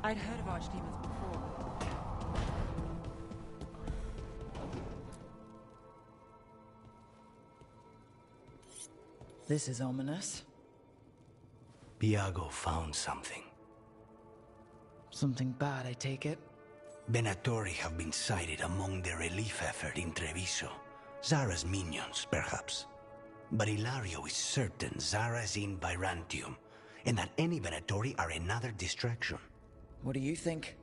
I'd heard of archdemons before. This is ominous. Biago found something. Something bad, I take it? Venatori have been sighted among the relief effort in Treviso. Zara's minions, perhaps. But Ilario is certain Zara is in Byzantium, and that any Venatori are another distraction. What do you think?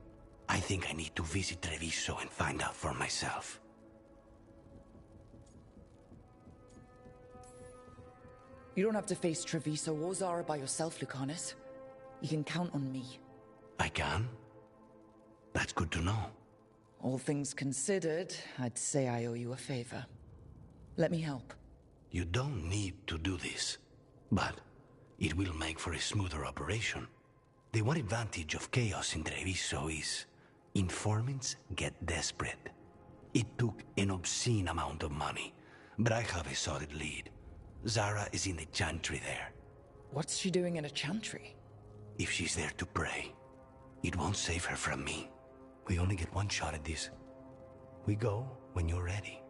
I think I need to visit Treviso and find out for myself. You don't have to face Treviso or Zara by yourself, Lucanus. You can count on me. I can? That's good to know. All things considered, I'd say I owe you a favor. Let me help. You don't need to do this, but it will make for a smoother operation. The one advantage of chaos in Treviso is informants get desperate. It took an obscene amount of money, but I have a solid lead. Zara is in the chantry there. What's she doing in a chantry? If she's there to pray, it won't save her from me. We only get one shot at this. We go when you're ready.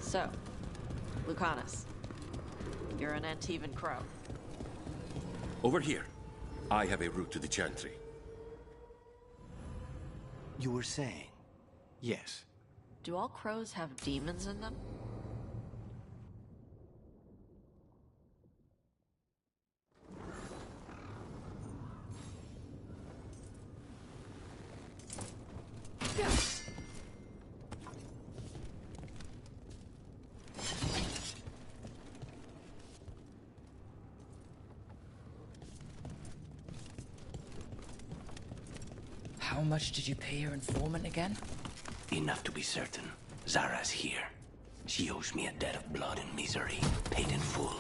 So, Lucanus, you're an Antivan crow. Over here. I have a route to the Chantry. You were saying? Yes. Do all crows have demons in them? How much did you pay your informant again? Enough to be certain. Zara's here. She owes me a debt of blood and misery, paid in full.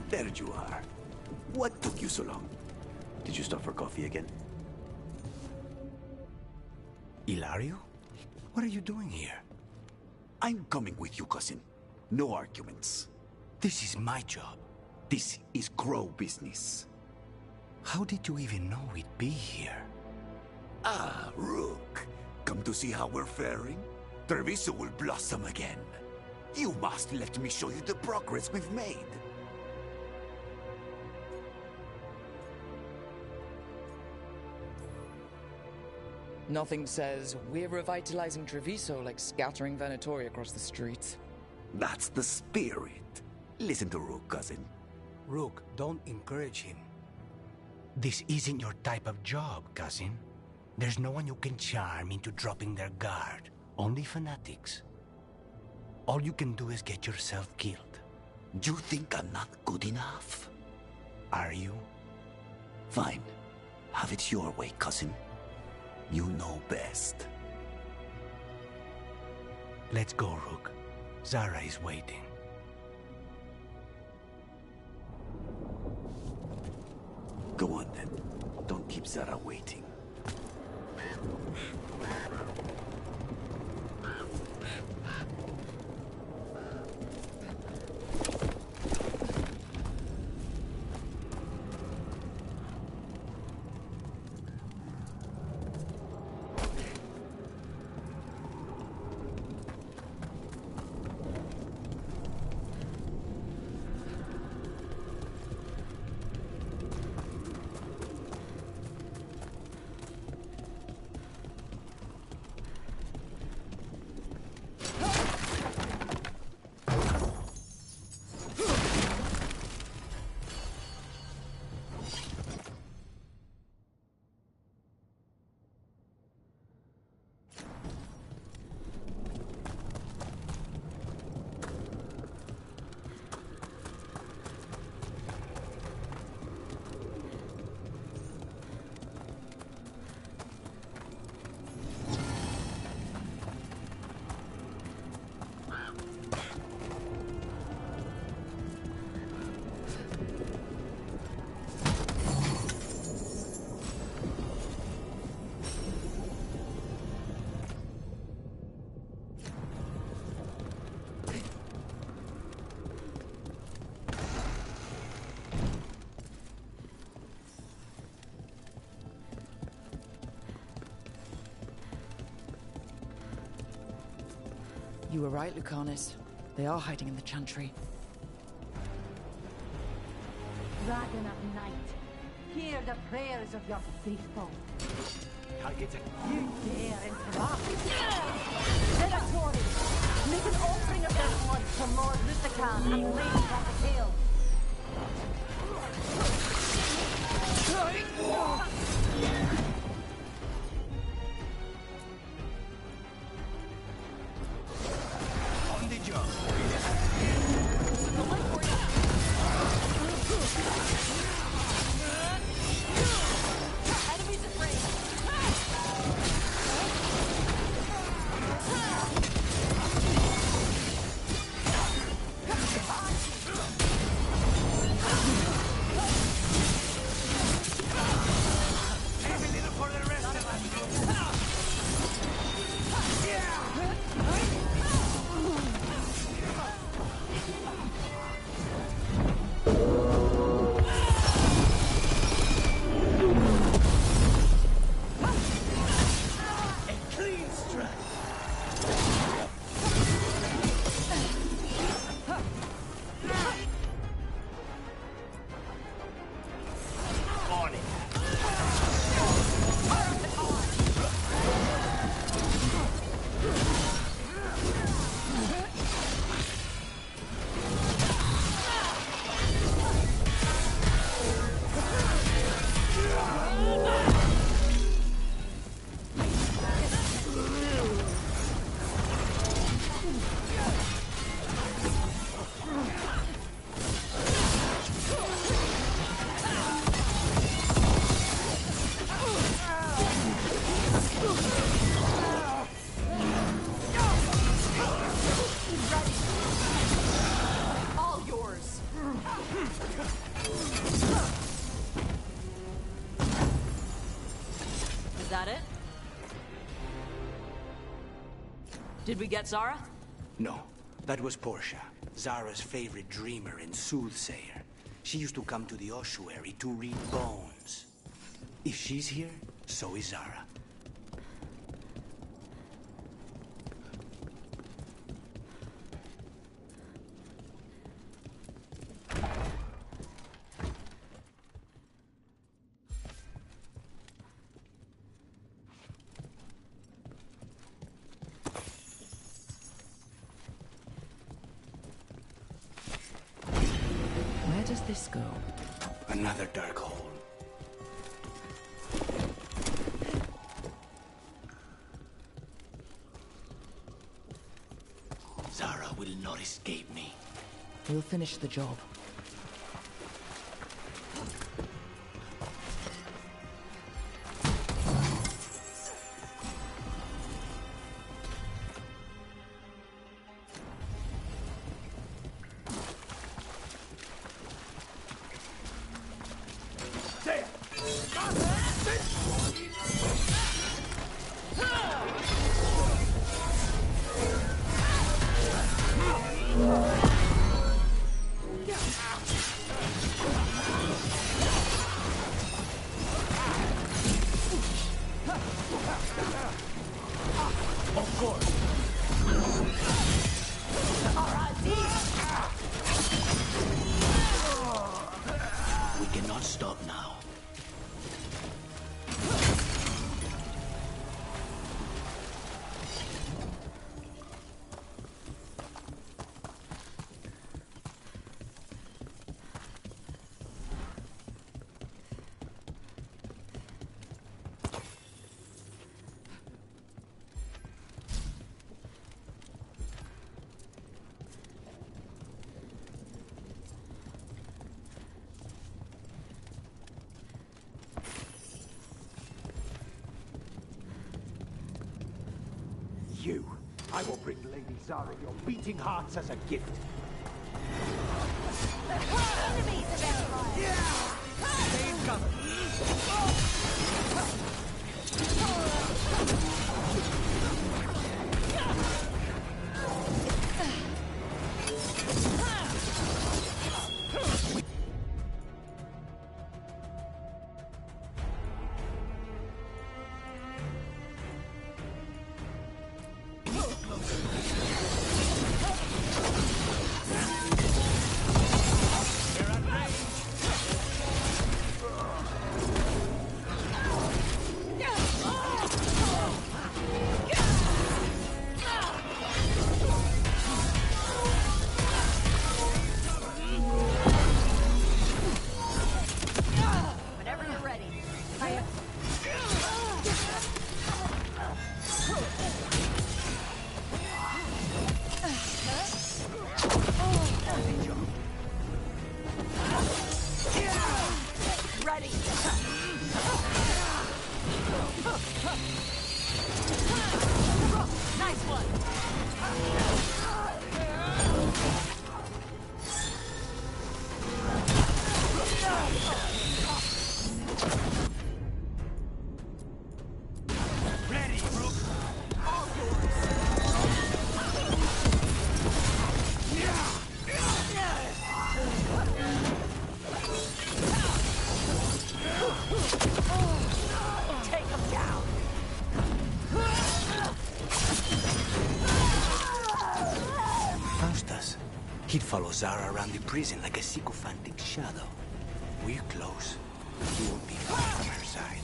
There you are. What took you so long? Did you stop for coffee again? Ilario? What are you doing here? I'm coming with you, cousin. No arguments. This is my job. This is Crow business. How did you even know we'd be here? Ah, Rook. Come to see how we're faring? Treviso will blossom again. You must let me show you the progress we've made. Nothing says we're revitalizing Treviso like scattering Venatori across the streets. That's the spirit. Listen to Rook, cousin. Rook, don't encourage him. This isn't your type of job, cousin. There's no one you can charm into dropping their guard. Only fanatics. All you can do is get yourself killed. You think I'm not good enough? Are you? Fine. Have it your way, cousin. You know best. Let's go, Rook. Zara is waiting. Go on then. Don't keep Zara waiting. You were right, Lucanus. They are hiding in the chantry. Dragon of night, hear the prayers of your faithful. Targeted. You dare interrupt. Venatori, make an offering of their blood to Lord Lucican and Lady Raphael. On the job. Enemies afraid. All yours. Is that it? Did we get Zara? No, that was Portia, Zara's favorite dreamer and soothsayer. She used to come to the ossuary to read bones. If she's here, so is Zara. Where does this go? Another dark hole. Zara will not escape me. We'll finish the job. We cannot stop now. You. I will bring Lady Zara your beating hearts as a gift. Enemies of Empire! Stay in cover. He'd follow Zara around the prison like a sycophantic shadow. We're close. He won't be far from her side.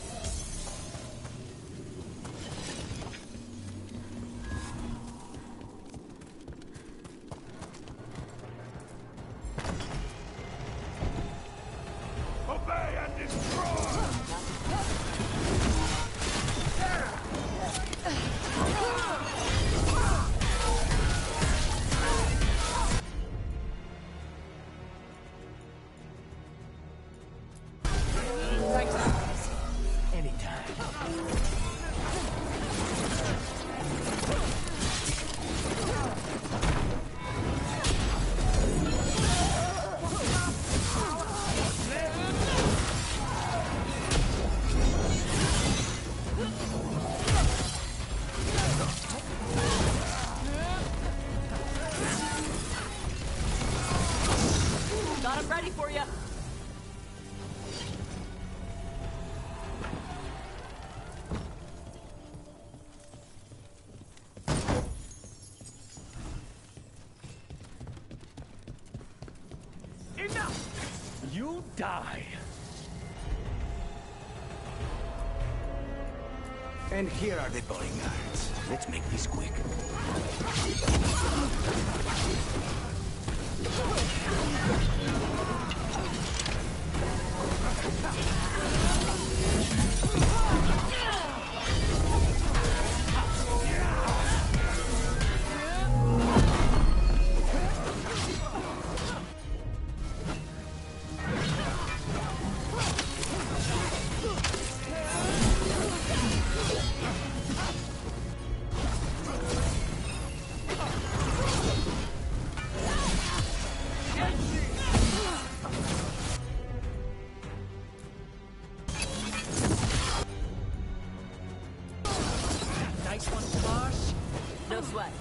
Obey and destroy! Got him ready for you. Enough! You die! And here are the bodyguards. Let's make this quick. Nice one, Tosh. No sweat.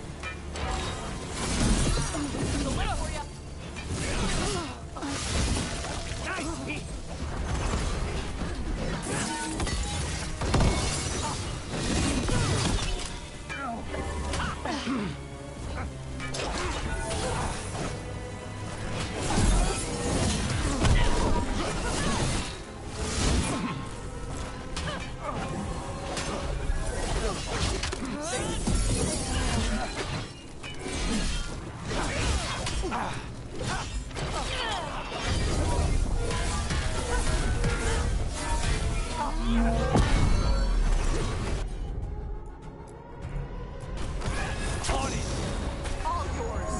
Still waiting for you. Nice hit! All yours.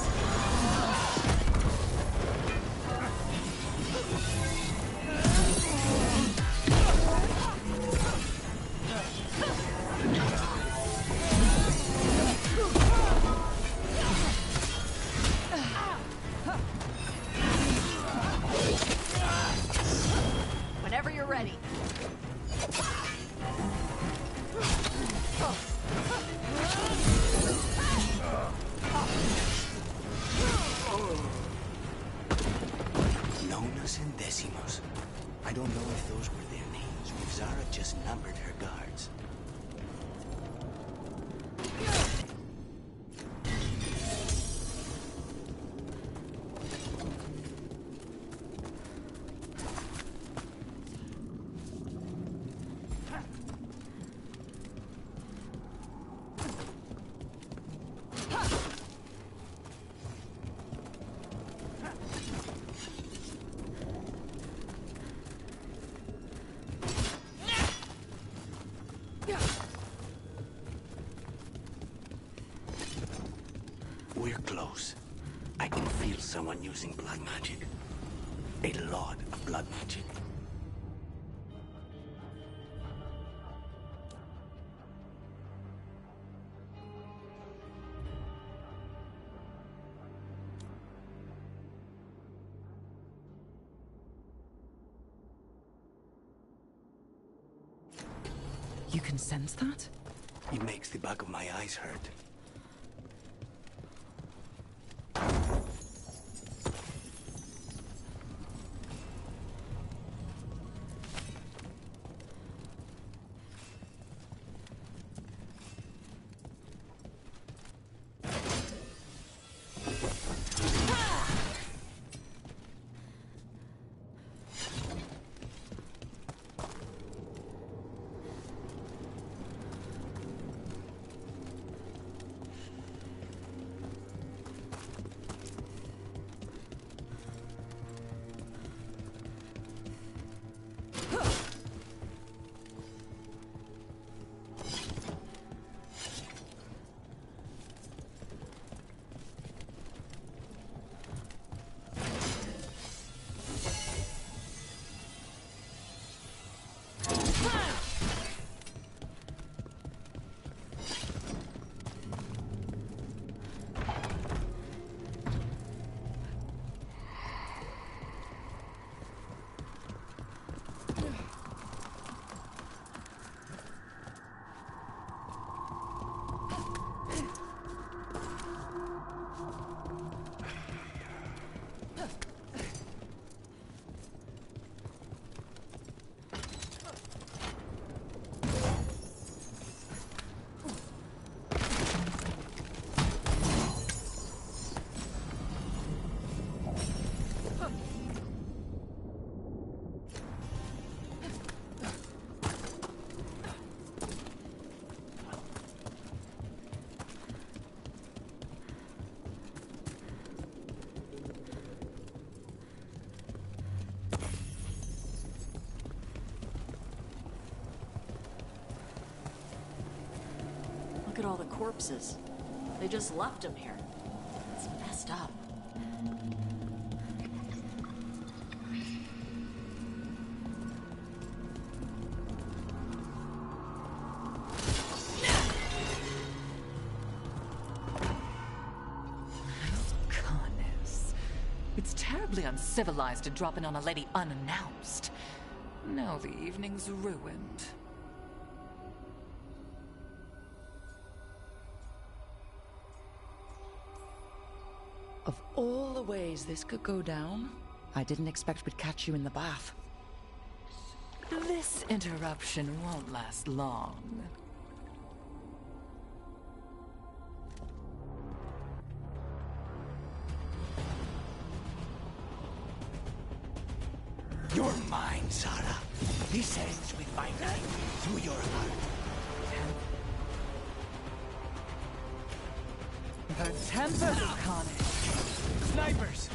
Whenever you're ready. Nonas and Decimos. I don't know if those were their names or if Zara just numbered her guards. We're close. I can feel someone using blood magic. A lot of blood magic. You can sense that? It makes the back of my eyes hurt. at all the corpses. They just left them here. It's messed up. It's terribly uncivilized to drop in on a lady unannounced. Now the evening's ruined. Of all the ways this could go down, I didn't expect we'd catch you in the bath. This interruption won't last long. You're mine, Sarah. This ends with my knife through your heart. The tempest of carnage. Snipers!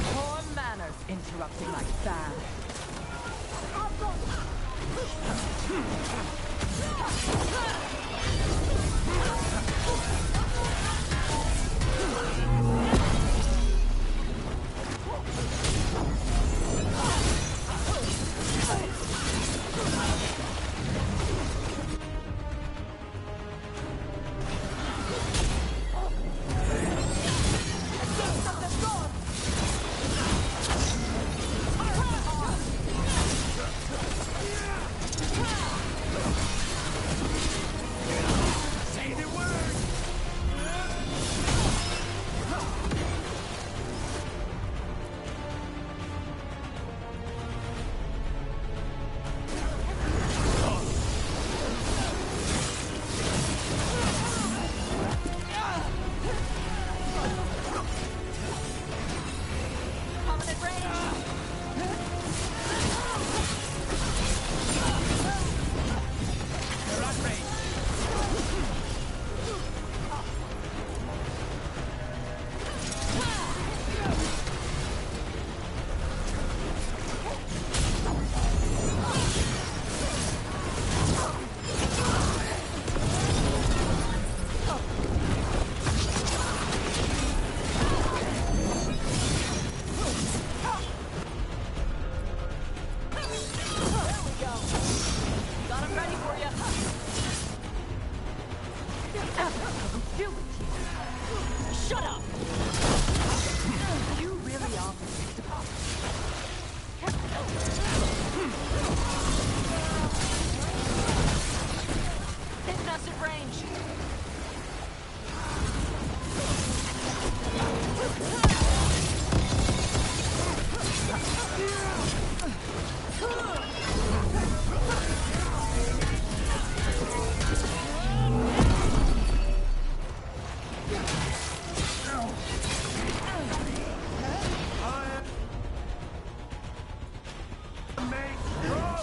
Poor manners interrupting my fan. Shut up! You really are predictable. Hitting us at range.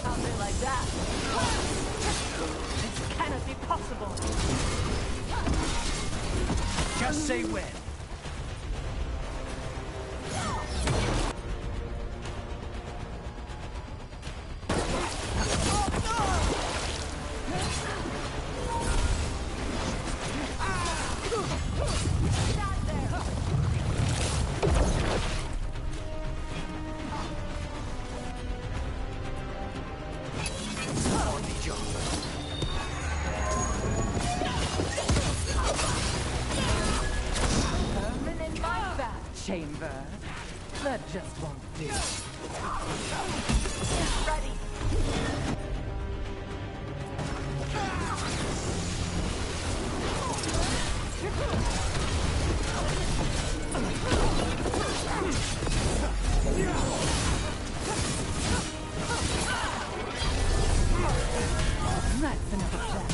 Something like that. This cannot be possible. Just say when. Chamber. That just won't do. Ready. That's enough of that.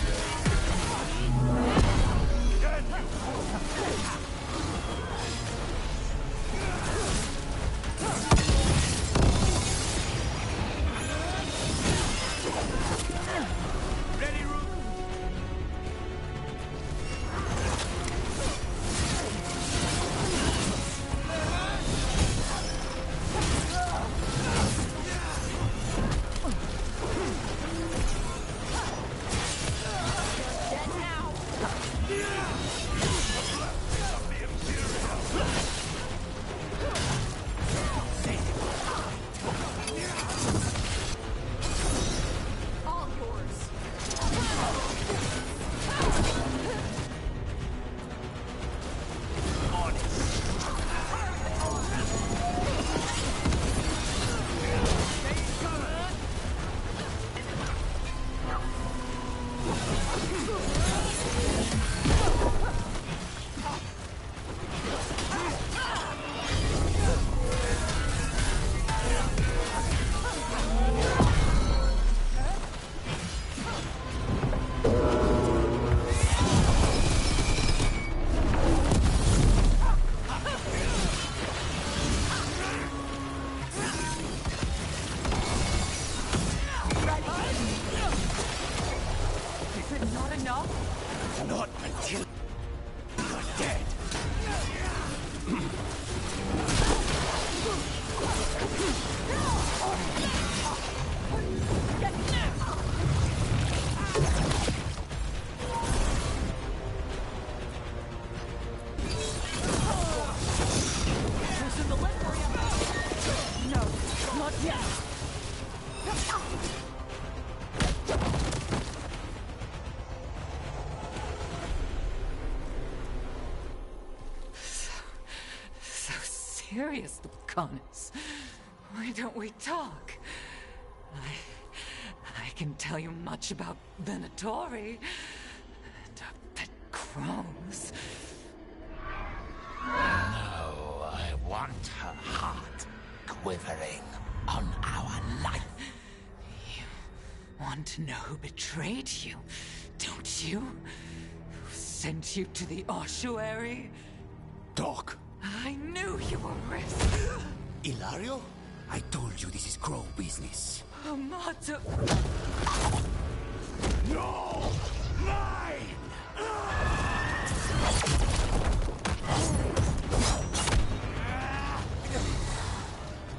enough? Not until you're dead. Loosen the lid for you. No, not yet. So serious, Lucanus. Why don't we talk? I can tell you much about Venatori and our pet crows. No, I want her heart quivering on our life. You want to know who betrayed you, don't you? Who sent you to the ossuary? Doc. I knew you were risk. Ilario? I told you this is crow business. Amato. No! Mine!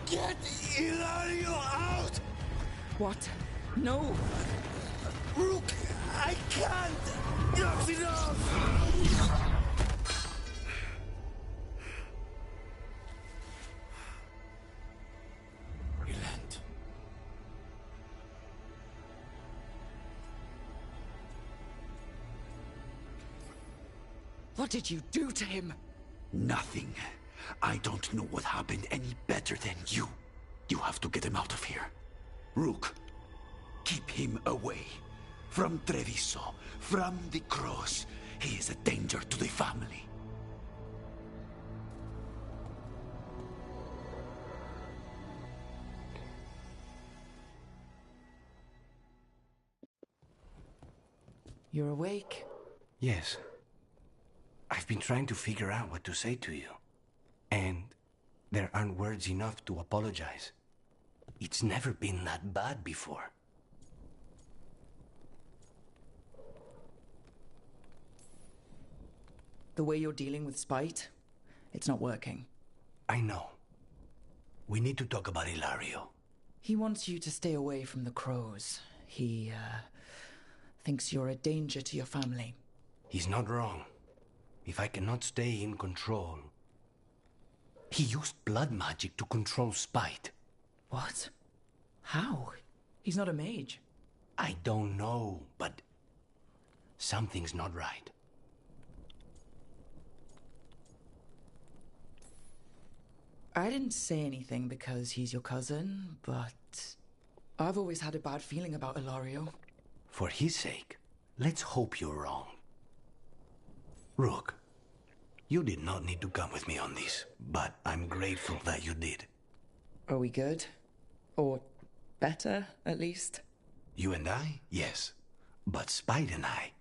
Get Ilario out! What? No! Rook, I can't! Enough's enough! Relent. What did you do to him? Nothing. I don't know what happened any better than you. You have to get him out of here. Rook, keep him away. From Treviso, from the cross. He is a danger to the family. You're awake? Yes. I've been trying to figure out what to say to you. And there aren't words enough to apologize. It's never been that bad before. The way you're dealing with spite, it's not working. I know. We need to talk about Ilario. He wants you to stay away from the crows. He, thinks you're a danger to your family. He's not wrong. If I cannot stay in control... He used blood magic to control spite. What? How? He's not a mage. I don't know, but... something's not right. I didn't say anything because he's your cousin, but... I've always had a bad feeling about Ilario. For his sake, let's hope you're wrong. Rook, you did not need to come with me on this, but I'm grateful that you did. Are we good? Or better, at least? You and I? Yes. But Spite and I,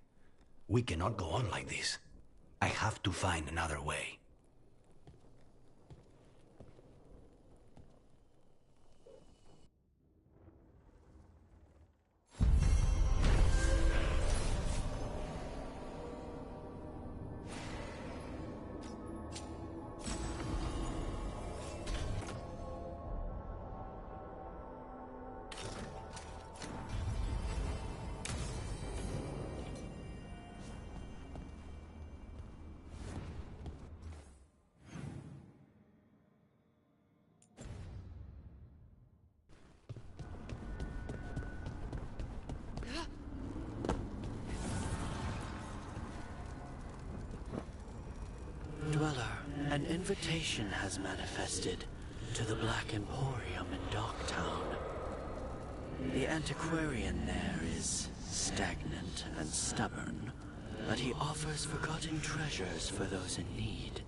we cannot go on like this. I have to find another way. Dweller, an invitation has manifested to the Black Emporium in Docktown. The antiquarian there is stagnant and stubborn, but he offers forgotten treasures for those in need.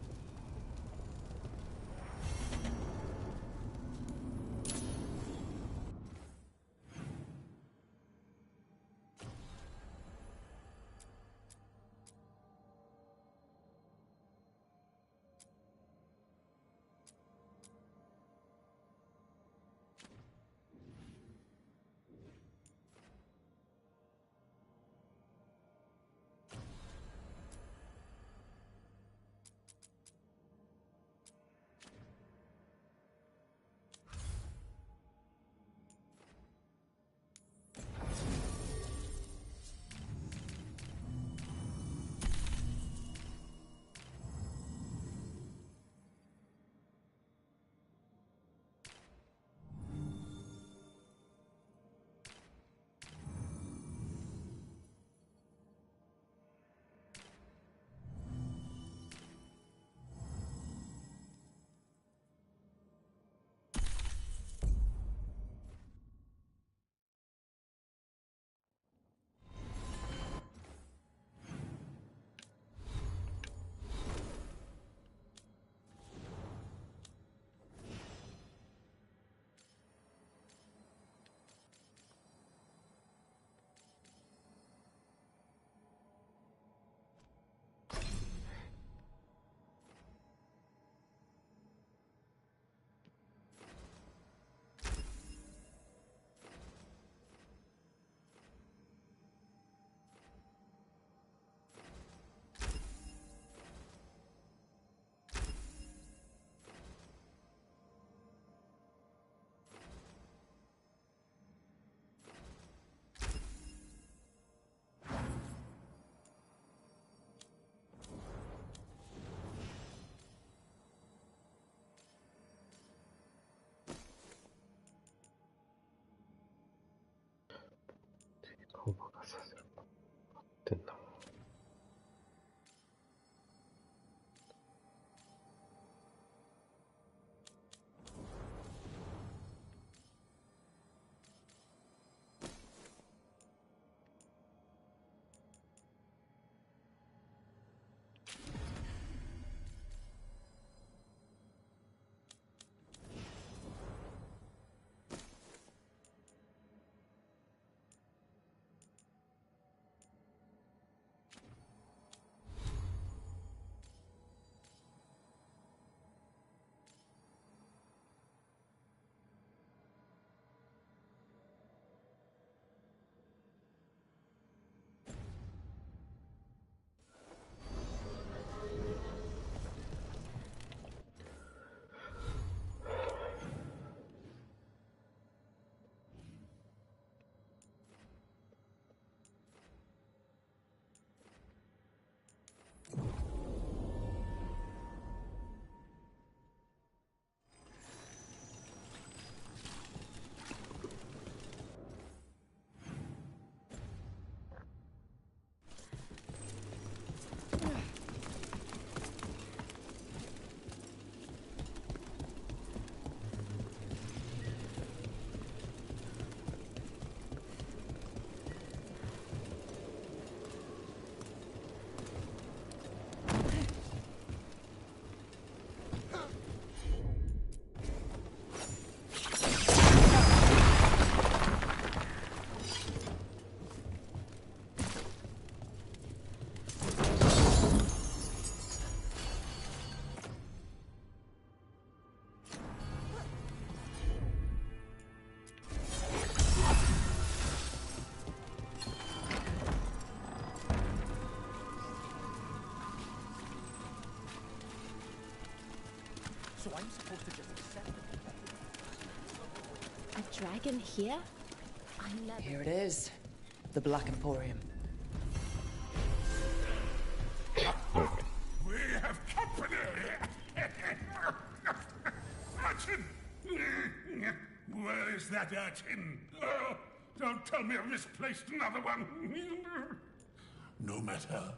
I'm supposed to just accept it. A dragon here? I never. Here it is. The Black Emporium. We have company! Urchin! Where is that urchin? Oh, don't tell me I've misplaced another one! No matter.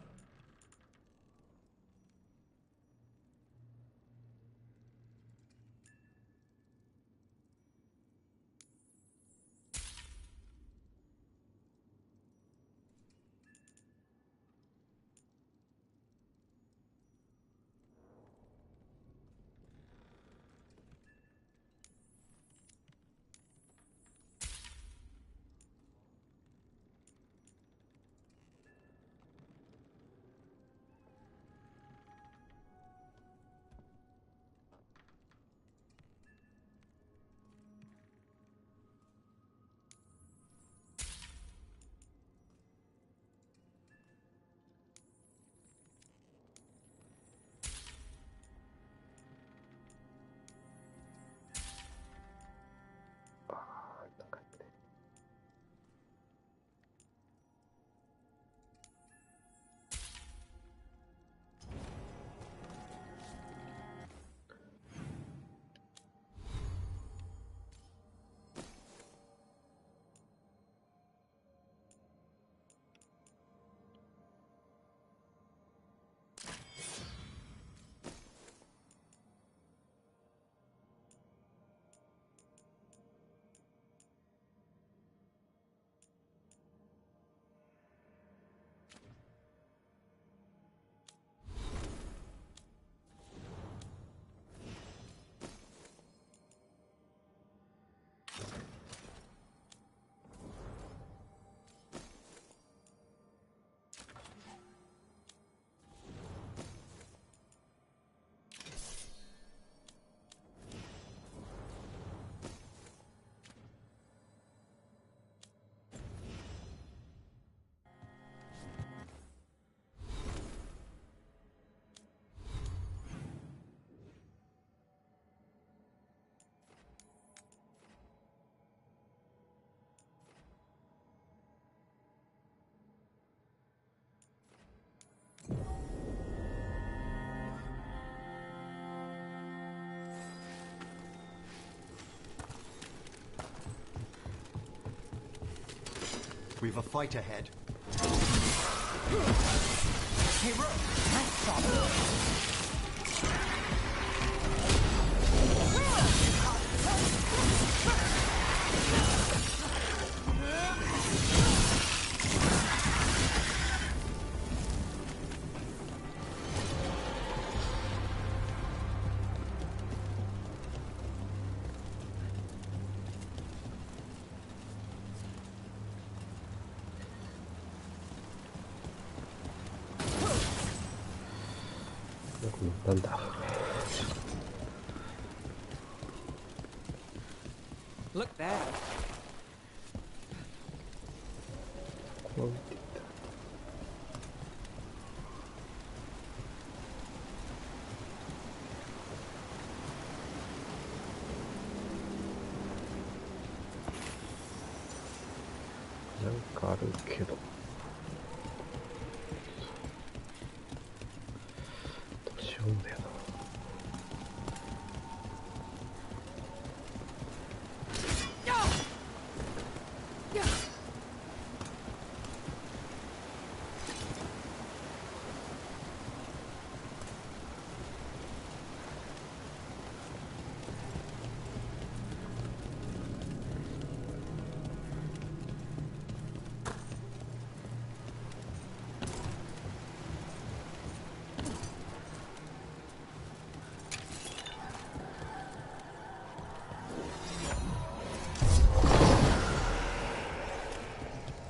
We've a fight ahead. Hey, Rook! Nice stop! Look there.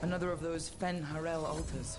Another of those Fen Harel altars.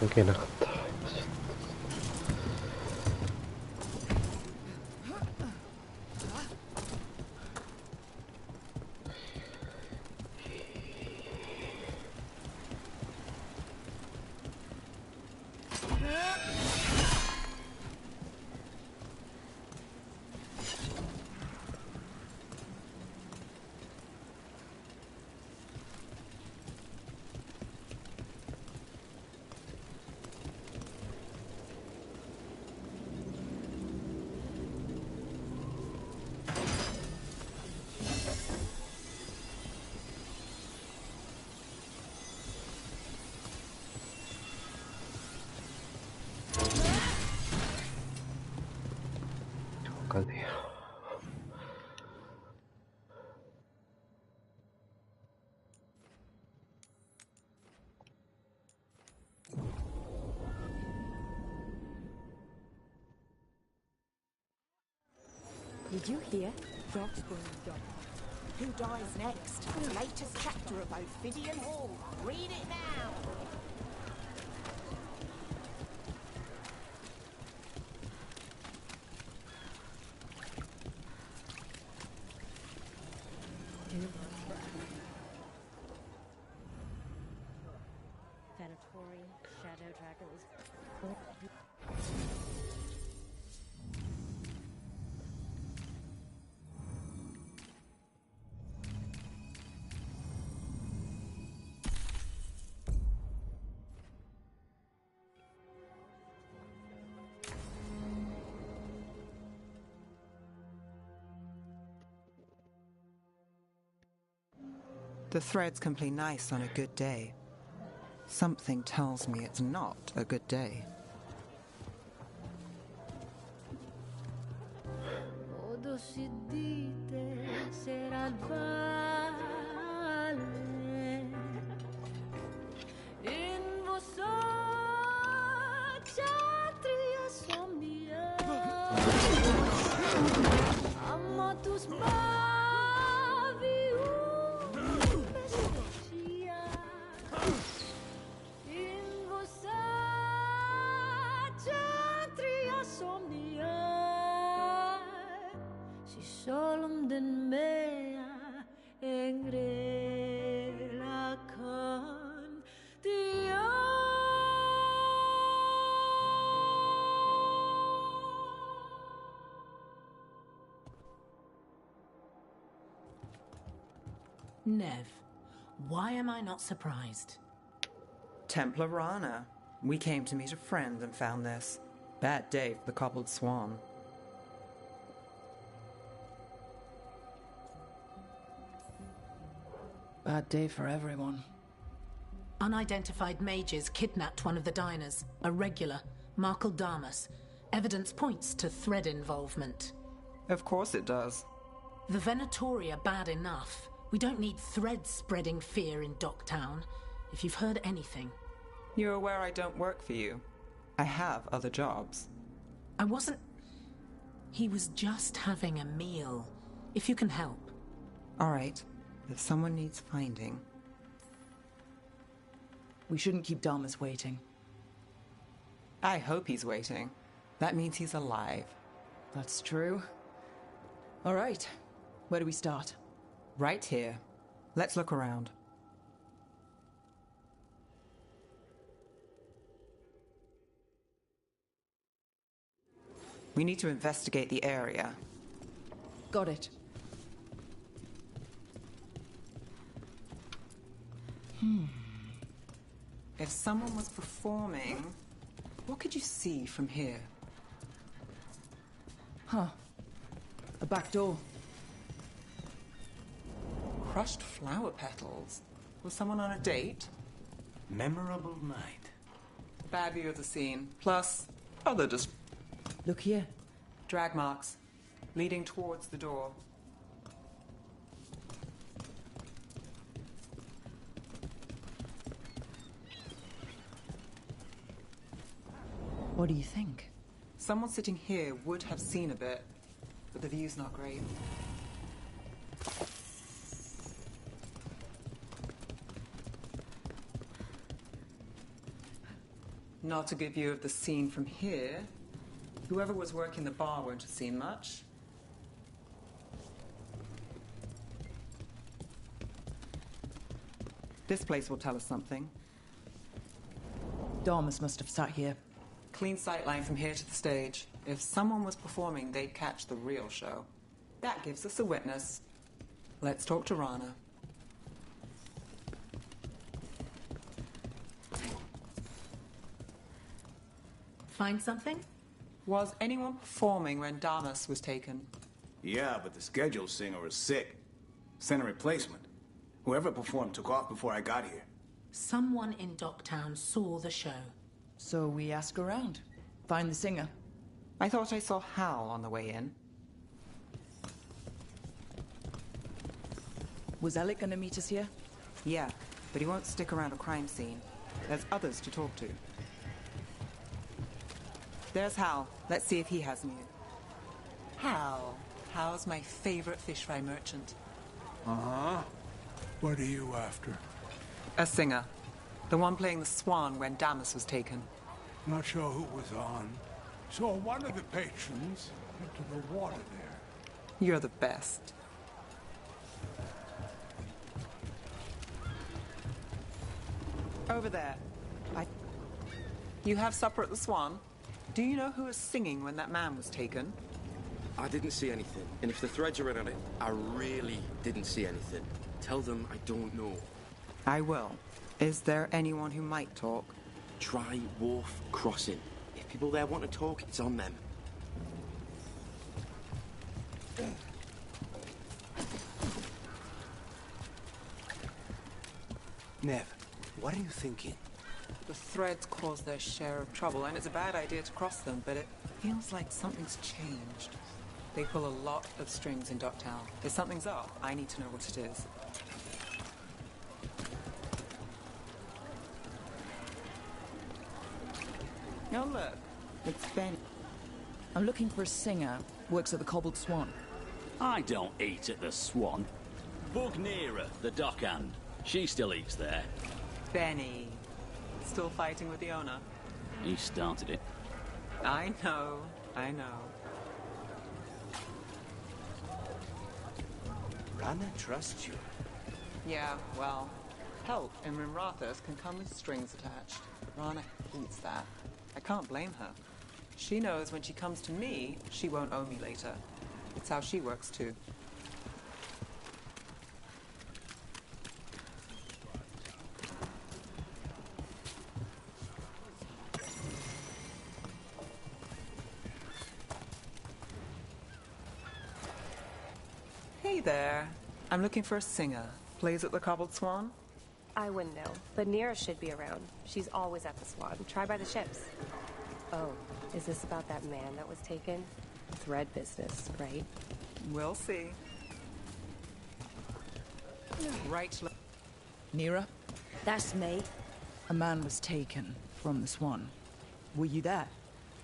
関係なかった。わかんねえよ。Did you hear? Doc's going to die. Who dies next? The latest chapter of Ophidian Hall. Read it now. Venatori, Shadow Dragons. The threads can play nice on a good day. Something tells me it's not a good day. Todo si dite será il vale. In vosotria somnia. Amatus solemn den mea engrela con Dio. Nev, why am I not surprised? Templar Rana. We came to meet a friend and found this. Bad day for the cobbled swan. Bad day for everyone. Unidentified mages kidnapped one of the diners, a regular, Markle Damas. Evidence points to thread involvement. Of course it does. The Venatori are bad enough. We don't need threads spreading fear in Docktown. If you've heard anything. You're aware I don't work for you. I have other jobs. I wasn't... He was just having a meal. If you can help. All right. If someone needs finding... We shouldn't keep Damas waiting. I hope he's waiting. That means he's alive. That's true. All right. Where do we start? Right here. Let's look around. We need to investigate the area. Got it. If someone was performing, what could you see from here? Huh. A back door. Crushed flower petals. Was someone on a date? Memorable night. Bad view of the scene. Plus, other Look here. Drag marks. Leading towards the door. What do you think? Someone sitting here would have seen a bit, but the view's not great. Not a good view of the scene from here. Whoever was working the bar won't have seen much. This place will tell us something. Damas must have sat here. Clean sightline from here to the stage. If someone was performing, they'd catch the real show. That gives us a witness. Let's talk to Rana. Find something? Was anyone performing when Damas was taken? Yeah, but the scheduled singer was sick. Sent a replacement. Whoever performed took off before I got here. Someone in Docktown saw the show. So we ask around. Find the singer. I thought I saw Hal on the way in. Was Alec gonna meet us here? Yeah, but he won't stick around a crime scene. There's others to talk to. There's Hal. Let's see if he has news. Hal. Hal's my favorite fish fry merchant. Uh-huh. What are you after? A singer. The one playing the swan when Damas was taken. Not sure who was on. Saw one of the patrons into the water there. You're the best. Over there. You have supper at the Swan? Do you know who was singing when that man was taken? I didn't see anything. And if the threads are in on it, I really didn't see anything. Tell them I don't know. I will. Is there anyone who might talk? Try Wharf Crossing. If people there want to talk, it's on them. Nev, what are you thinking? The threads cause their share of trouble, and it's a bad idea to cross them, but it feels like something's changed. They pull a lot of strings in Docktown. If something's up, I need to know what it is. Oh, look. It's Benny. I'm looking for a singer. Works at the Cobbled Swan. I don't eat at the Swan. Bug Nearer, the dockhand. She still eats there. Benny. Still fighting with the owner? He started it. I know. I know. Rana trusts you. Yeah, well, help in Rimrathas can come with strings attached. Rana hates that. I can't blame her. She knows when she comes to me, she won't owe me later. It's how she works too. Hey there. I'm looking for a singer. Plays at the Cobbled Swan? I wouldn't know, but Nira should be around. She's always at the Swan. Try by the ships. Oh, is this about that man that was taken? Thread business, right? We'll see. Right. Nira? That's me. A man was taken from the Swan. Were you there?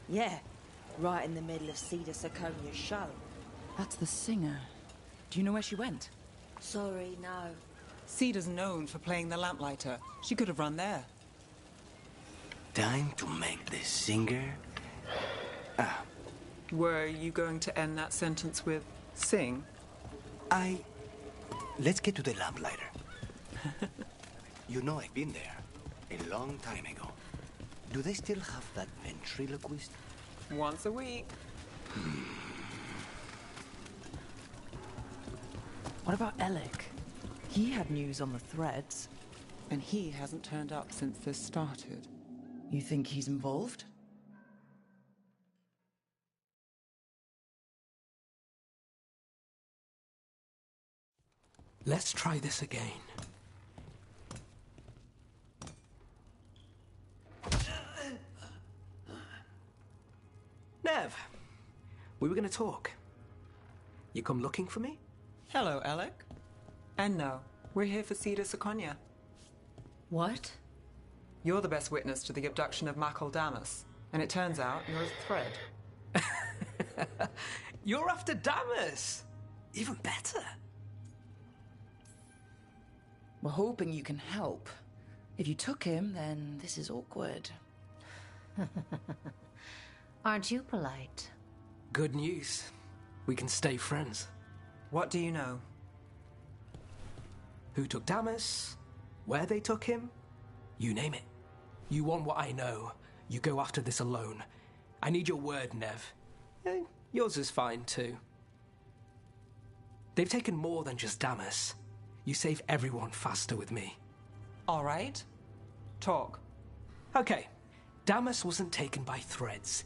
Yeah, right in the middle of Cedar Saconia's show. That's the singer. Do you know where she went? Sorry, no. Cedar's known for playing the lamplighter. She could have run there. Time to make the singer... Were you going to end that sentence with sing? Let's get to the lamplighter. You know I've been there a long time ago. Do they still have that ventriloquist? Once a week. What about Alec? He had news on the threads. And he hasn't turned up since this started. You think he's involved? Let's try this again. Nev, we were going to talk. You come looking for me? Hello, Alec. And no, we're here for Cedar Saconia. What? You're the best witness to the abduction of Makal Damas, and it turns out you're a thread. You're after Damas! Even better. We're hoping you can help. If you took him, then this is awkward. Aren't you polite? Good news. We can stay friends. What do you know? Who took Damas? Where they took him? You name it. You want what I know. You go after this alone. I need your word, Nev. Yours is fine, too. They've taken more than just Damas. You save everyone faster with me. All right. Talk. Okay. Damas wasn't taken by Threads.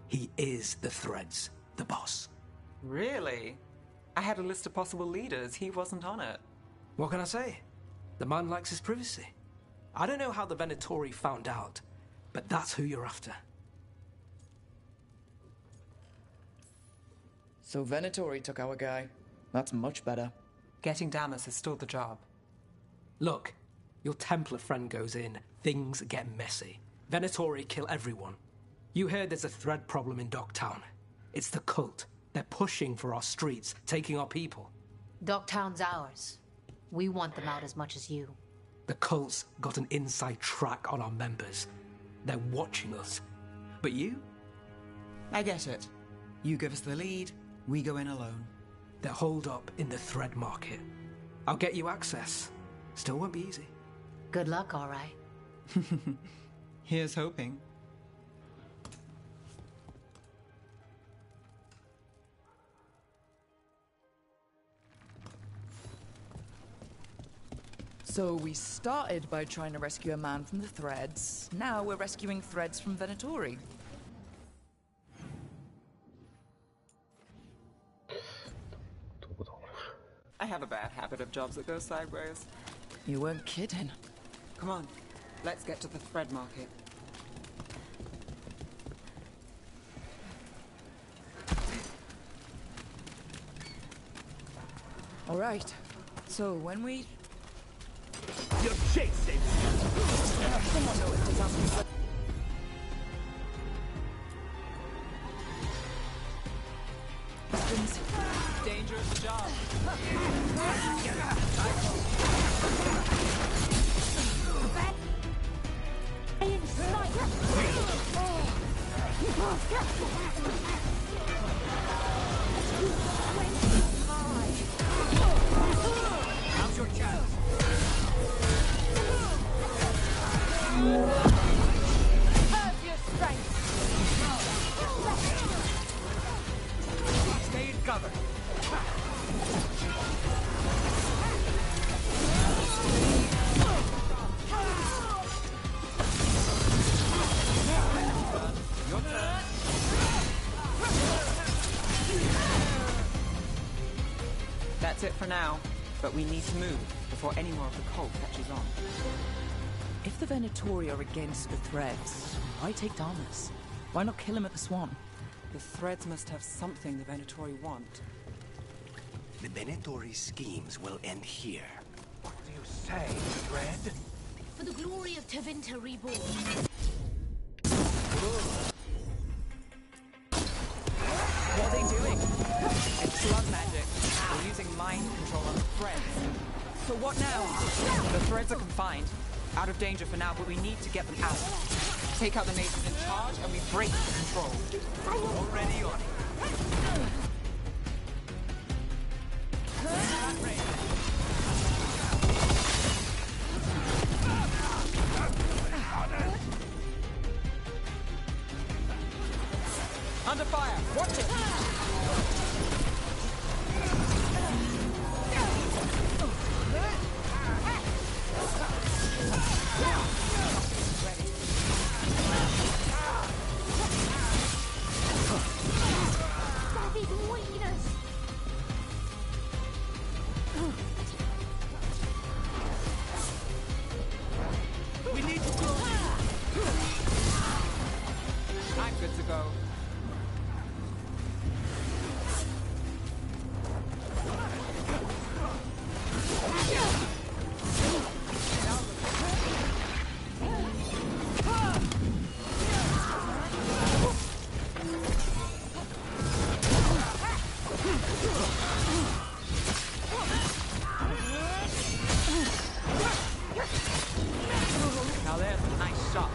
He is the Threads, the boss. Really? I had a list of possible leaders. He wasn't on it. What can I say? The man likes his privacy. I don't know how the Venatori found out, but that's who you're after. So Venatori took our guy. That's much better. Getting Damas is still the job. Look, your Templar friend goes in, things get messy. Venatori kill everyone. You heard there's a thread problem in Docktown. It's the cult. They're pushing for our streets, taking our people. Docktown's ours. We want them out as much as you. The cult's got an inside track on our members. They're watching us. But you? I get it. You give us the lead, we go in alone. They're holed up in the thread market. I'll get you access. Still won't be easy. Good luck, all right. Here's hoping. So we started by trying to rescue a man from the Threads. Now we're rescuing Threads from Venatori. I have a bad habit of jobs that go sideways. You weren't kidding. Come on, let's get to the thread market. All right. So when we... You're chasing! Someone know it disaster. Danger of the job. How's your chance? Curve your strength. Stay in cover. Your turn. That's it for now, but we need to move before any more of the cult catches on. If the Venatori are against the Threads, why take Damas? Why not kill him at the Swan? The Threads must have something the Venatori want. The Venatori schemes will end here. What do you say, Thread? For the glory of Tevinter Reborn. What are they doing? It's blood magic. We're using mind control on the Threads. So what now? The Threads are confined. Out of danger for now, but we need to get them out. Take out the nation in charge and we break the control. Already on it. Under fire! Watch it! We need to go. I'm good to go. Now there's a nice shot.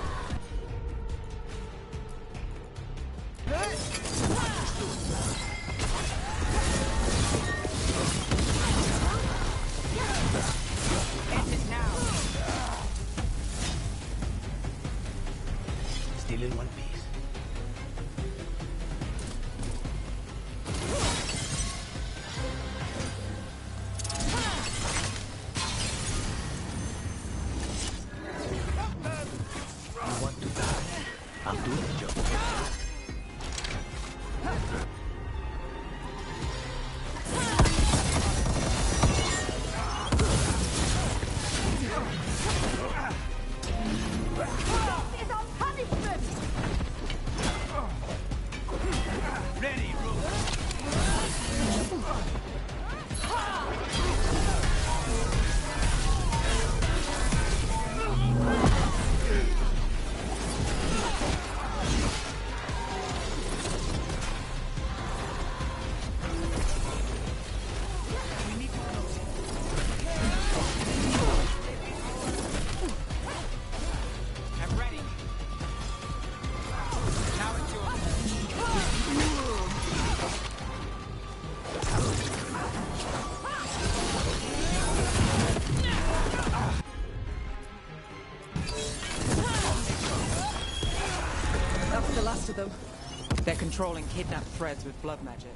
They're controlling kidnapped threads with blood magic.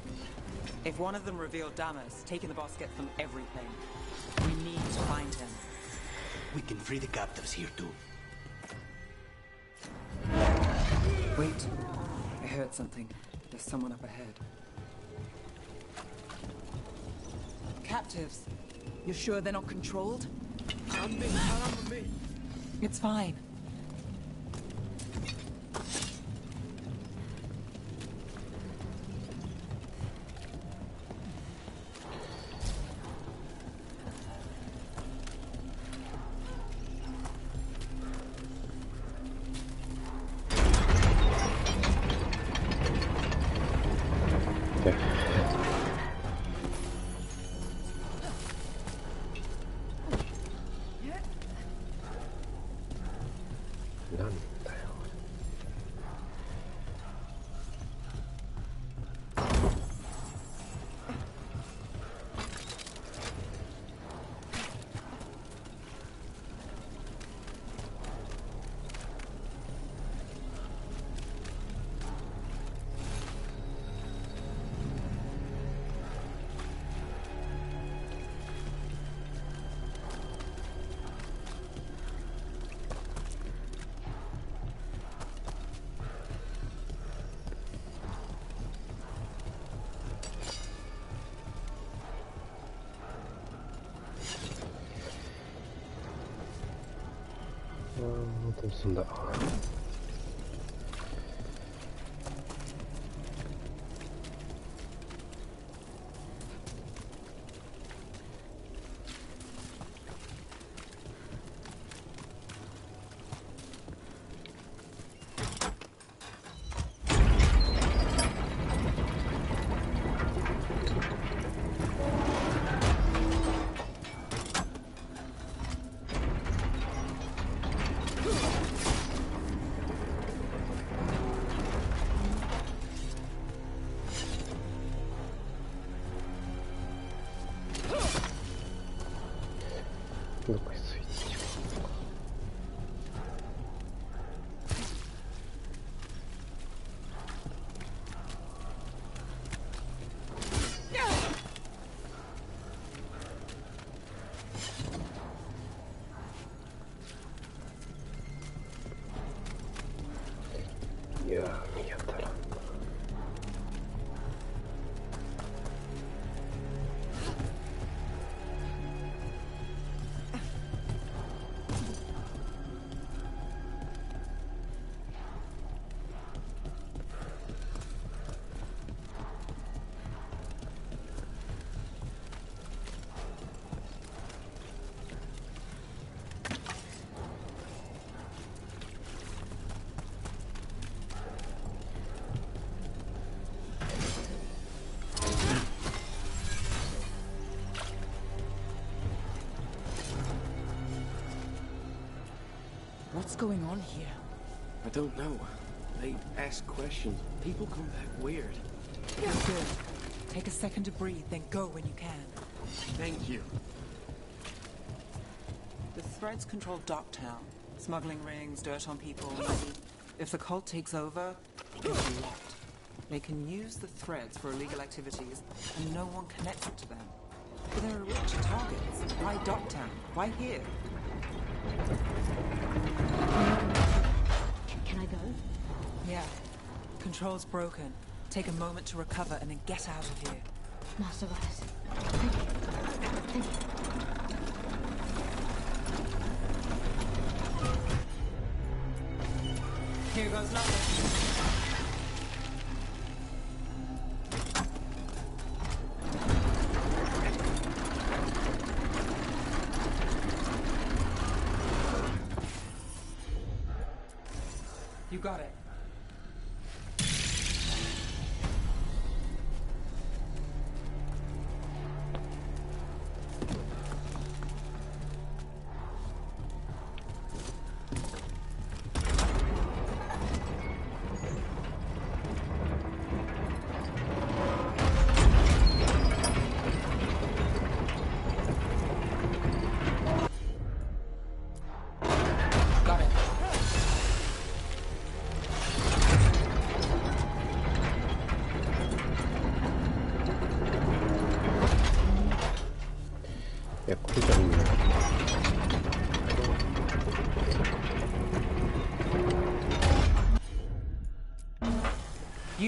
If one of them revealed Damas, taking the boss gets them everything. We need to find him. We can free the captives here too. Wait. I heard something. There's someone up ahead. Captives. You're sure they're not controlled? It's fine.どうすんだ。どこにスイッチがあるのか。いやー、見当たらん。What's going on here? I don't know. They ask questions. People come back weird. Good. Take a second to breathe, then go when you can. Thank you. The threads control Docktown. Smuggling rings, dirt on people, money. If the cult takes over, it can be locked. They can use the threads for illegal activities, and no one connected to them. But there are rich targets. Why Docktown? Why here? Can I go? Yeah. Control's broken. Take a moment to recover and then get out of here. Master Goddess. Thank you. Thank you. Here goes nothing. You got it.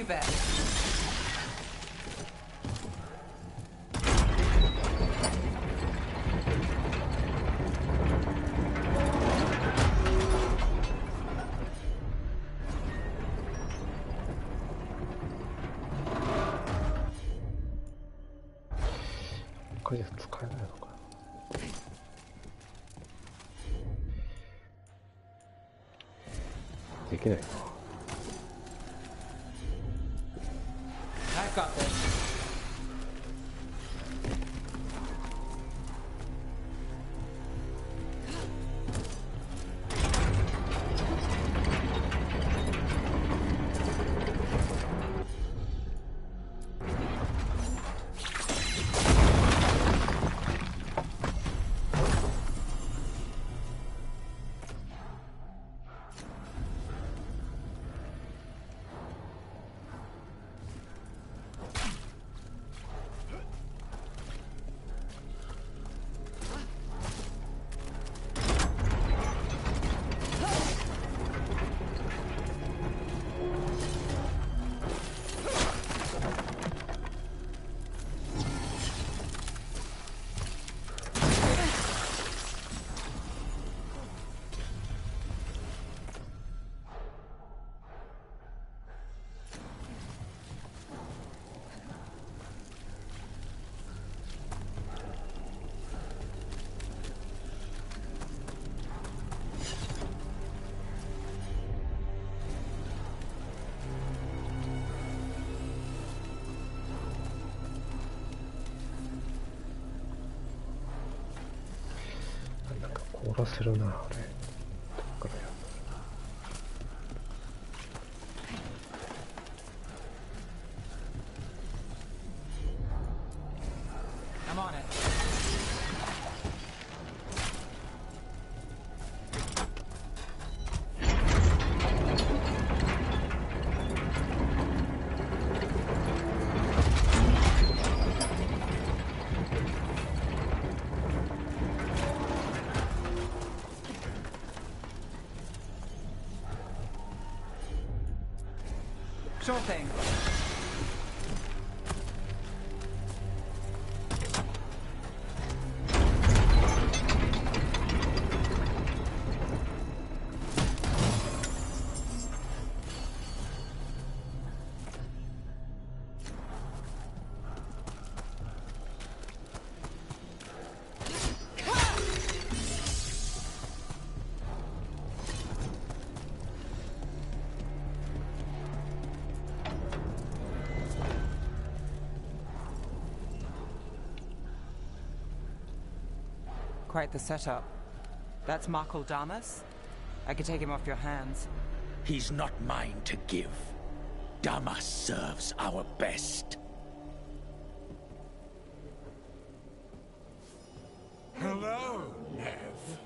You bet. I've got this. I'm on it. Sure thing. Quite the setup. That's Markle Damas? I could take him off your hands. He's not mine to give. Damas serves our best. Hello, Nev.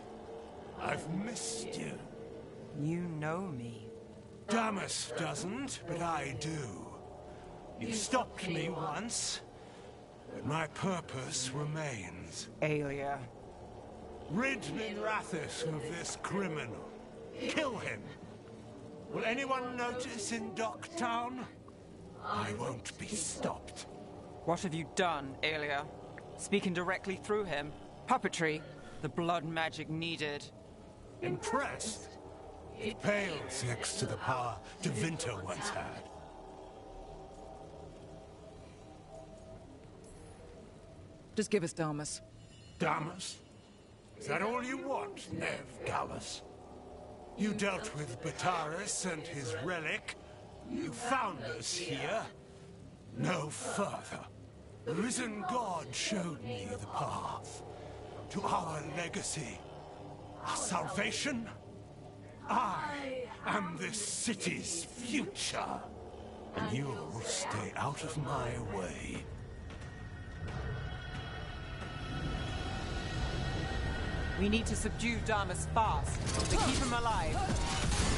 I've missed you. You know me. Damas doesn't, but I do. You stopped me once, but my purpose remains. Aelia. Rid Minrathis of this criminal. Kill him. Will anyone notice in Docktown? I won't be stopped. What have you done, Aelia? Speaking directly through him? Puppetry? The blood magic needed. Impressed? It pales next to the power De Vinter once had. Just give us Damas. Damas? Is that all you want, Nev Gallus? You dealt with Bataris and his relic. You found us here. No further. The risen God showed me the path to our legacy, our salvation. I am this city's future, and you'll stay out of my way. We need to subdue Damas fast, to keep him alive.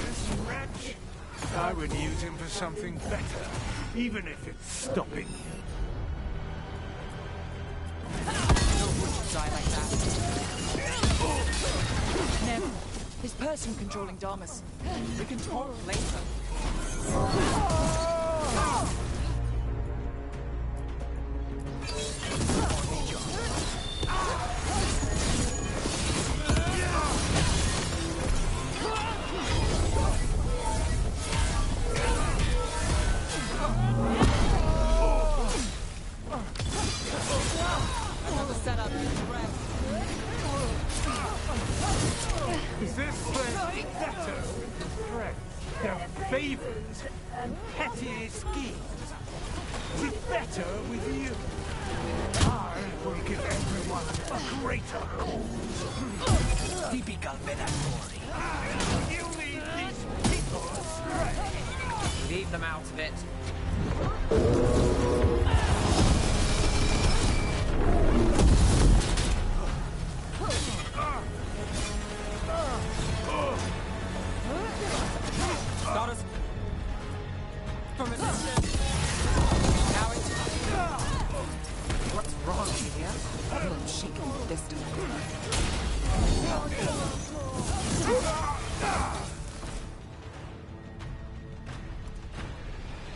This wretch? I would use him for something better, even if it's stopping you. No one should die like that. Nev, this person controlling Damas. We can talk later. Is this threat better with threats, their favors, and petty schemes? Is it better with you? I will give everyone a greater cause. Typical Venatori. You lead these people astray. Leave them out of it. Got us. From a distance. Now it's... What's wrong here? I'm shaking this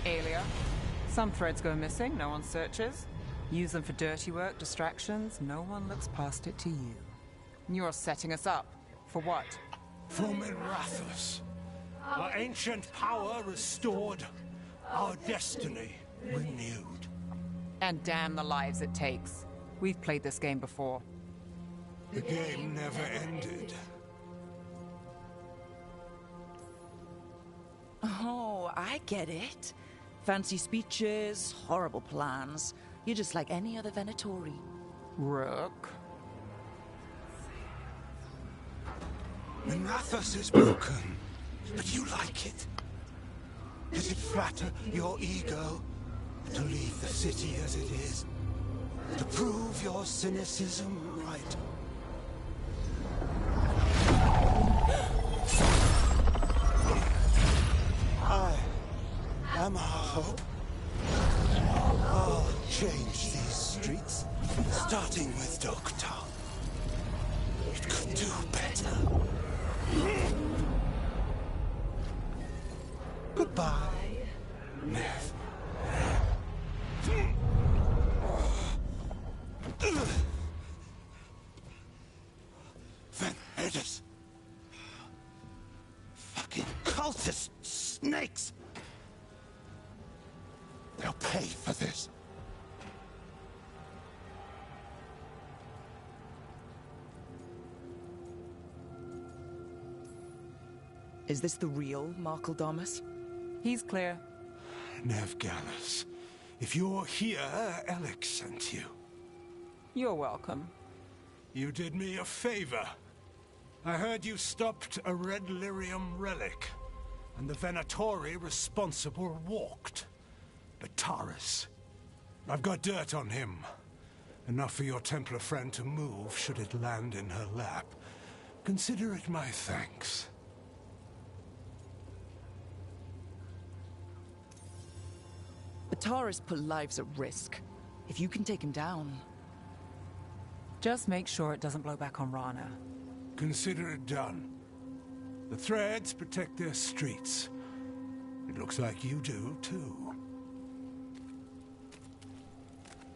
Alia, some threads go missing, no one searches. Use them for dirty work, distractions, no one looks past it to you. You're setting us up. For what? For Mirathus. Our ancient power restored, our destiny renewed. And damn the lives it takes. We've played this game before. The game never ended. Oh, I get it. Fancy speeches, horrible plans. You're just like any other Venatori. Rook. Mirathus is broken, but you like it. Does it flatter your ego to leave the city as it is? To prove your cynicism right? I am our hope. I'll change these streets, starting with Dogtown. It could do better. Goodbye, Nev. Van Hedis. Fucking cultist snakes. They'll pay for this. Is this the real Markle Damas? He's clear. Nev Gallus, if you're here, Alex sent you. You're welcome. You did me a favor. I heard you stopped a red lyrium relic, and the Venatori responsible walked. But Taurus, I've got dirt on him. Enough for your Templar friend to move should it land in her lap. Consider it my thanks. Bataris put lives at risk. If you can take him down... Just make sure it doesn't blow back on Rana. Consider it done. The Threads protect their streets. It looks like you do, too.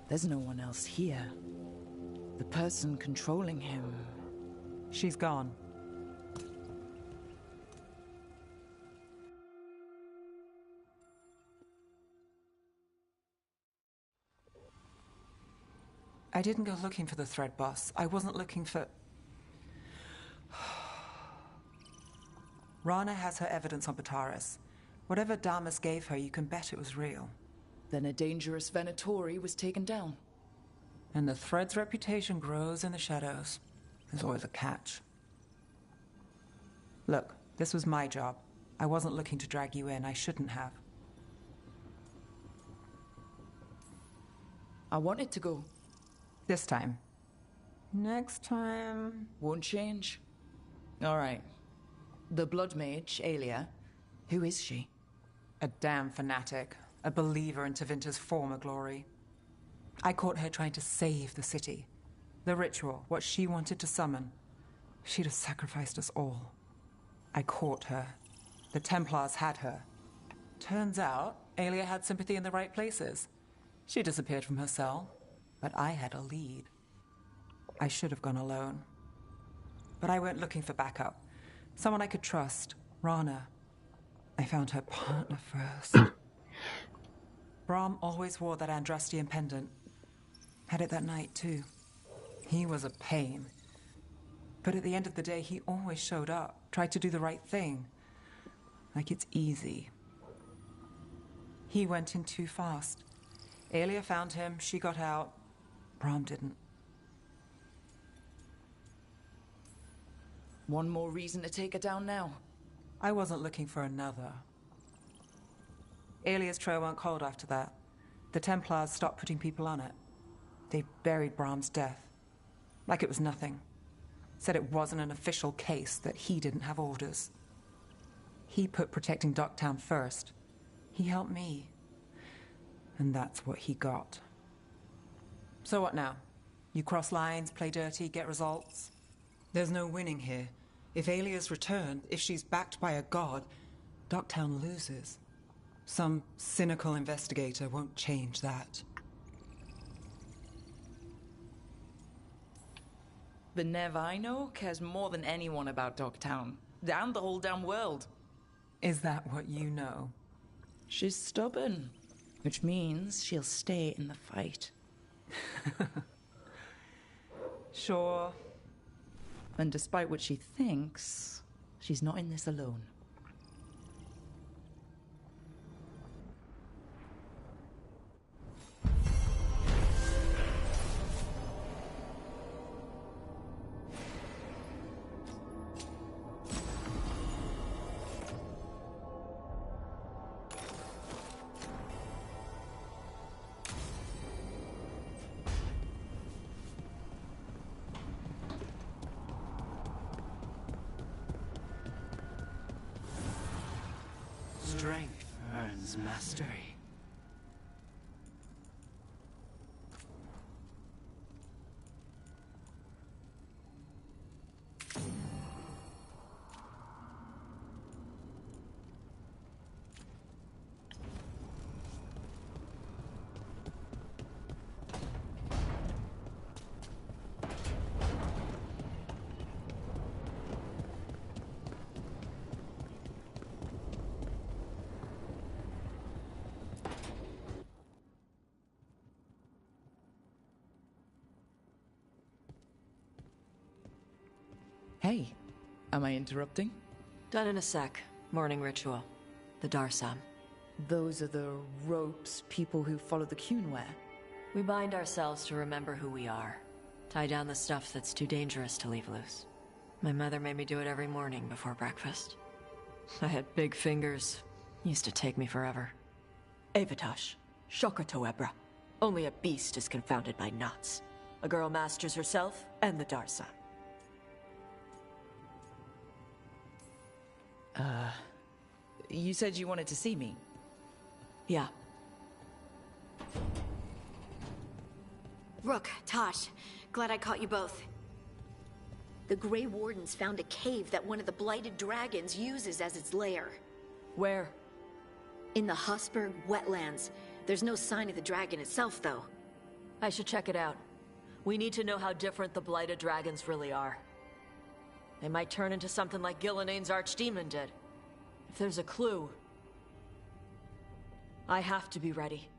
There's no one else here. The person controlling him... She's gone. I didn't go looking for the Thread boss. I wasn't looking for... Rana has her evidence on Bataris. Whatever Damas gave her, you can bet it was real. Then a dangerous Venatori was taken down. And the Thread's reputation grows in the shadows. There's always a catch. Look, this was my job. I wasn't looking to drag you in. I shouldn't have. I wanted to go. This time. Next time... Won't change. All right. The Blood Mage, Alia. Who is she? A damn fanatic. A believer in Tevinter's former glory. I caught her trying to save the city. The ritual, what she wanted to summon. She'd have sacrificed us all. I caught her. The Templars had her. Turns out, Aelia had sympathy in the right places. She disappeared from her cell, but I had a lead. I should have gone alone. But I went looking for backup. Someone I could trust, Rana. I found her partner first. Brahm always wore that Andrastian pendant. Had it that night, too. He was a pain. But at the end of the day, he always showed up, tried to do the right thing. Like it's easy. He went in too fast. Aelia found him, she got out. Brahm didn't. One more reason to take her down now. I wasn't looking for another. Aelia's trail went cold after that. The Templars stopped putting people on it. They buried Brahm's death. Like it was nothing. Said it wasn't an official case, that he didn't have orders. He put protecting Docktown first. He helped me. And that's what he got. So what now? You cross lines, play dirty, get results? There's no winning here. If Aelia's returned, if she's backed by a god, Docktown loses. Some cynical investigator won't change that. The Nev I know cares more than anyone about Docktown. And the whole damn world. Is that what you know? She's stubborn. Which means she'll stay in the fight. Sure. And despite what she thinks, she's not in this alone. Strength earns mastery. Hey, am I interrupting? Done in a sec. Morning ritual. The Darsam. Those are the ropes people who follow the Qun wear. We bind ourselves to remember who we are. Tie down the stuff that's too dangerous to leave loose. My mother made me do it every morning before breakfast. I had big fingers. Used to take me forever. Avatash. Shokratoebra. Only a beast is confounded by knots. A girl masters herself and the Darsam. You said you wanted to see me? Yeah. Rook, Tosh, glad I caught you both. The Grey Wardens found a cave that one of the Blighted Dragons uses as its lair. Where? In the Husberg wetlands. There's no sign of the dragon itself, though. I should check it out. We need to know how different the Blighted Dragons really are. They might turn into something like Gillineane's archdemon did. If there's a clue, I have to be ready.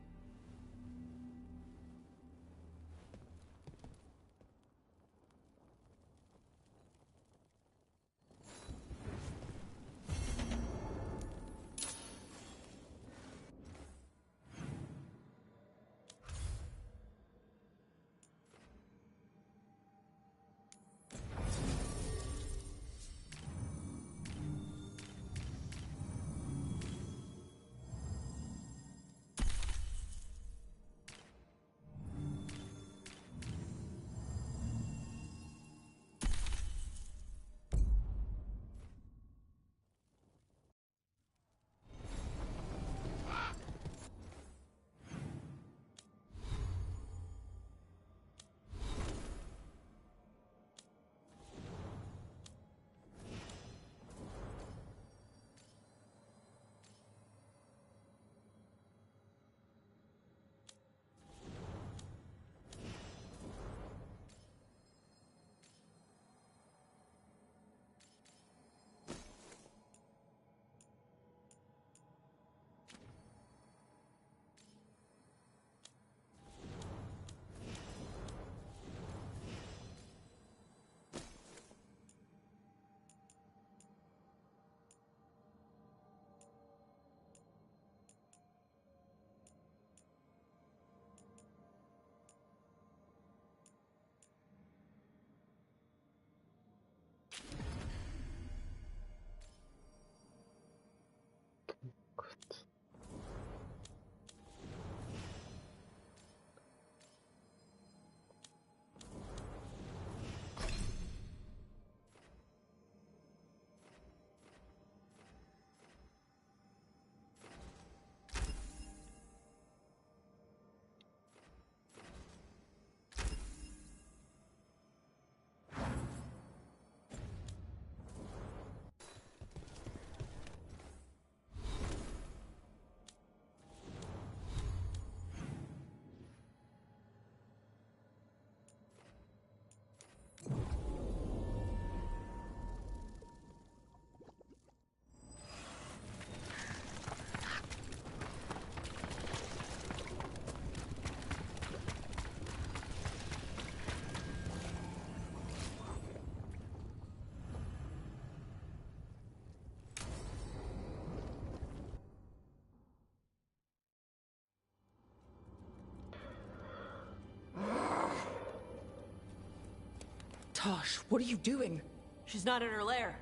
Tosh, what are you doing? She's not in her lair.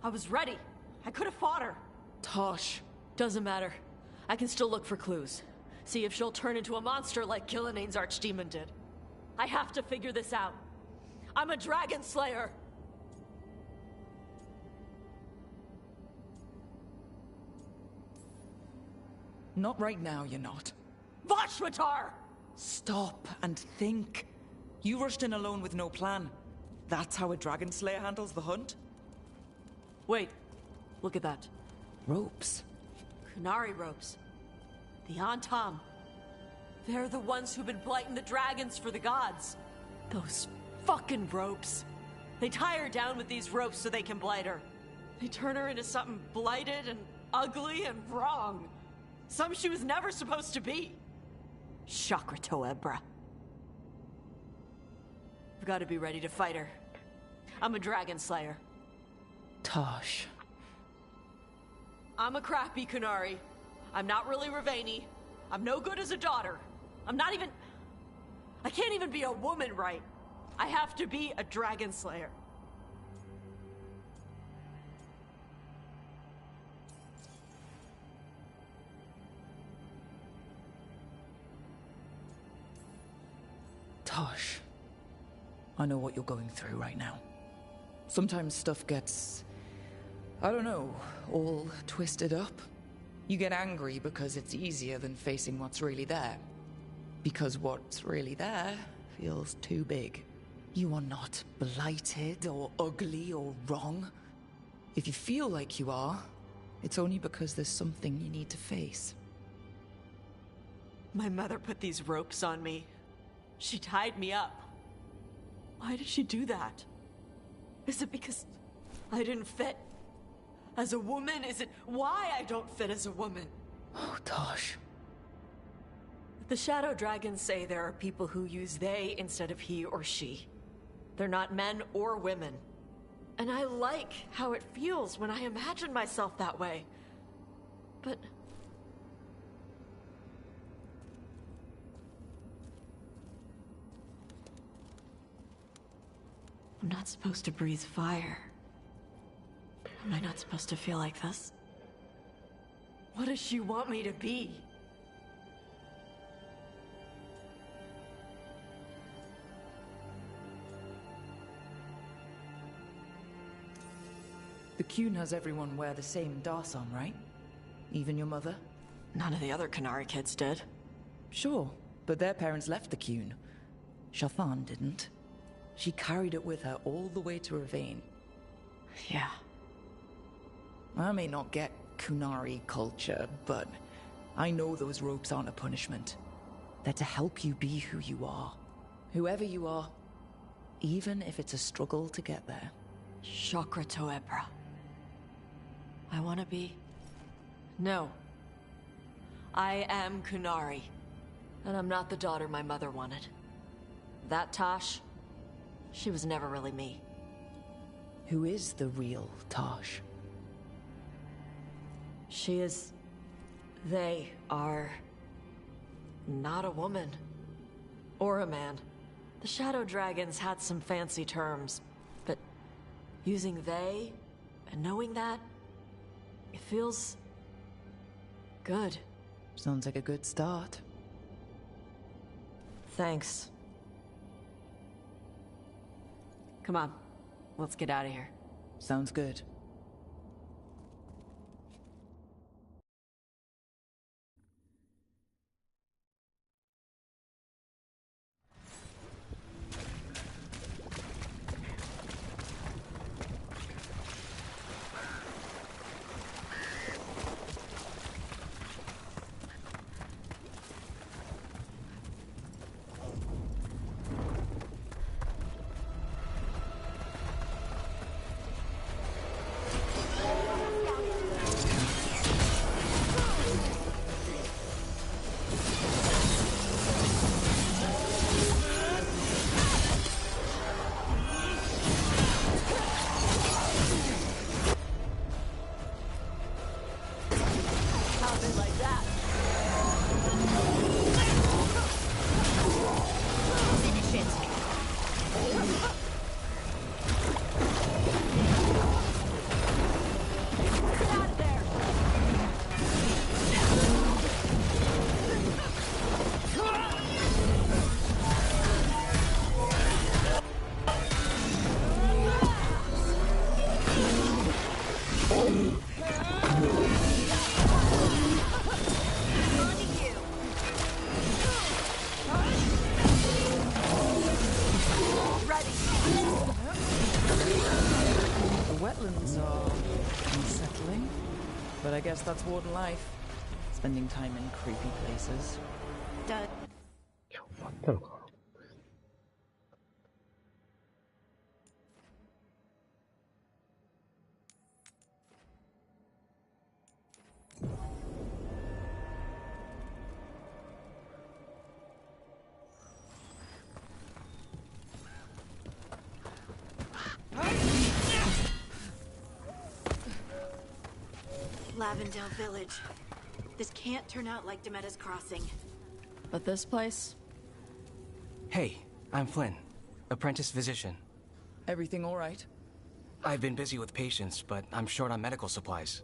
I was ready. I could have fought her. Tosh. Doesn't matter. I can still look for clues. See if she'll turn into a monster like Killianane's archdemon did. I have to figure this out. I'm a dragon slayer. Not right now, you're not. Vashwatar! Stop and think. You rushed in alone with no plan. That's how a dragon slayer handles the hunt? Wait. Look at that. Ropes. Kunari ropes. The Antam. They're the ones who've been blighting the dragons for the gods. Those fucking ropes. They tie her down with these ropes so they can blight her. They turn her into something blighted and ugly and wrong. Something she was never supposed to be. Chakra Toebra. I've got to be ready to fight her. I'm a dragon slayer. Tosh. I'm a crappy Kunari. I'm not really Ravani. I'm no good as a daughter. I'm not even... I can't even be a woman right. I have to be a dragon slayer. Tosh. I know what you're going through right now. Sometimes stuff gets... I don't know, all twisted up. You get angry because it's easier than facing what's really there. Because what's really there feels too big. You are not blighted or ugly or wrong. If you feel like you are, it's only because there's something you need to face. My mother put these ropes on me. She tied me up. Why did she do that? Is it because I didn't fit? As a woman, is it why I don't fit as a woman? Oh, Tosh. The Shadow Dragons say there are people who use they instead of he or she. They're not men or women. And I like how it feels when I imagine myself that way. But... I'm not supposed to breathe fire. Am I not supposed to feel like this? What does she want me to be? The Qun has everyone wear the same Darson, right? Even your mother? None of the other Kunari kids did. Sure, but their parents left the Qun. Shathan didn't. She carried it with her all the way to Ravane. Yeah. I may not get Kunari culture, but I know those ropes aren't a punishment. They're to help you be who you are. Whoever you are. Even if it's a struggle to get there. Chakra Toebra. I want to be... No. I am Kunari. And I'm not the daughter my mother wanted. That Tosh, she was never really me. Who is the real Tosh? She is... They are... not a woman. Or a man. The Shadow Dragons had some fancy terms, but using they and knowing that, it feels... good. Sounds like a good start. Thanks. Come on, let's get out of here. Sounds good. guess that's warden life. Spending time in creepy places. 今日終わったのかな。Lavendale Village. This can't turn out like Demetta's Crossing. But this place? Hey, I'm Flynn, apprentice physician. Everything all right? I've been busy with patients, but I'm short on medical supplies.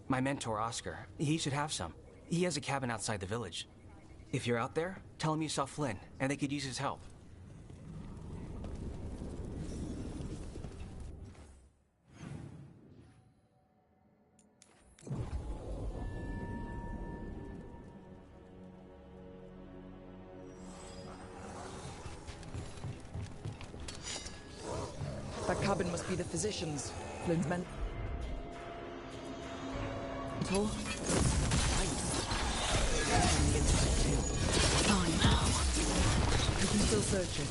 My mentor, Oscar, he should have some. He has a cabin outside the village. If you're out there, tell him you saw Flynn, and they could use his help. That cabin must be the physician's. Flynn's men. Tall. Oh no. You can still search it.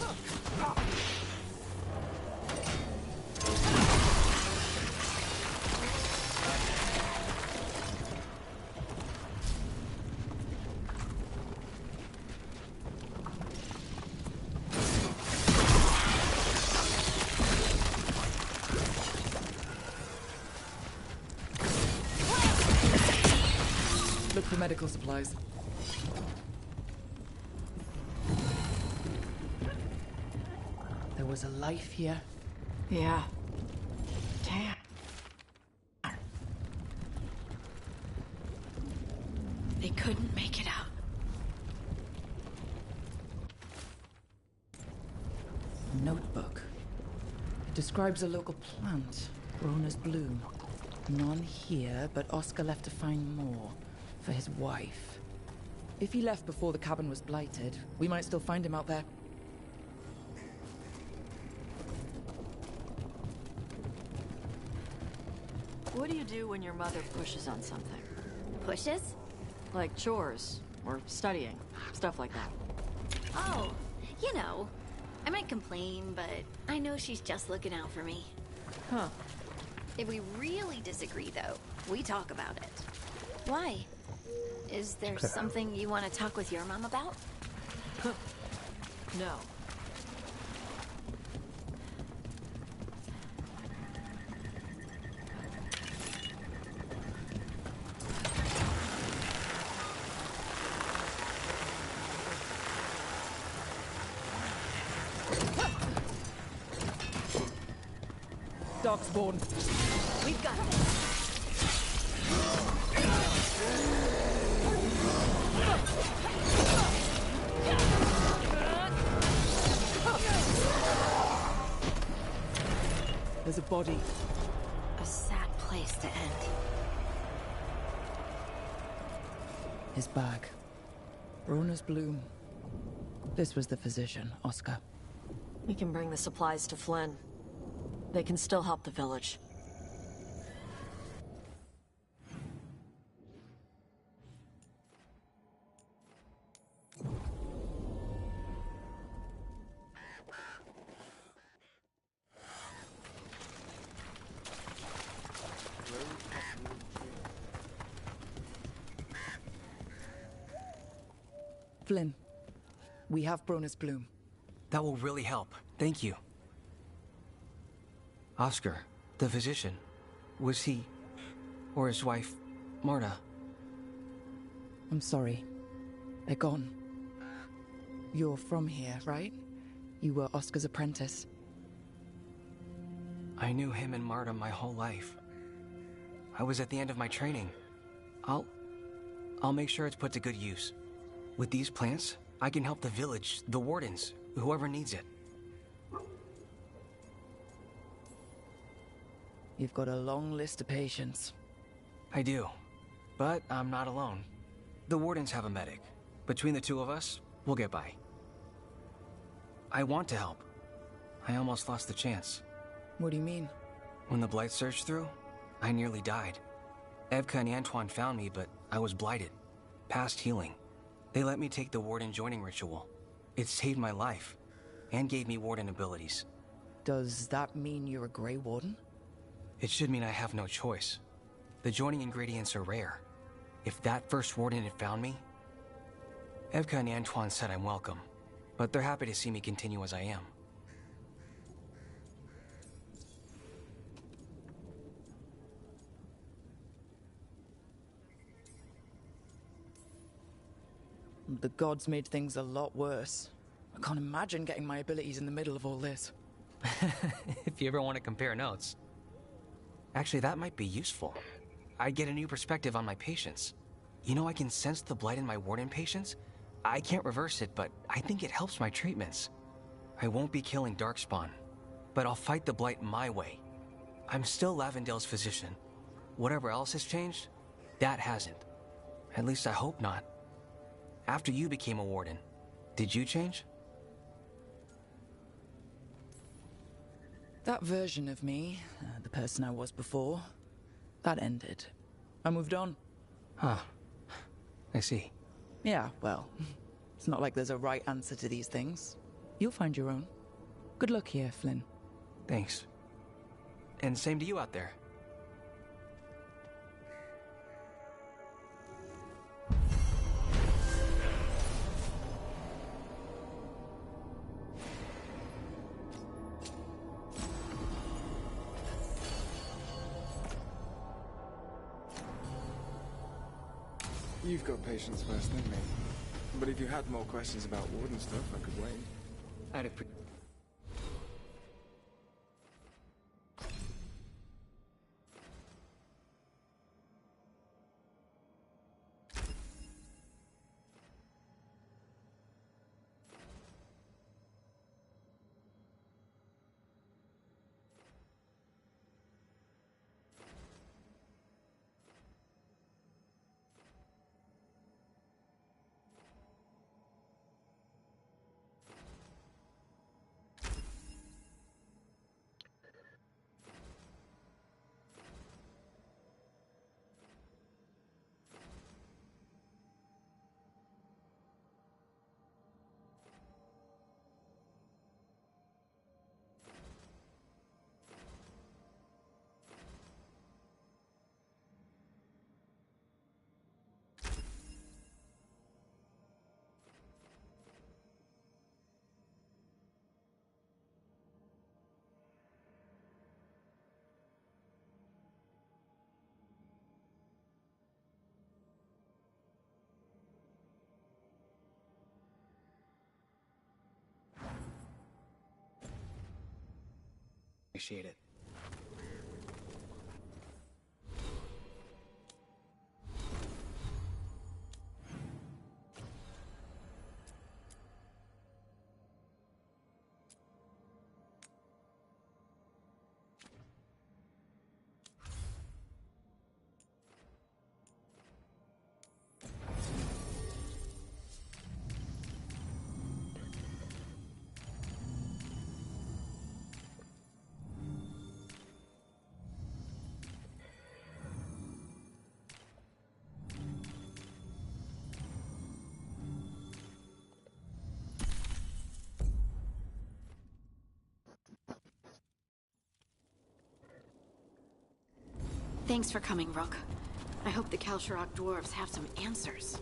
Look for medical supplies. There was a life here. Yeah. Damn. They couldn't make it out. Notebook. It describes a local plant, grown as bloom. None here, but Oscar left to find more. For his wife. If he left before the cabin was blighted, we might still find him out there. What do you do when your mother pushes on something? Pushes? Like chores, or studying, stuff like that. Oh, you know. I might complain, but I know she's just looking out for me. Huh. If we really disagree, though, we talk about it. Why? Is there something you want to talk with your mom about? No. Darkspawn. We've got this. There's a body. A sad place to end. His bag. Rona's bloom. This was the physician, Oscar. We can bring the supplies to Flynn. They can still help the village. Flynn, we have Brona's bloom. That will really help. Thank you. Oscar, the physician, was he, or his wife, Marta? I'm sorry. They're gone. You're from here, right? You were Oscar's apprentice. I knew him and Marta my whole life. I was at the end of my training. I'll make sure it's put to good use. With these plants, I can help the village, the wardens, whoever needs it. You've got a long list of patients. I do, but I'm not alone. The wardens have a medic. Between the two of us, we'll get by. I want to help. I almost lost the chance. What do you mean? When the blight surged through, I nearly died. Evka and Antoine found me, but I was blighted, past healing. They let me take the Warden joining ritual. It saved my life, and gave me Warden abilities. Does that mean you're a Grey Warden? It should mean I have no choice. The joining ingredients are rare. If that first Warden had found me... Evka and Antoine said I'm welcome, but they're happy to see me continue as I am. The gods made things a lot worse. I can't imagine getting my abilities in the middle of all this. If you ever want to compare notes. Actually, that might be useful. I'd get a new perspective on my patients. You know, I can sense the blight in my Warden patients. I can't reverse it, but I think it helps my treatments. I won't be killing Darkspawn, but I'll fight the blight my way. I'm still Lavendale's physician. Whatever else has changed, that hasn't. At least I hope not. After you became a Warden, did you change? That version of me, the person I was before, that ended. I moved on. Huh. I see. Yeah, well, it's not like there's a right answer to these things. You'll find your own. Good luck here, Flynn. Thanks. And same to you out there. You've got patience first, than me. But if you had more questions about Warden stuff, I could wait. I'd appreciate. it. Thanks for coming, Rook. I hope the Kalsharok dwarves have some answers.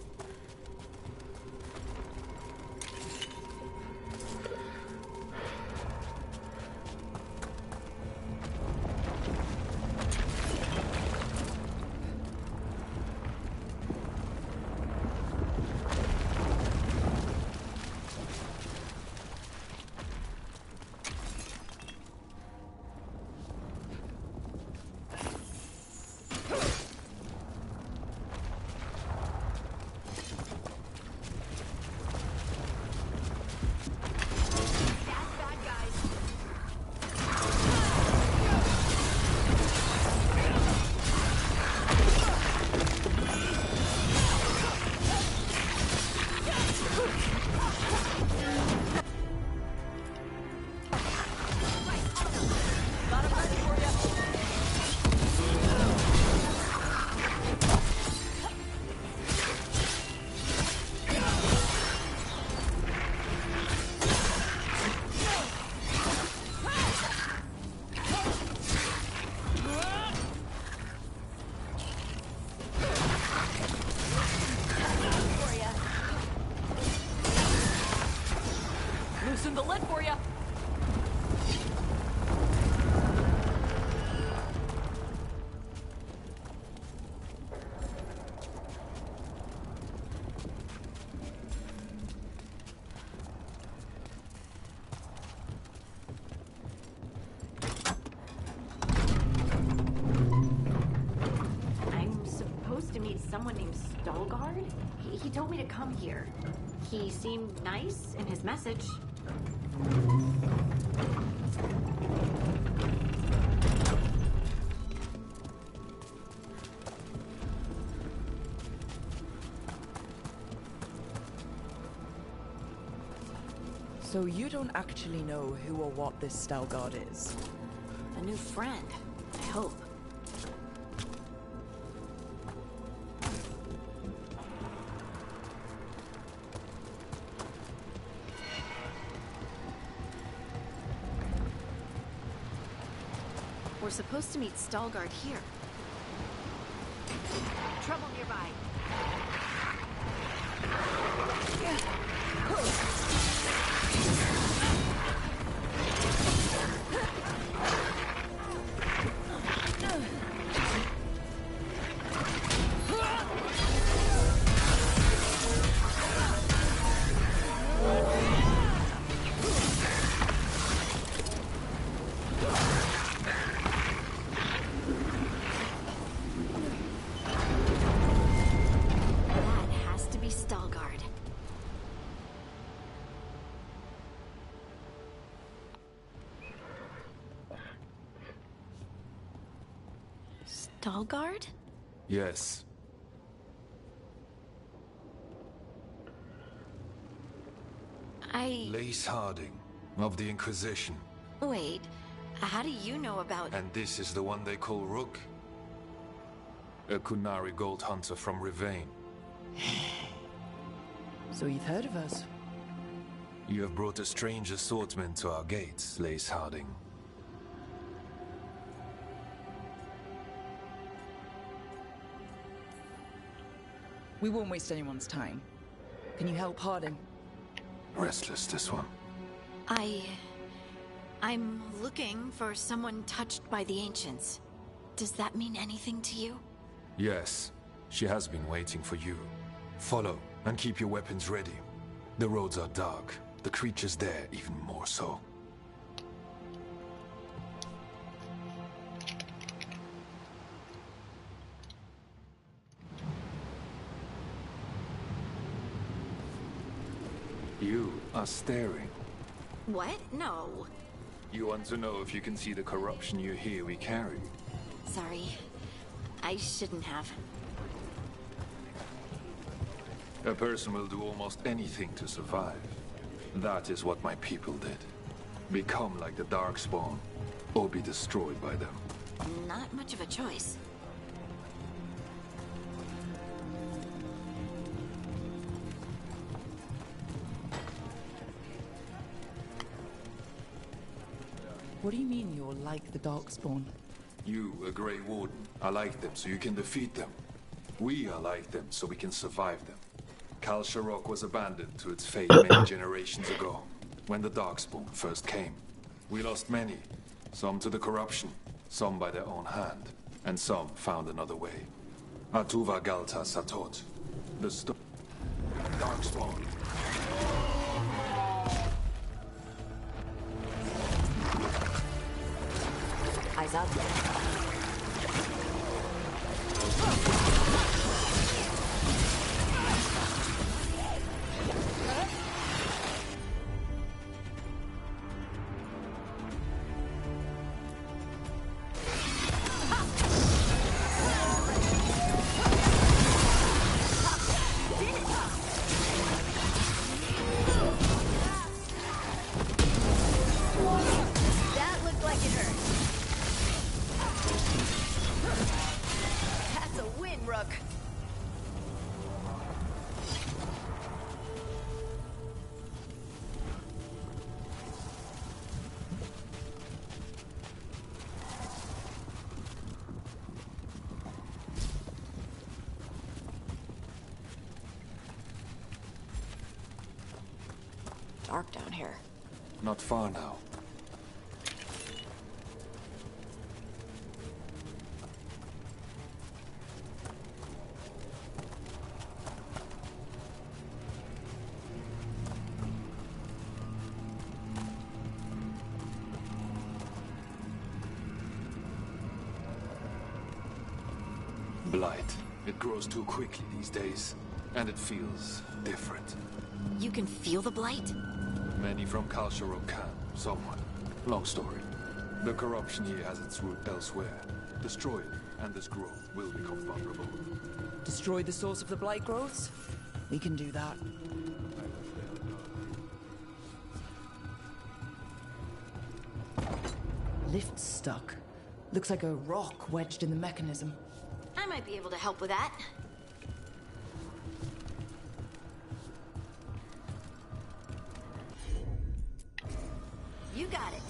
the lid for you. Someone named Stalgard? He told me to come here. He seemed nice in his message. So you don't actually know who or what this Stalgard is? A new friend, I hope. We're supposed to meet Stalgard here. Trouble nearby. Stalgard? Yes. Lace Harding, of the Inquisition. Wait, how do you know about... And this is the one they call Rook? A Kunari gold hunter from Rivain. So you've heard of us? You have brought a strange assortment to our gates, Lace Harding. We won't waste anyone's time. Can you help Harding? Restless, this one. I'm looking for someone touched by the Ancients. Does that mean anything to you? Yes. She has been waiting for you. Follow, and keep your weapons ready. The roads are dark. The creatures there even more so. You are staring. What? No. You want to know if you can see the corruption you hear we carry? Sorry. I shouldn't have. A person will do almost anything to survive. That is what my people did. Become like the Darkspawn, or be destroyed by them. Not much of a choice. What do you mean you're like the Darkspawn? You, a Grey Warden, are like them so you can defeat them. We are like them so we can survive them. Kal Sharok was abandoned to its fate many generations ago, when the Darkspawn first came. We lost many, some to the corruption, some by their own hand, and some found another way. Atuva Galta Satot, the Darkspawn. Eyes up. That looked like it hurt. That's a win, Rook. Dark down here. Not far now. Blight. It grows too quickly these days, and it feels different. You can feel the blight? Many from Kalsharok can, somewhat. Long story. The corruption here has its root elsewhere. Destroy it, and this growth will become vulnerable. Destroy the source of the blight growths? We can do that. Lift's stuck. Looks like a rock wedged in the mechanism. I might be able to help with that. You got it.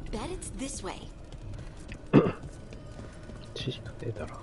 Bet it's this way. 知識が出たら。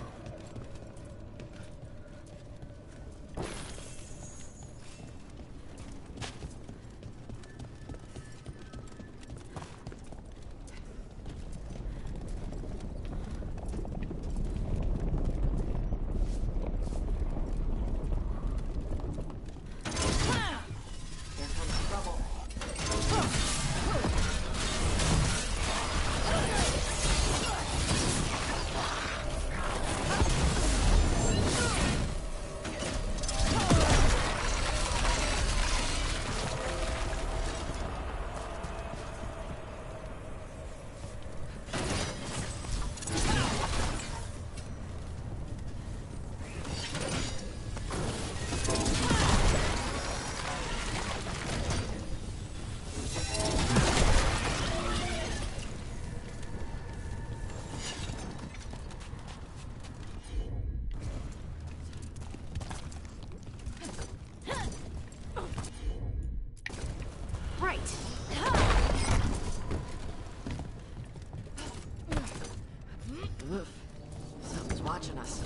Something's watching us.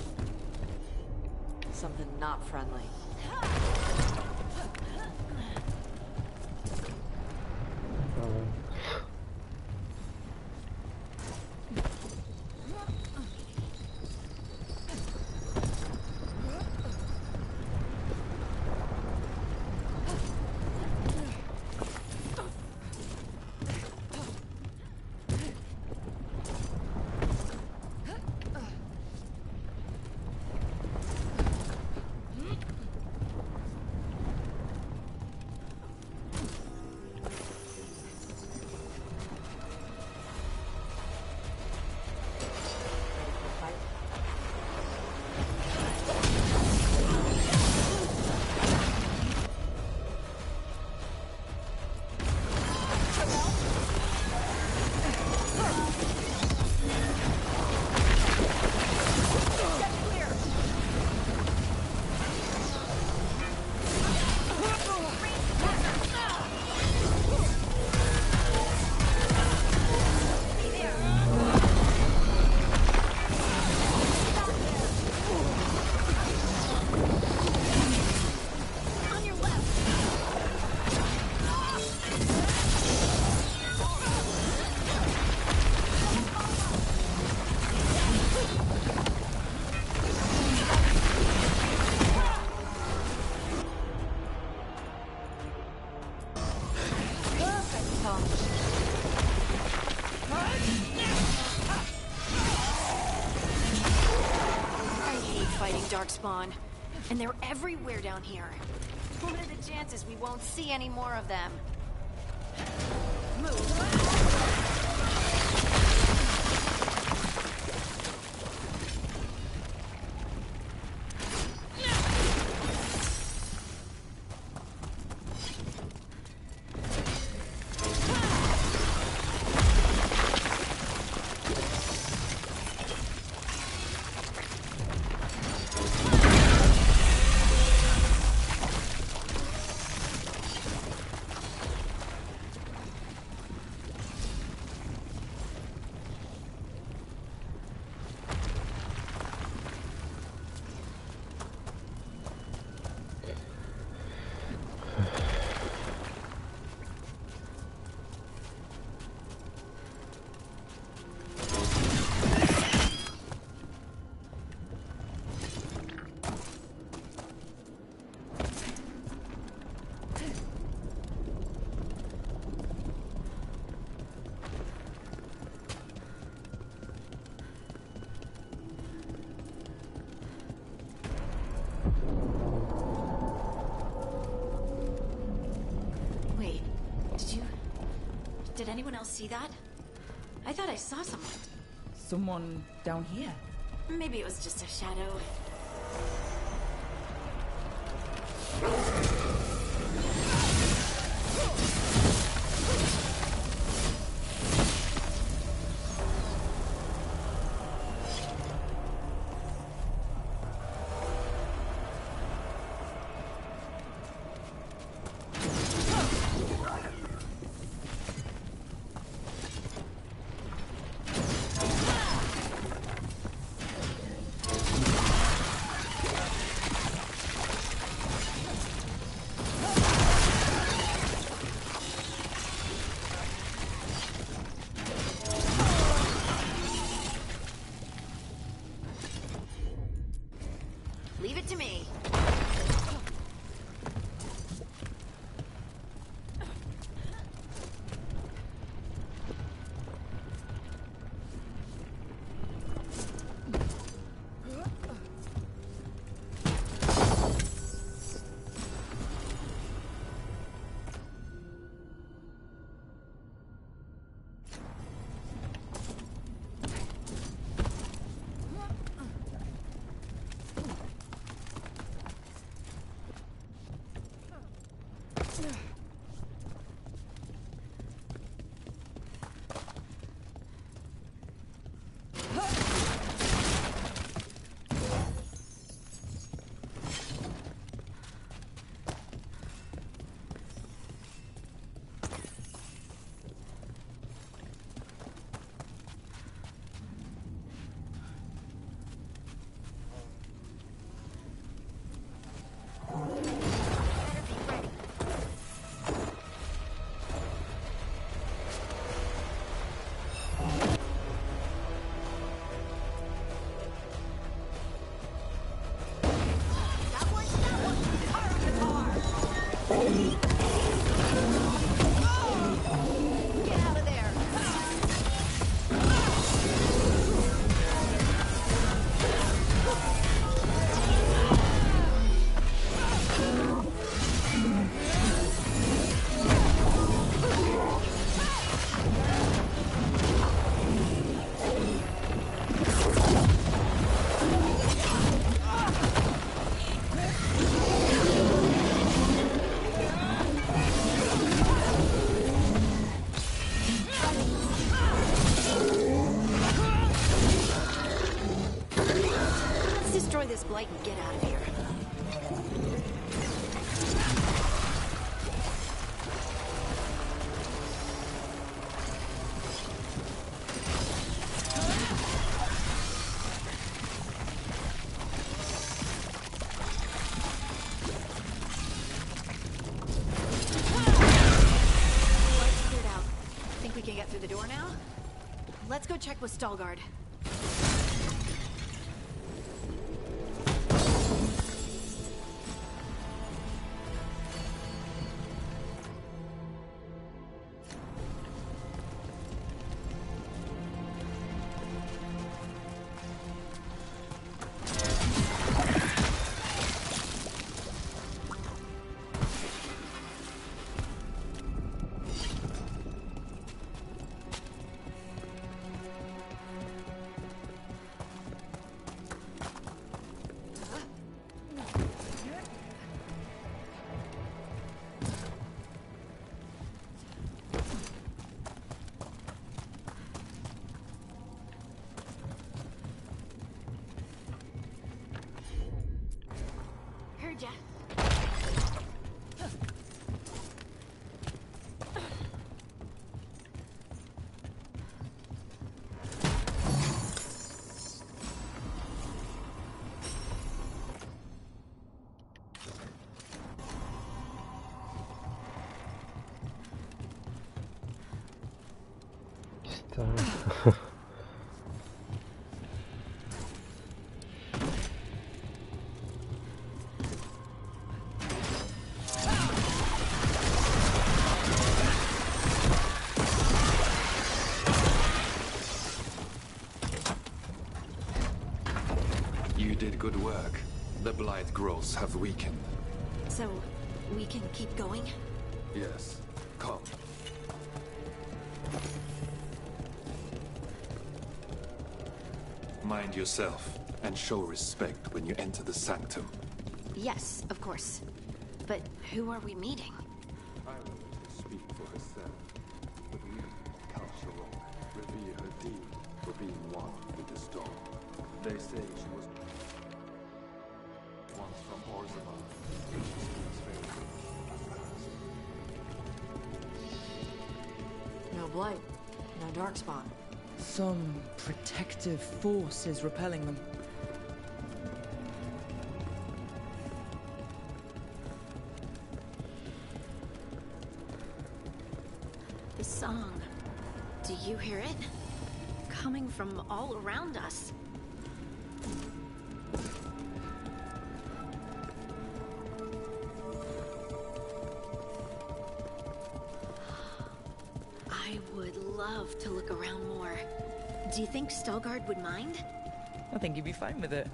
Something not friendly. darkspawn. And they're everywhere down here. What are the chances we won't see any more of them? Did anyone else see that? I thought I saw someone. Someone down here? Maybe it was just a shadow. Leave it to me. This blight and get out of here. Light's cleared out. Think we can get through the door now? Let's go check with Stalgard. You did good work. The blight growths have weakened. So, we can keep going? Yes. Come. Mind yourself, and show respect when you enter the sanctum. Yes, of course. But who are we meeting? I will let her speak for herself. But we, Kalsharok, revere her deed for being one with the storm. They say she was once from Orzabal. She speaks very good. No blight, no darkspawn. Some protective force is repelling them. The song. Do you hear it? Coming from all around us. I would love to look around more. Do you think Stalgard would mind? I think he'd be fine with it.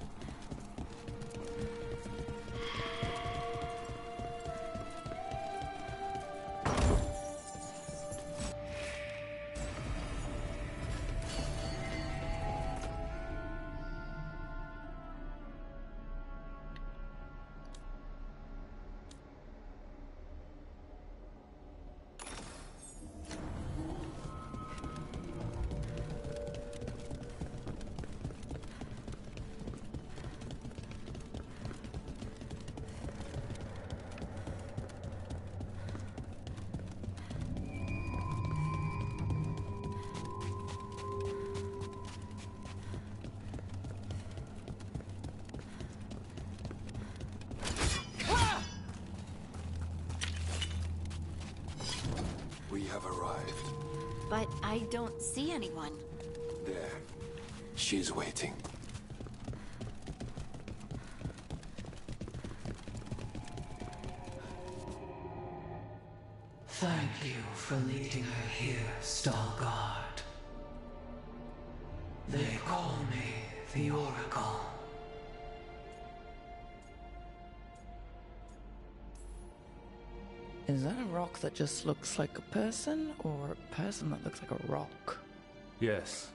We have arrived. But I don't see anyone. There. She's waiting. Thank you for leading her here, Stalgard. They call me the Oracle. Is that a rock that just looks like a person, or a person that looks like a rock? Yes.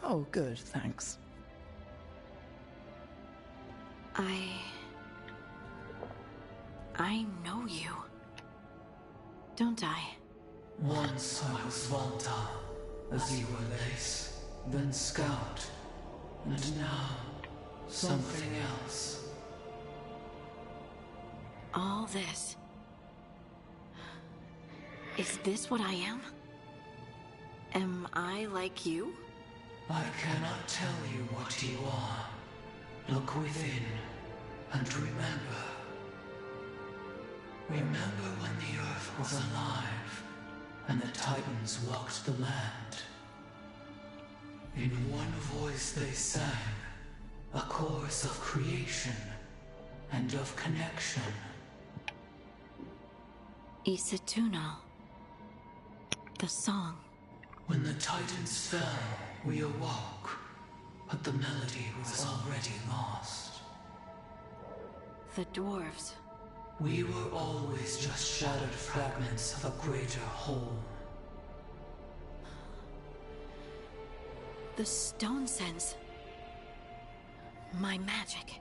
Oh, good, thanks. I know you. Don't I? Once I was Volta, as you were Lace, then Scout, and now something else. All this. Is this what I am? Am I like you? I cannot tell you what you are. Look within, and remember. Remember when the Earth was alive, and the Titans walked the land. In one voice they sang, a chorus of creation and of connection. Isatuno. The song. When the Titans fell, we awoke, but the melody was already lost. The dwarves. We were always just shattered fragments of a greater whole. The stone sense. My magic.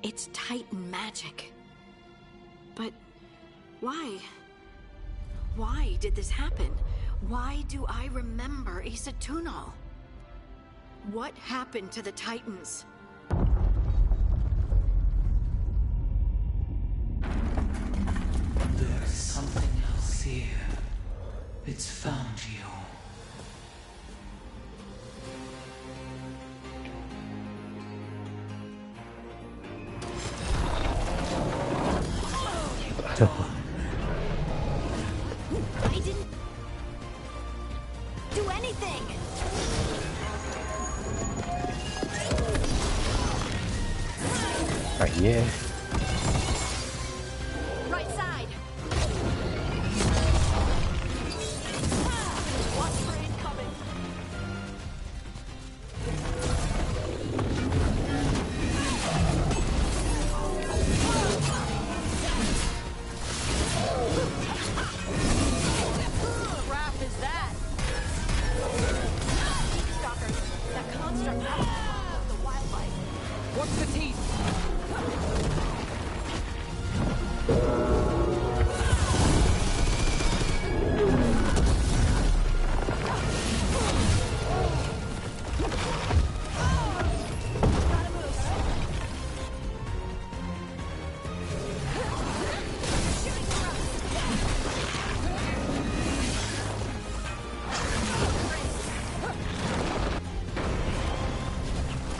It's Titan magic. But why? Why did this happen? Why do I remember Isatuno? What happened to the Titans? There's something else here. It's found you. Do anything! Yeah. Right side! Watch for incoming! Crap is that? Stalkers, that construct has the wildlife. What's the teeth?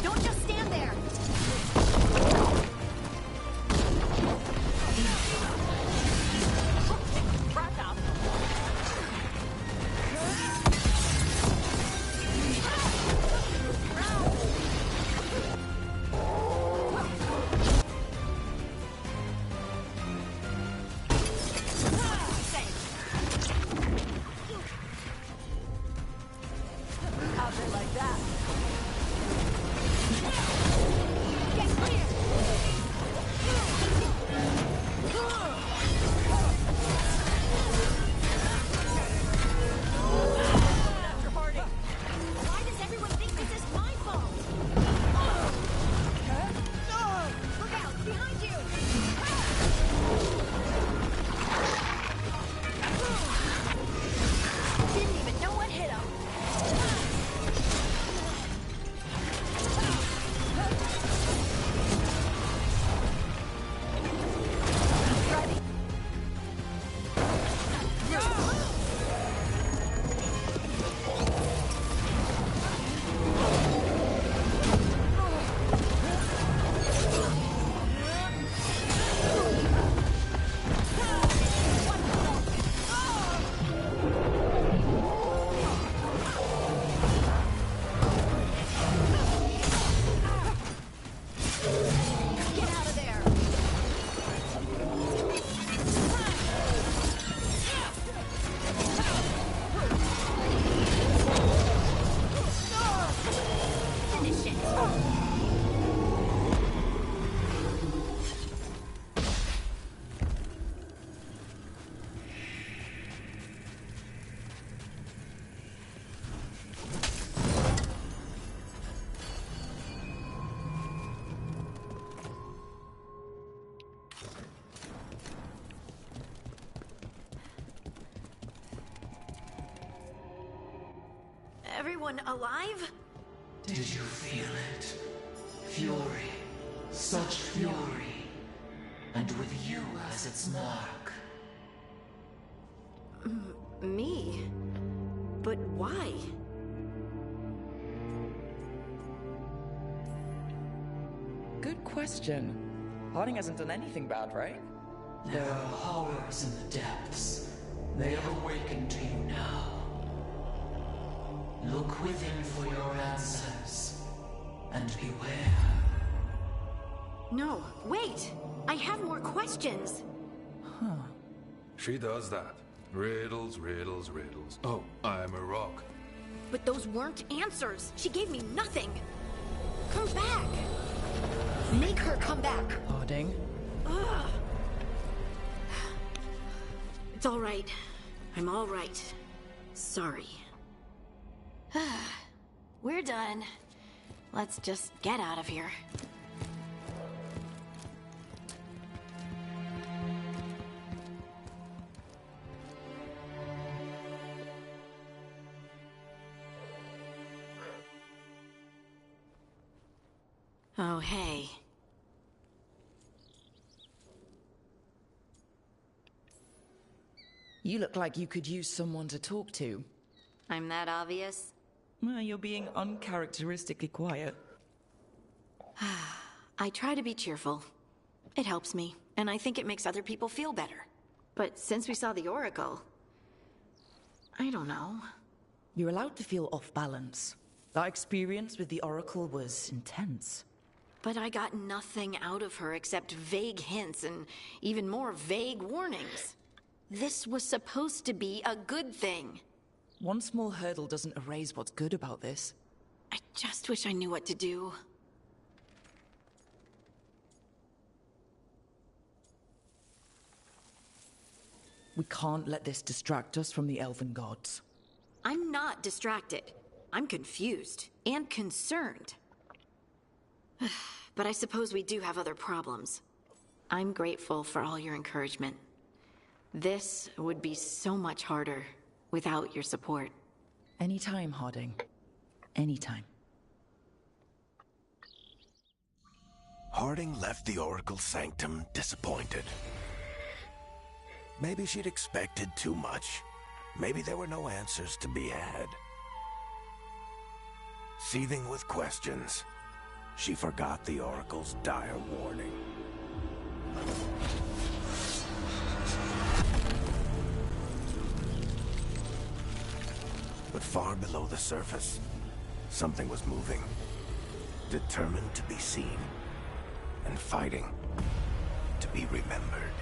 Don't just stand there! Crap out! Out there like that. Get clear! After party. Why does everyone think this is my fault? Look out! Behind you! Didn't even know what hit him. Ready. Get out of there! Finish it! Everyone alive? Did you feel it? Fury. Such fury. And with you as its mark. Me? But why? Good question. Harding hasn't done anything bad, right? There are horrors in the depths. They have awakened to you now. Look within for your answers. And beware. No, wait! I have more questions! She does that. Riddles, riddles, riddles. Oh, I'm a rock. But those weren't answers! She gave me nothing! Come back! Make her come back! Harding? Ugh. It's all right. I'm all right. Sorry. We're done. Let's just get out of here. Oh, hey. You look like you could use someone to talk to. I'm that obvious? Well, you're being uncharacteristically quiet. I try to be cheerful. It helps me, and I think it makes other people feel better. But since we saw the Oracle, I don't know. You're allowed to feel off balance. That experience with the Oracle was intense. But I got nothing out of her except vague hints and even more vague warnings. This was supposed to be a good thing. One small hurdle doesn't erase what's good about this. I just wish I knew what to do. We can't let this distract us from the Elven gods. I'm not distracted. I'm confused and concerned. But I suppose we do have other problems. I'm grateful for all your encouragement. This would be so much harder without your support. Anytime, Harding. Anytime. Harding left the Oracle Sanctum disappointed. Maybe she'd expected too much. Maybe there were no answers to be had. Seething with questions, she forgot the Oracle's dire warning. But far below the surface, something was moving. Determined to be seen, and fighting to be remembered.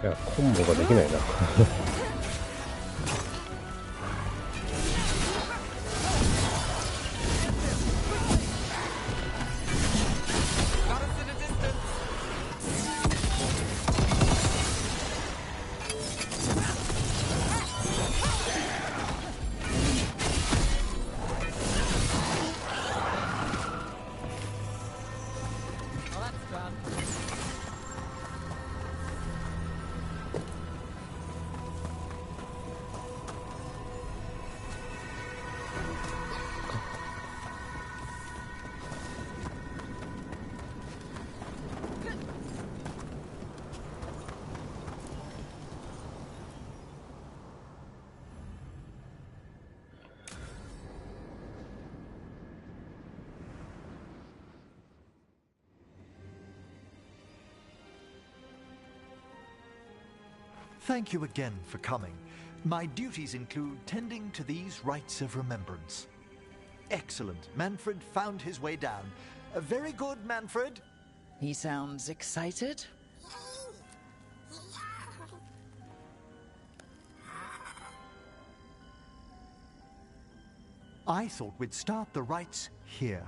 いや、コンボができないな。Thank you again for coming. My duties include tending to these rites of remembrance. Excellent. Manfred found his way down. Very good, Manfred. He sounds excited. I thought we'd start the rites here.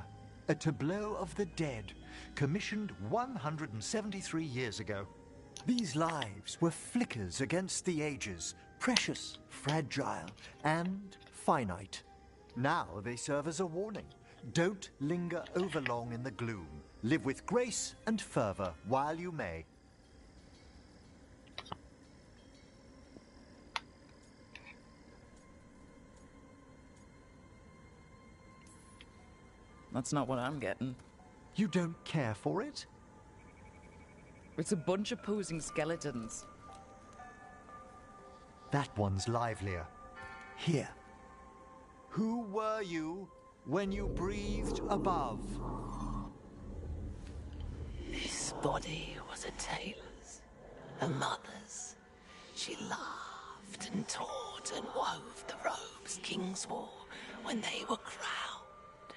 A tableau of the dead, commissioned 173 years ago. These lives were flickers against the ages, precious, fragile, and finite. Now they serve as a warning. Don't linger overlong in the gloom. Live with grace and fervor while you may. That's not what I'm getting. You don't care for it? It's a bunch of posing skeletons. That one's livelier. Here. Who were you when you breathed above? This body was a tailor's, a mother's. She laughed and taught and wove the robes kings wore when they were crowned.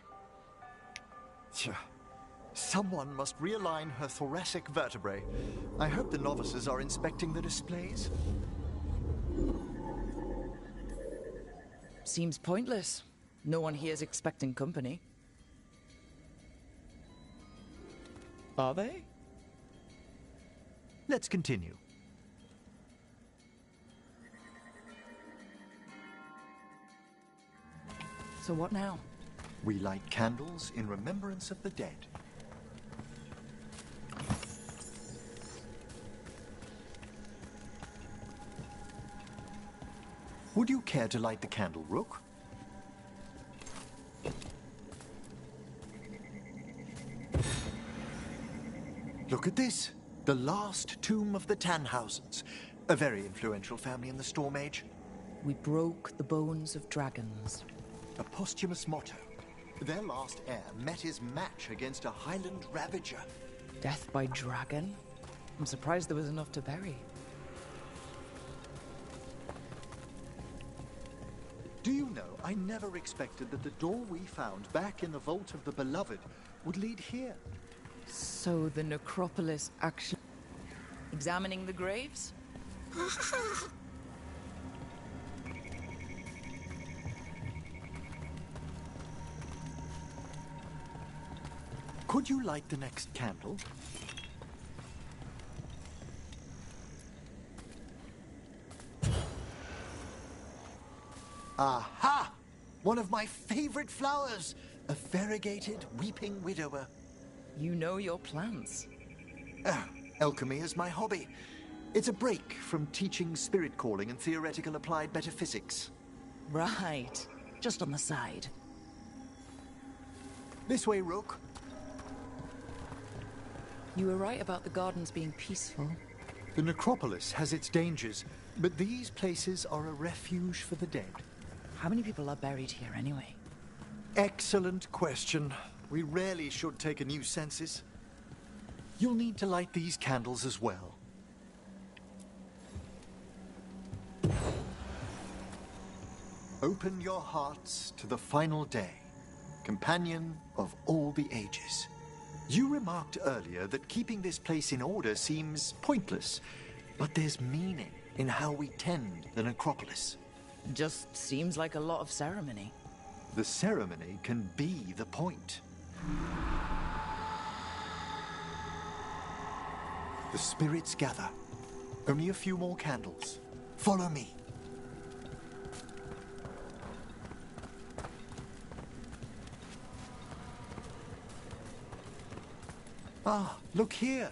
Tja. Someone must realign her thoracic vertebrae. I hope the novices are inspecting the displays. Seems pointless. No one here's expecting company. Are they? Let's continue. So what now? We light candles in remembrance of the dead. Would you care to light the candle, Rook? Look at this. The last tomb of the Tannhausens. A very influential family in the Storm Age. We broke the bones of dragons. A posthumous motto. Their last heir met his match against a Highland Ravager. Death by dragon? I'm surprised there was enough to bury. Do you know, I never expected that the door we found back in the Vault of the Beloved would lead here. So the necropolis actually... Examining the graves? Could you light the next candle? Aha! One of my favorite flowers! A variegated weeping widower. You know your plants. Alchemy is my hobby. It's a break from teaching spirit calling and theoretical applied metaphysics. Right. Just on the side. This way, Rook. You were right about the gardens being peaceful. The necropolis has its dangers, but these places are a refuge for the dead. How many people are buried here anyway? Excellent question. We rarely should take a new census. You'll need to light these candles as well. Open your hearts to the final day, companion of all the ages. You remarked earlier that keeping this place in order seems pointless. But there's meaning in how we tend the necropolis. Just seems like a lot of ceremony. The ceremony can be the point. The spirits gather. Only a few more candles. Follow me. Ah, look here.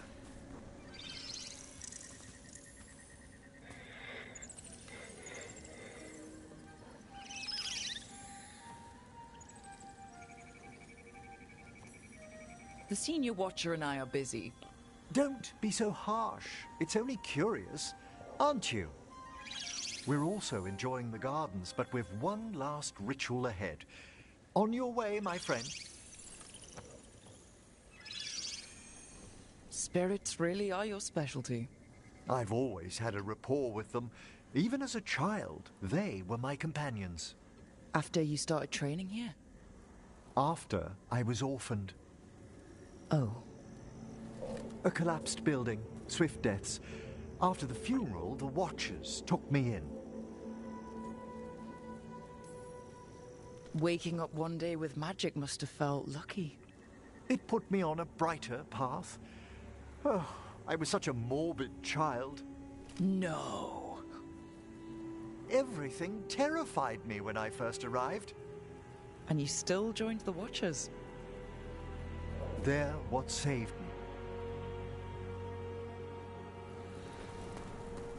The Senior Watcher and I are busy. Don't be so harsh. It's only curious, aren't you? We're also enjoying the gardens, but with one last ritual ahead. On your way, my friend. Spirits really are your specialty. I've always had a rapport with them. Even as a child, they were my companions. After you started training here? After I was orphaned. Oh. A collapsed building, swift deaths. After the funeral, the Watchers took me in. Waking up one day with magic must have felt lucky. It put me on a brighter path. Oh, I was such a morbid child. No. Everything terrified me when I first arrived. And you still joined the Watchers? They're what saved me.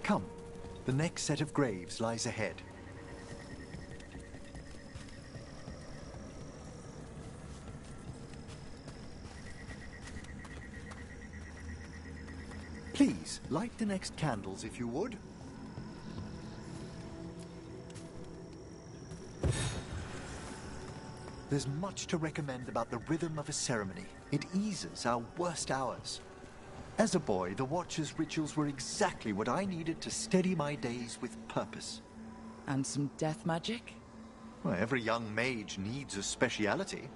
Come, the next set of graves lies ahead. Please, light the next candles if you would. There's much to recommend about the rhythm of a ceremony. It eases our worst hours. As a boy, the Watcher's rituals were exactly what I needed to steady my days with purpose. And some death magic? Well, every young mage needs a speciality.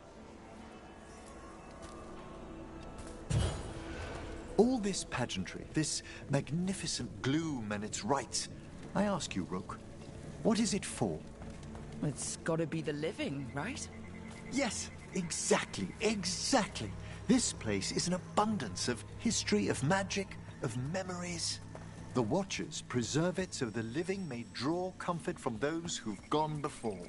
All this pageantry, this magnificent gloom and its rites, I ask you, Rook, what is it for? It's gotta be the living, right? Yes, exactly, exactly. This place is an abundance of history, of magic, of memories. The Watchers preserve it so the living may draw comfort from those who've gone before.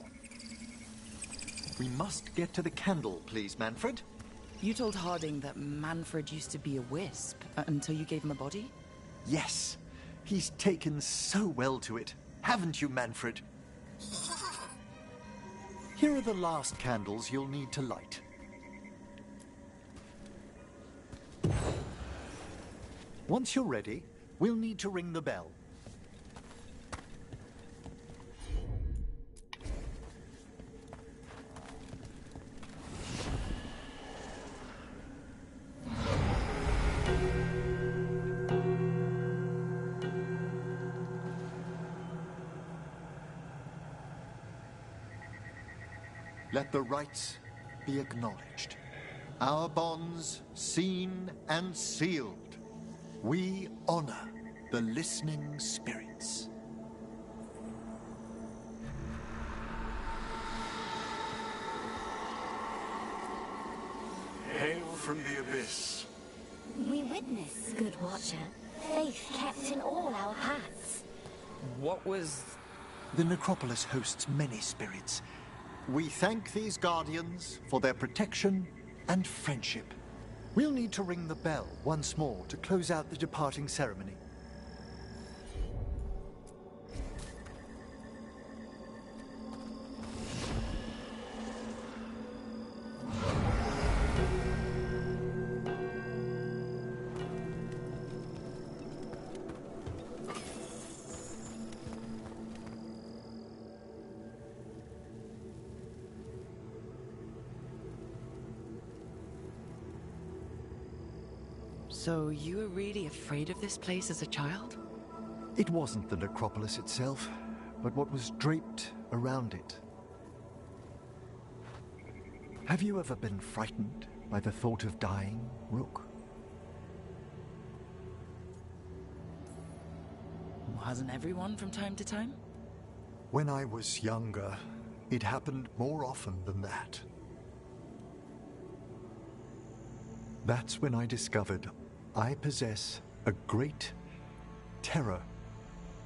We must get to the candle, please, Manfred. You told Harding that Manfred used to be a wisp until you gave him a body? Yes. He's taken so well to it. Haven't you, Manfred? Here are the last candles you'll need to light. Once you're ready, we'll need to ring the bell. Let the rites be acknowledged. Our bonds seen and sealed. We honor the listening spirits. Hail from the abyss. We witness, good Watcher, faith kept in all our paths. What was... The necropolis hosts many spirits. We thank these guardians for their protection and friendship. We'll need to ring the bell once more to close out the departing ceremony. So you were really afraid of this place as a child? It wasn't the necropolis itself, but what was draped around it. Have you ever been frightened by the thought of dying, Rook? hasn't everyone from time to time? When I was younger, it happened more often than that. That's when I discovered I possess a great terror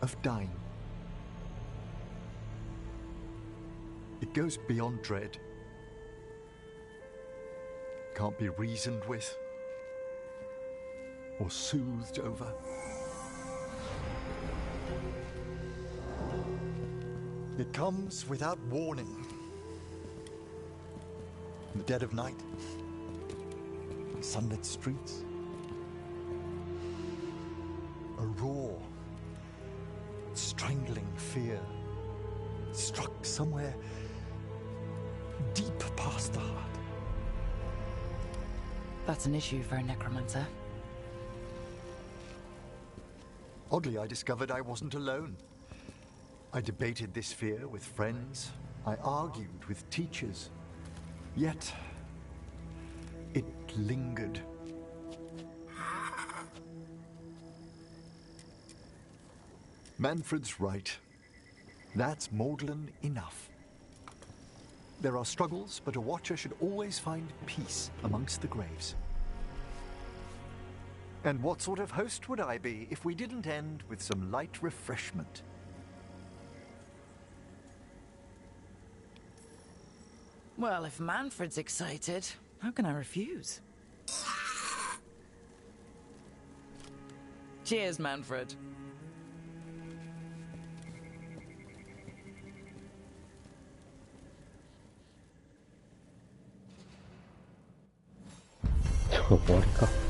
of dying. It goes beyond dread. Can't be reasoned with or soothed over. It comes without warning. In the dead of night, sunlit streets, a raw, strangling fear struck somewhere deep past the heart. That's an issue for a necromancer. Oddly, I discovered I wasn't alone. I debated this fear with friends. I argued with teachers. Yet, it lingered. Manfred's right. That's maudlin enough. There are struggles, but a watcher should always find peace amongst the graves. And what sort of host would I be if we didn't end with some light refreshment? Well, if Manfred's excited, how can I refuse? Cheers, Manfred. 머리가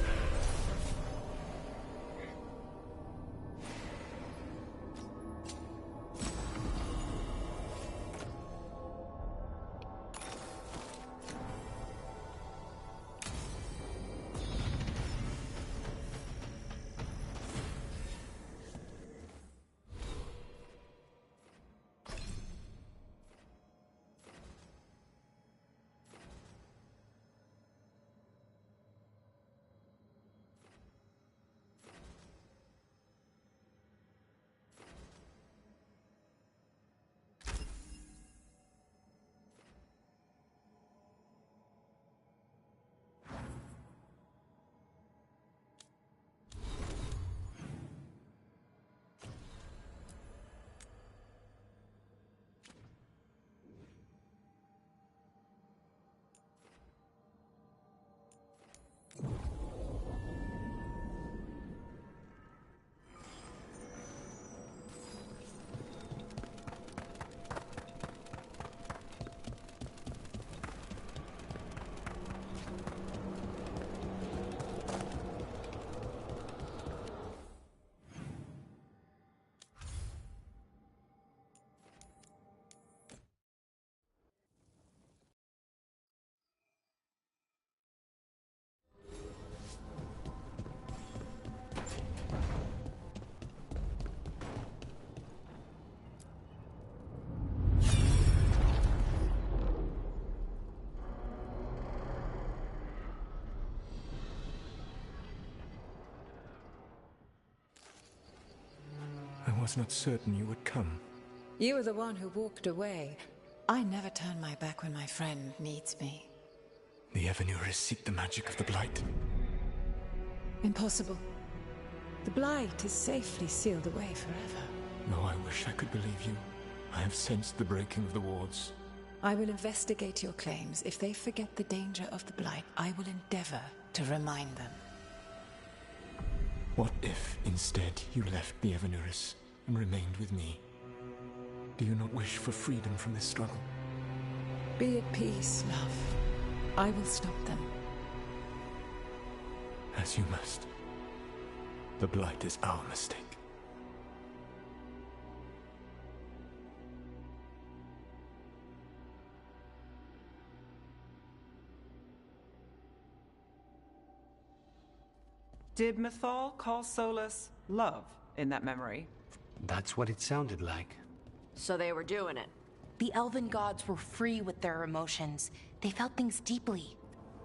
I was not certain you would come. You were the one who walked away. I never turn my back when my friend needs me. The Evanuris seek the magic of the Blight. Impossible. The Blight is safely sealed away forever. No, I wish I could believe you. I have sensed the breaking of the wards. I will investigate your claims. If they forget the danger of the Blight, I will endeavor to remind them. What if, instead, you left the Evanuris and remained with me? Do you not wish for freedom from this struggle? Be at peace, love. I will stop them. As you must. The Blight is our mistake. Did Mythal call Solus love in that memory? That's what it sounded like. So they were doing it. The elven gods were free with their emotions. They felt things deeply.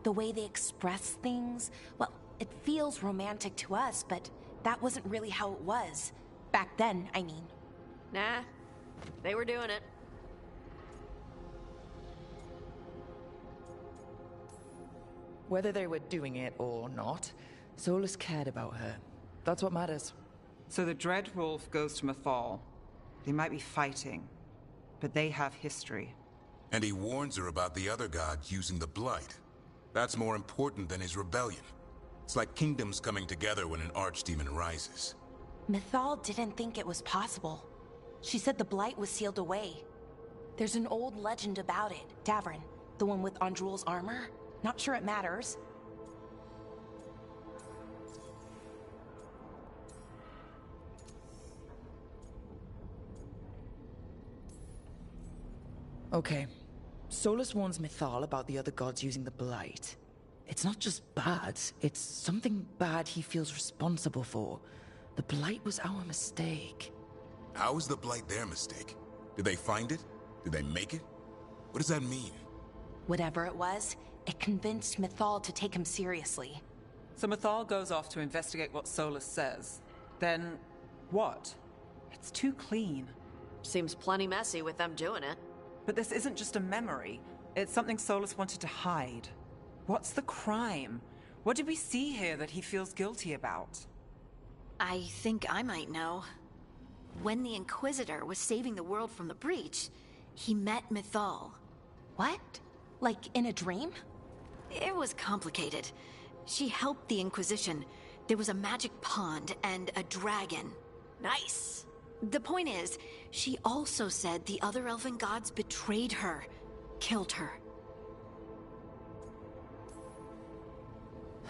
The way they expressed things, well, it feels romantic to us, but that wasn't really how it was. Back then, I mean. Nah, they were doing it. Whether they were doing it or not, Solus cared about her. That's what matters. So the Dread Wolf goes to Mythal. They might be fighting, but they have history. And he warns her about the other gods using the Blight. That's more important than his rebellion. It's like kingdoms coming together when an archdemon rises. Mythal didn't think it was possible. She said the Blight was sealed away. There's an old legend about it. Davrin, the one with Andrul's armor. Not sure it matters. Okay. Solus warns Mythal about the other gods using the Blight. It's not just bad, it's something bad he feels responsible for. The Blight was our mistake. How is the Blight their mistake? Did they find it? Did they make it? What does that mean? Whatever it was, it convinced Mythal to take him seriously. So Mythal goes off to investigate what Solus says. Then, what? It's too clean. Seems plenty messy with them doing it. But this isn't just a memory. It's something Solus wanted to hide. What's the crime? What did we see here that he feels guilty about? I think I might know. When the Inquisitor was saving the world from the breach, he met Mythal. What? Like in a dream? It was complicated. She helped the Inquisition. There was a magic pond and a dragon. Nice. The point is, she also said the other elven gods betrayed her, killed her.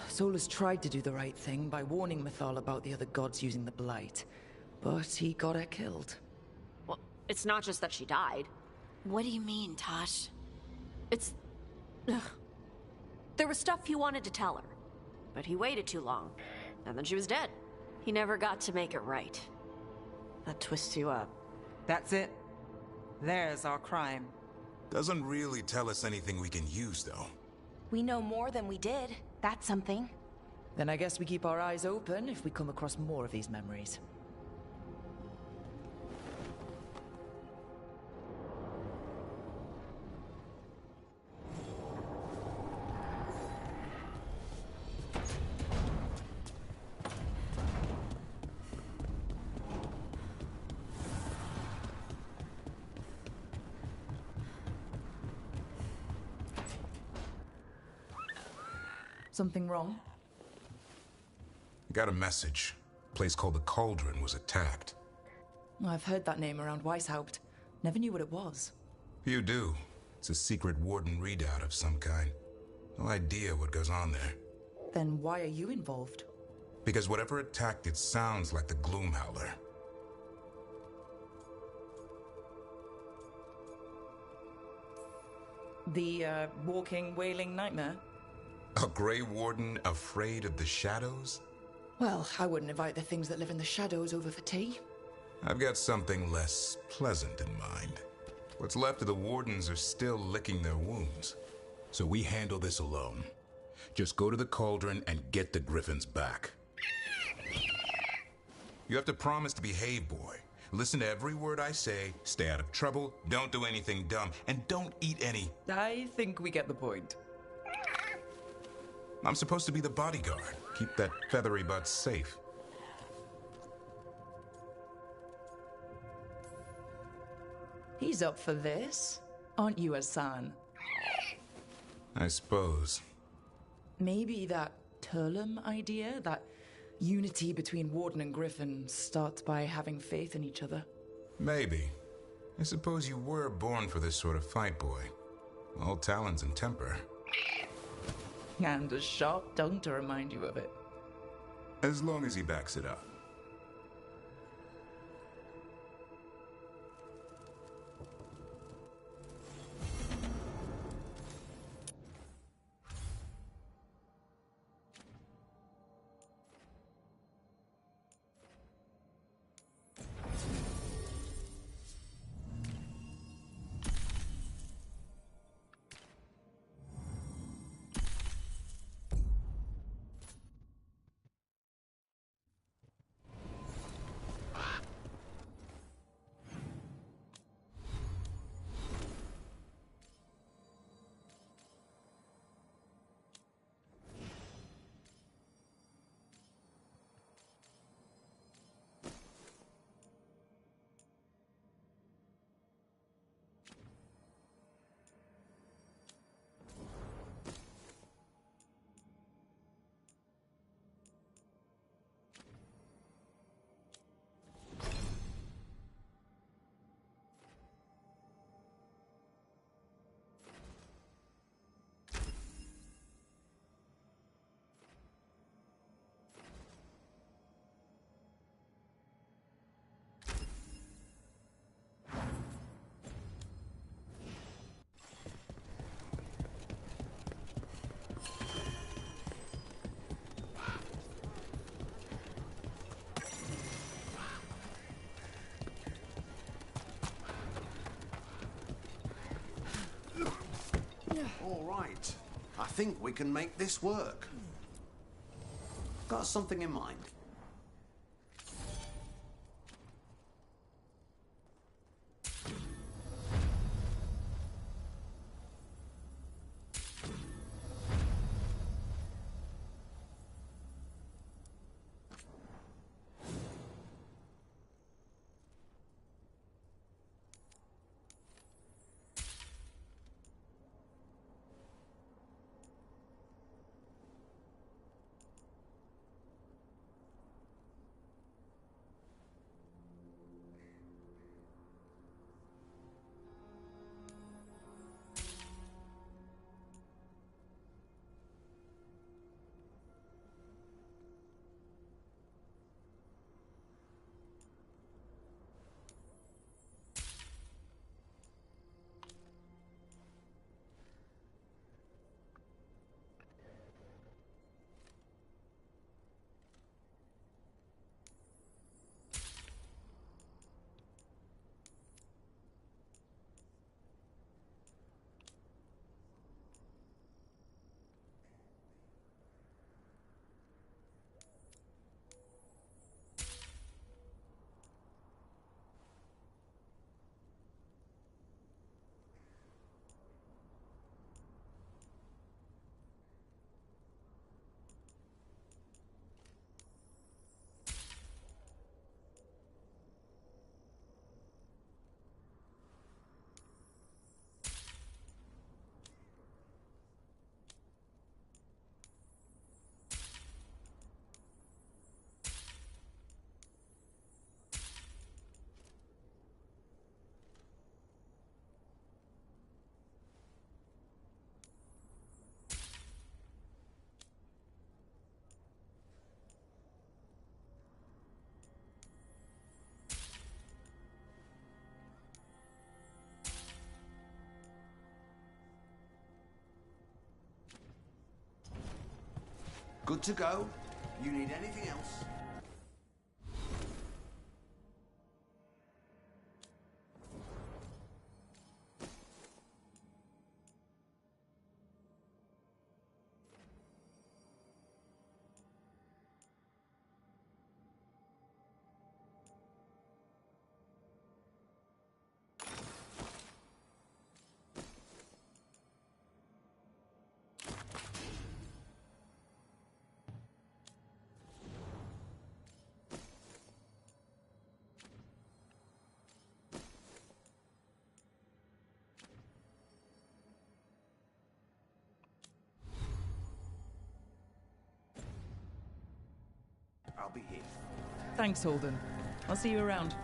Solus tried to do the right thing by warning Mythal about the other gods using the Blight, but he got her killed. Well, it's not just that she died. What do you mean, Tosh? It's... Ugh. There was stuff he wanted to tell her, but he waited too long, and then she was dead. He never got to make it right. That twists you up. That's it. There's our crime. Doesn't really tell us anything we can use, though. We know more than we did. That's something. Then I guess we keep our eyes open if we come across more of these memories. Something wrong? Got a message. A place called the Cauldron was attacked. I've heard that name around Weishaupt. Never knew what it was. You do. It's a secret Warden readout of some kind. No idea what goes on there. Then why are you involved? Because whatever attacked it sounds like the Gloomhowler. The, walking, wailing nightmare? A Grey Warden afraid of the shadows? Well, I wouldn't invite the things that live in the shadows over for tea. I've got something less pleasant in mind. What's left of the Wardens are still licking their wounds. So we handle this alone. Just go to the Cauldron and get the Griffins back. You have to promise to behave, boy. Listen to every word I say, stay out of trouble, don't do anything dumb, and don't eat any... I think we get the point. I'm supposed to be the bodyguard. Keep that feathery butt safe. He's up for this. Aren't you, Hassan? I suppose. Maybe that Turlum idea, that unity between Warden and Griffin, starts by having faith in each other. Maybe. I suppose you were born for this sort of fight, boy. All talents and temper. And a sharp tongue to remind you of it. As long as he backs it up. All right. I think we can make this work. Got something in mind. Good to go. You need anything else? I'll be here. Thanks, Holden. I'll see you around.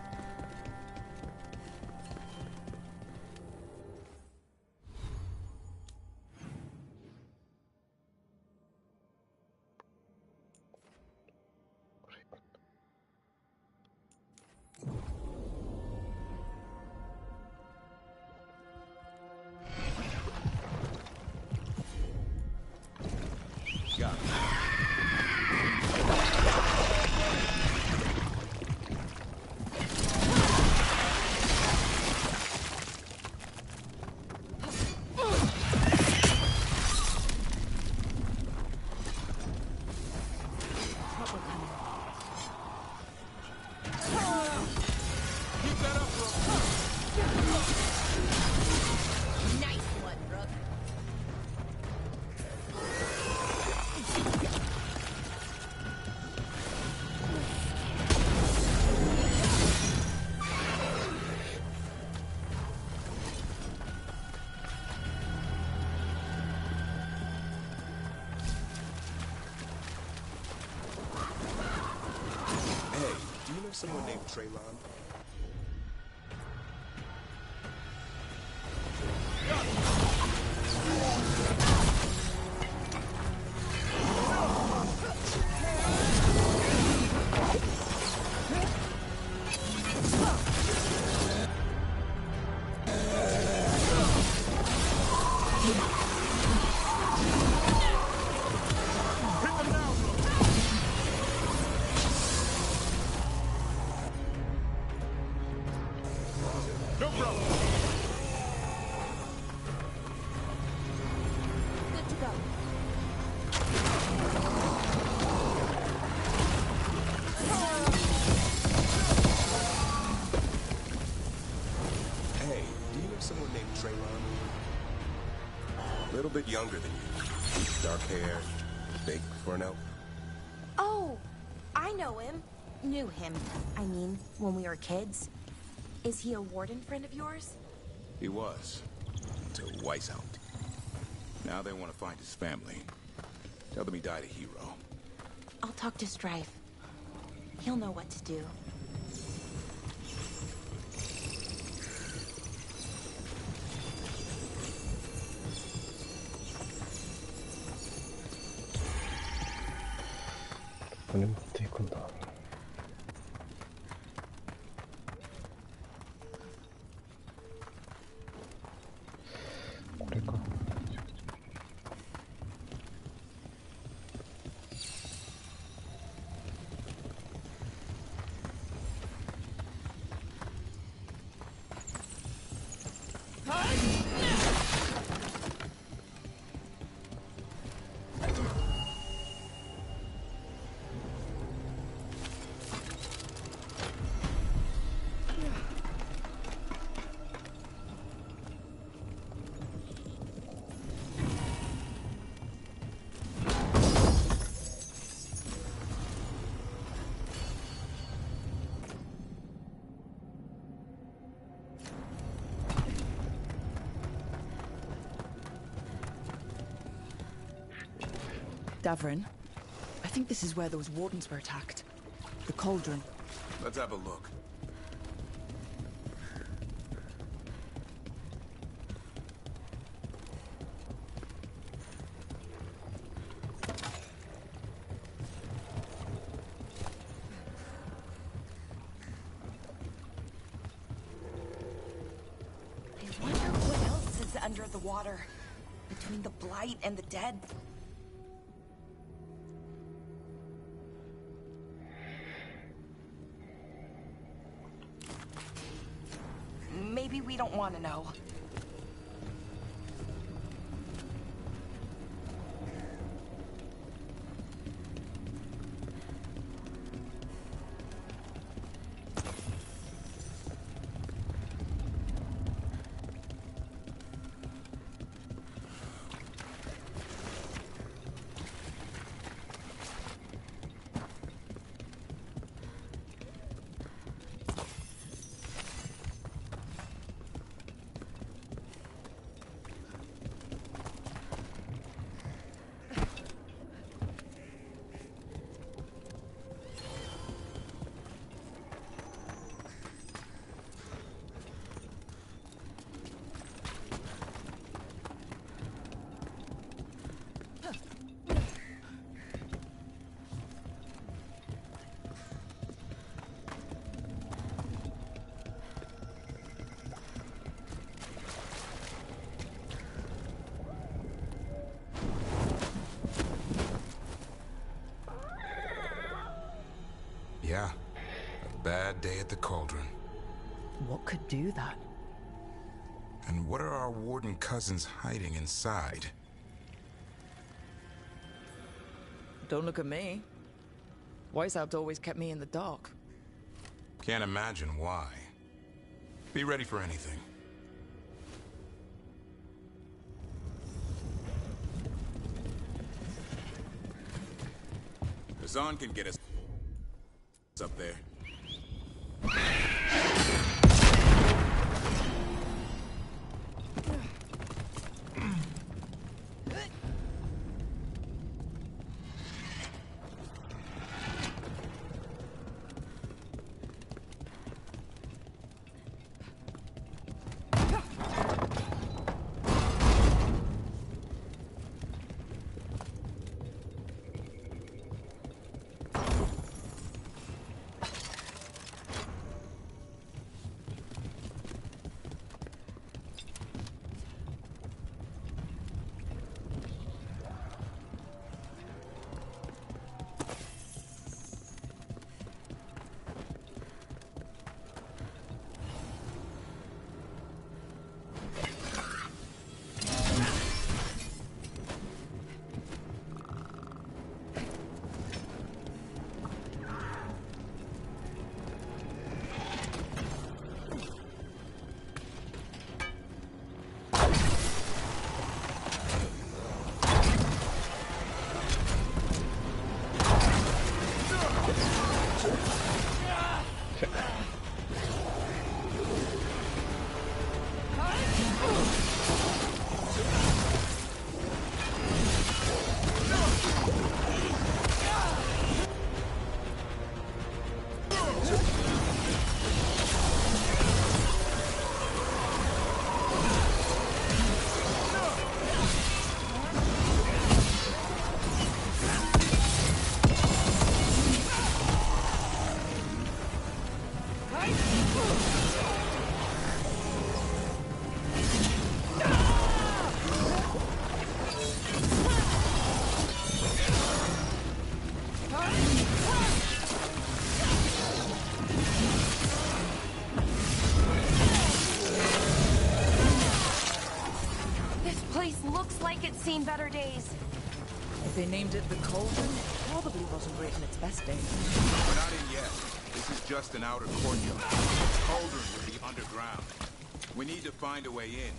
Someone named Traylon. someone named Trayvon? A little bit younger than you. Dark hair, fake for an elf. Oh, I know him. Knew him. I mean, when we were kids. Is he a warden friend of yours? He was. Until Weishaupt. Now they want to find his family. Tell them he died a hero. I'll talk to Strife. He'll know what to do. Davrin, I think this is where those wardens were attacked. The cauldron. Let's have a look. I wonder what else is under the water. Between the blight and the dead. Maybe we don't want to know. Yeah, a bad day at the cauldron. What could do that? And what are our warden cousins hiding inside? Don't look at me. Weishaupt always kept me in the dark. Can't imagine why. Be ready for anything. Hassan can get us up there. looks like it's seen better days. If they named it the Cauldron, it probably wasn't great in its best days. We're not in yet. This is just an outer courtyard. The cauldron will be underground. We need to find a way in.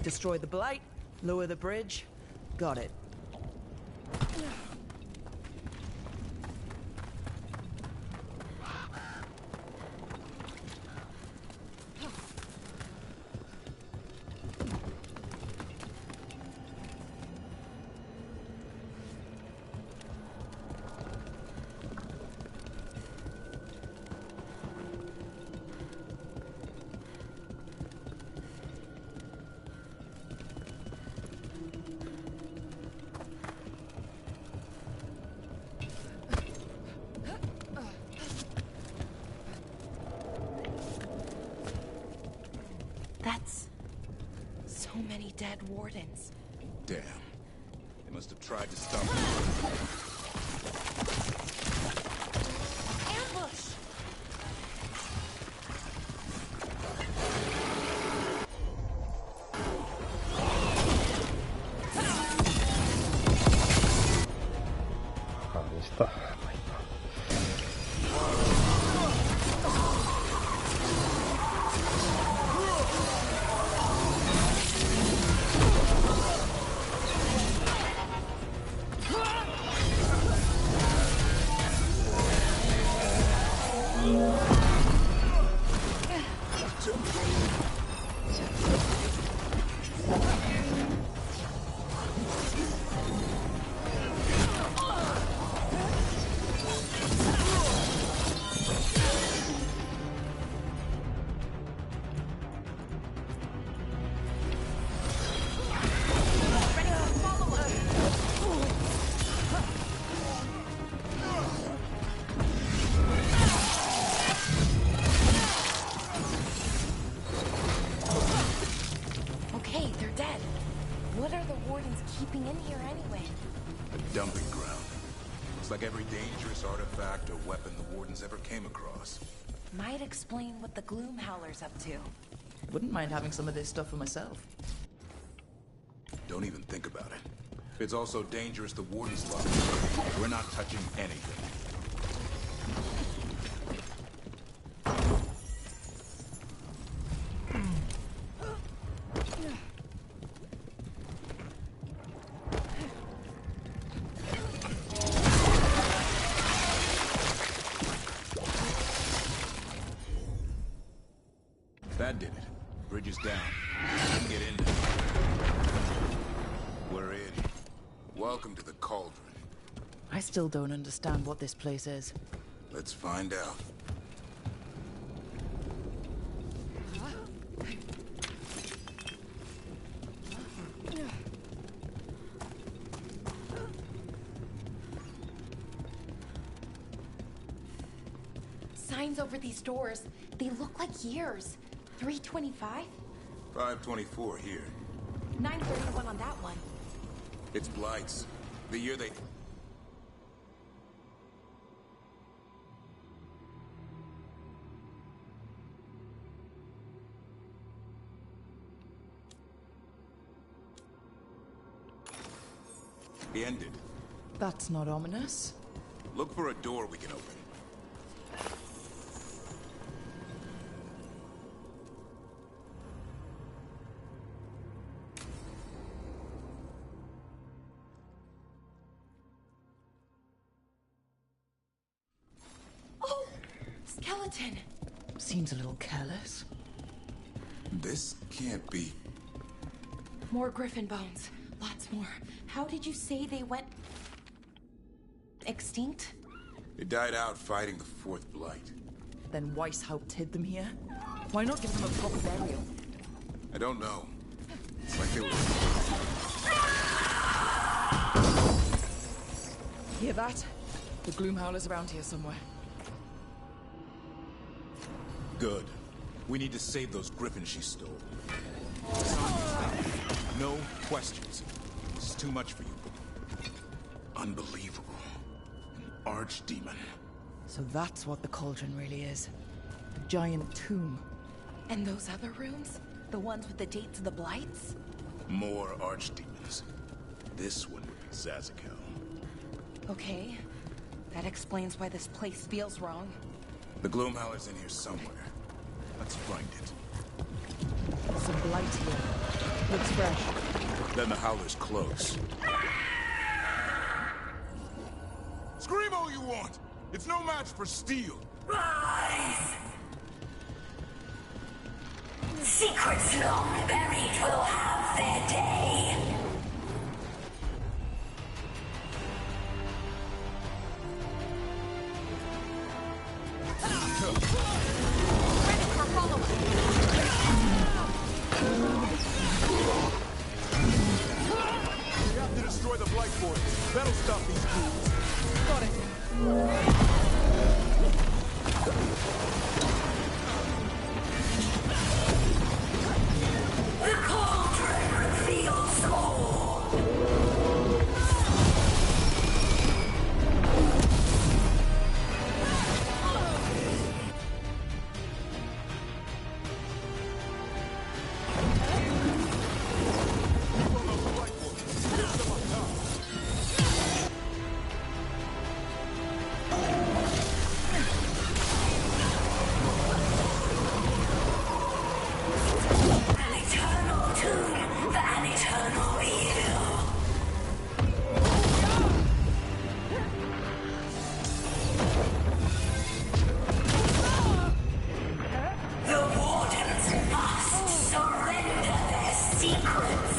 Destroy the blight, lower the bridge. Got it. That's so many dead wardens. Damn. They must have tried to stop me. Ambush! Ahí está. Okay, they're dead. What are the wardens keeping in here anyway? A dumping ground. Looks like every dangerous artifact or weapon the Wardens ever came across. Might explain what the Gloom Howler's up to. Wouldn't mind having some of this stuff for myself. Don't even think about it. It's also dangerous the Wardens love. We're not touching anything. That did it. Bridge is down. Get in there. We're in. Welcome to the Cauldron. I still don't understand what this place is. Let's find out. Signs over these doors. They look like years. 325? 524 here. 931 on that one. It's Blights. The year they... ended. That's not ominous. Look for a door we can open. Oh! Skeleton! Seems a little careless. This can't be... More griffin bones. Lots more. How did you say they went... extinct? They died out fighting the fourth Blight. Then Weishaupt hid them here? Why not give them a proper burial? I don't know. It's like they were... Hear that? The Gloom Howler's around here somewhere. Good. We need to save those griffins she stole. No questions. This is too much for you. Unbelievable. An archdemon. So that's what the cauldron really is. A giant tomb. And those other rooms? The ones with the dates of the Blights? More archdemons. This one would be Zazakel. Okay. That explains why this place feels wrong. The Gloomhowler's in here somewhere. Let's find it. Some blight here. Looks fresh. Then the Howler's close. Scream all you want! It's no match for steel! Rise! Secrets long buried will have their day. Ready for follow-up. We have to destroy the Blight Board. That'll stop these fools. Got it. The cauldron reveals all. An eternal tune for an eternal evil. The Wardens must surrender their secrets.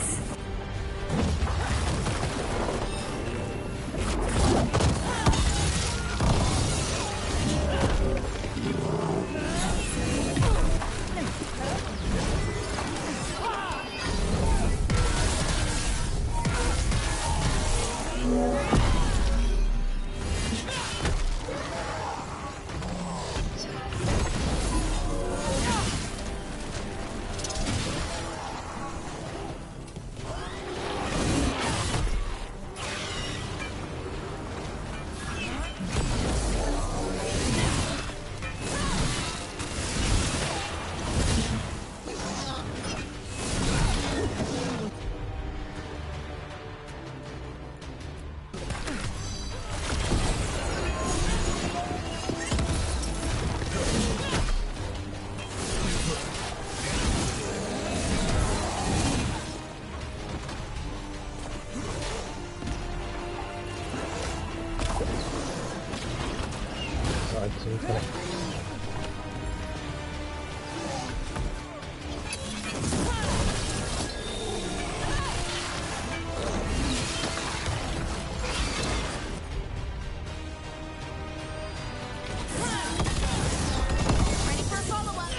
Ready for follow-up.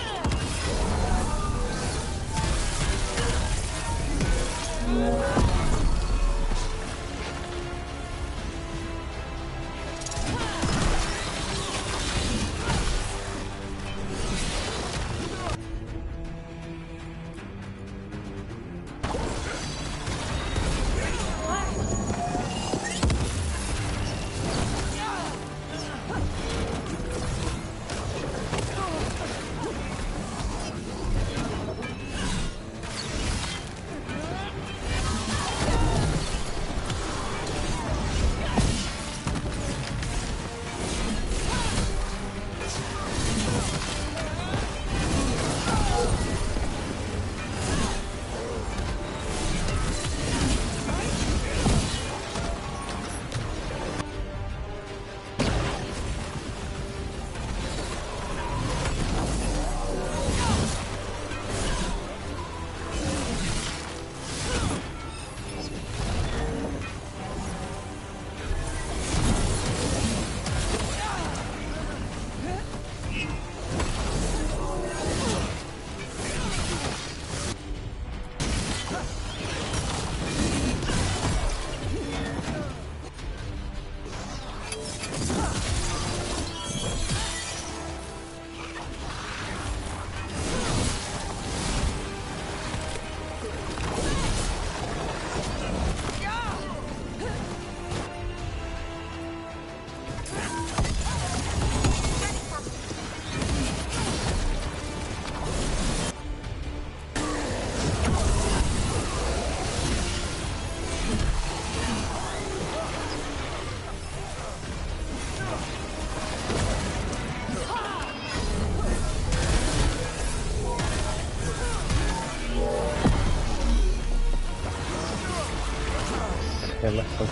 やりました。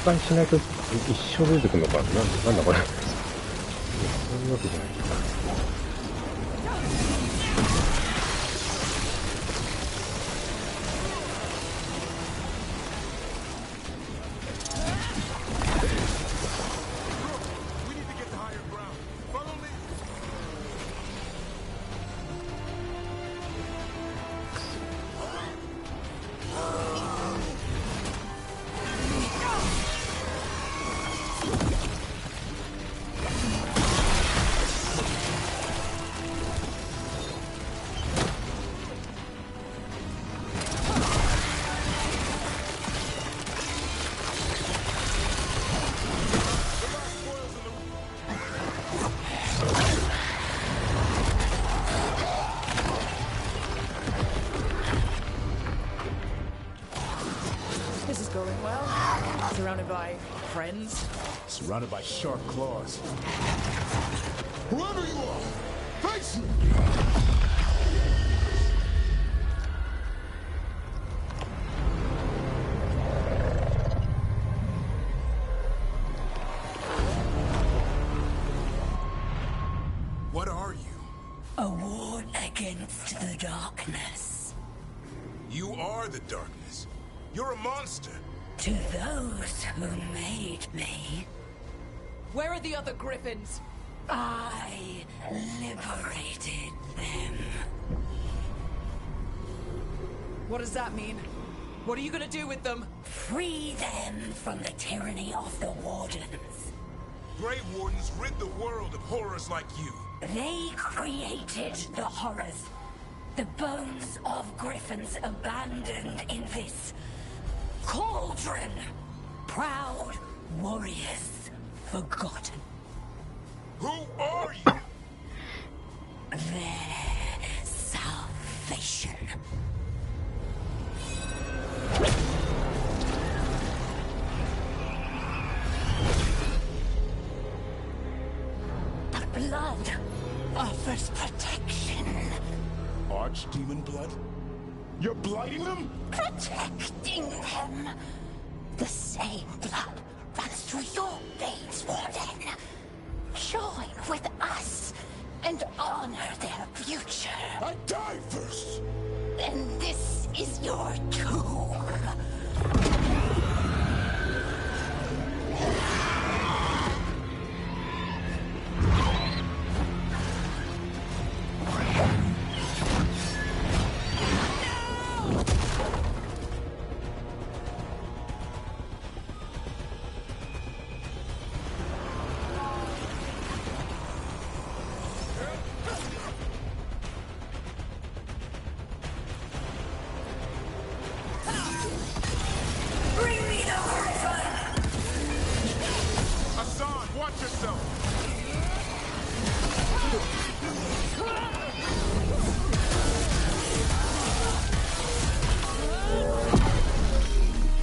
破壊しないと一生出てくるのかな。なんだこれ。そういうわけじゃないか。Surrounded by sharp claws. Whoever you are, face me! What are you? A ward against the darkness. You are the darkness. You're a monster. To those who made me, Where are the other griffins? I liberated them. What does that mean? What are you gonna do with them? Free them from the tyranny of the Wardens. Grey Wardens rid the world of horrors like you. They created the horrors. The bones of griffins abandoned in this cauldron. Proud warriors forgotten. Who are you? Their salvation. The blood offers protection. Archdemon blood? You're blighting them? Protecting them. The same blood runs through your veins, Warden. Join with us and honor their future. I die first! Then this is your tomb.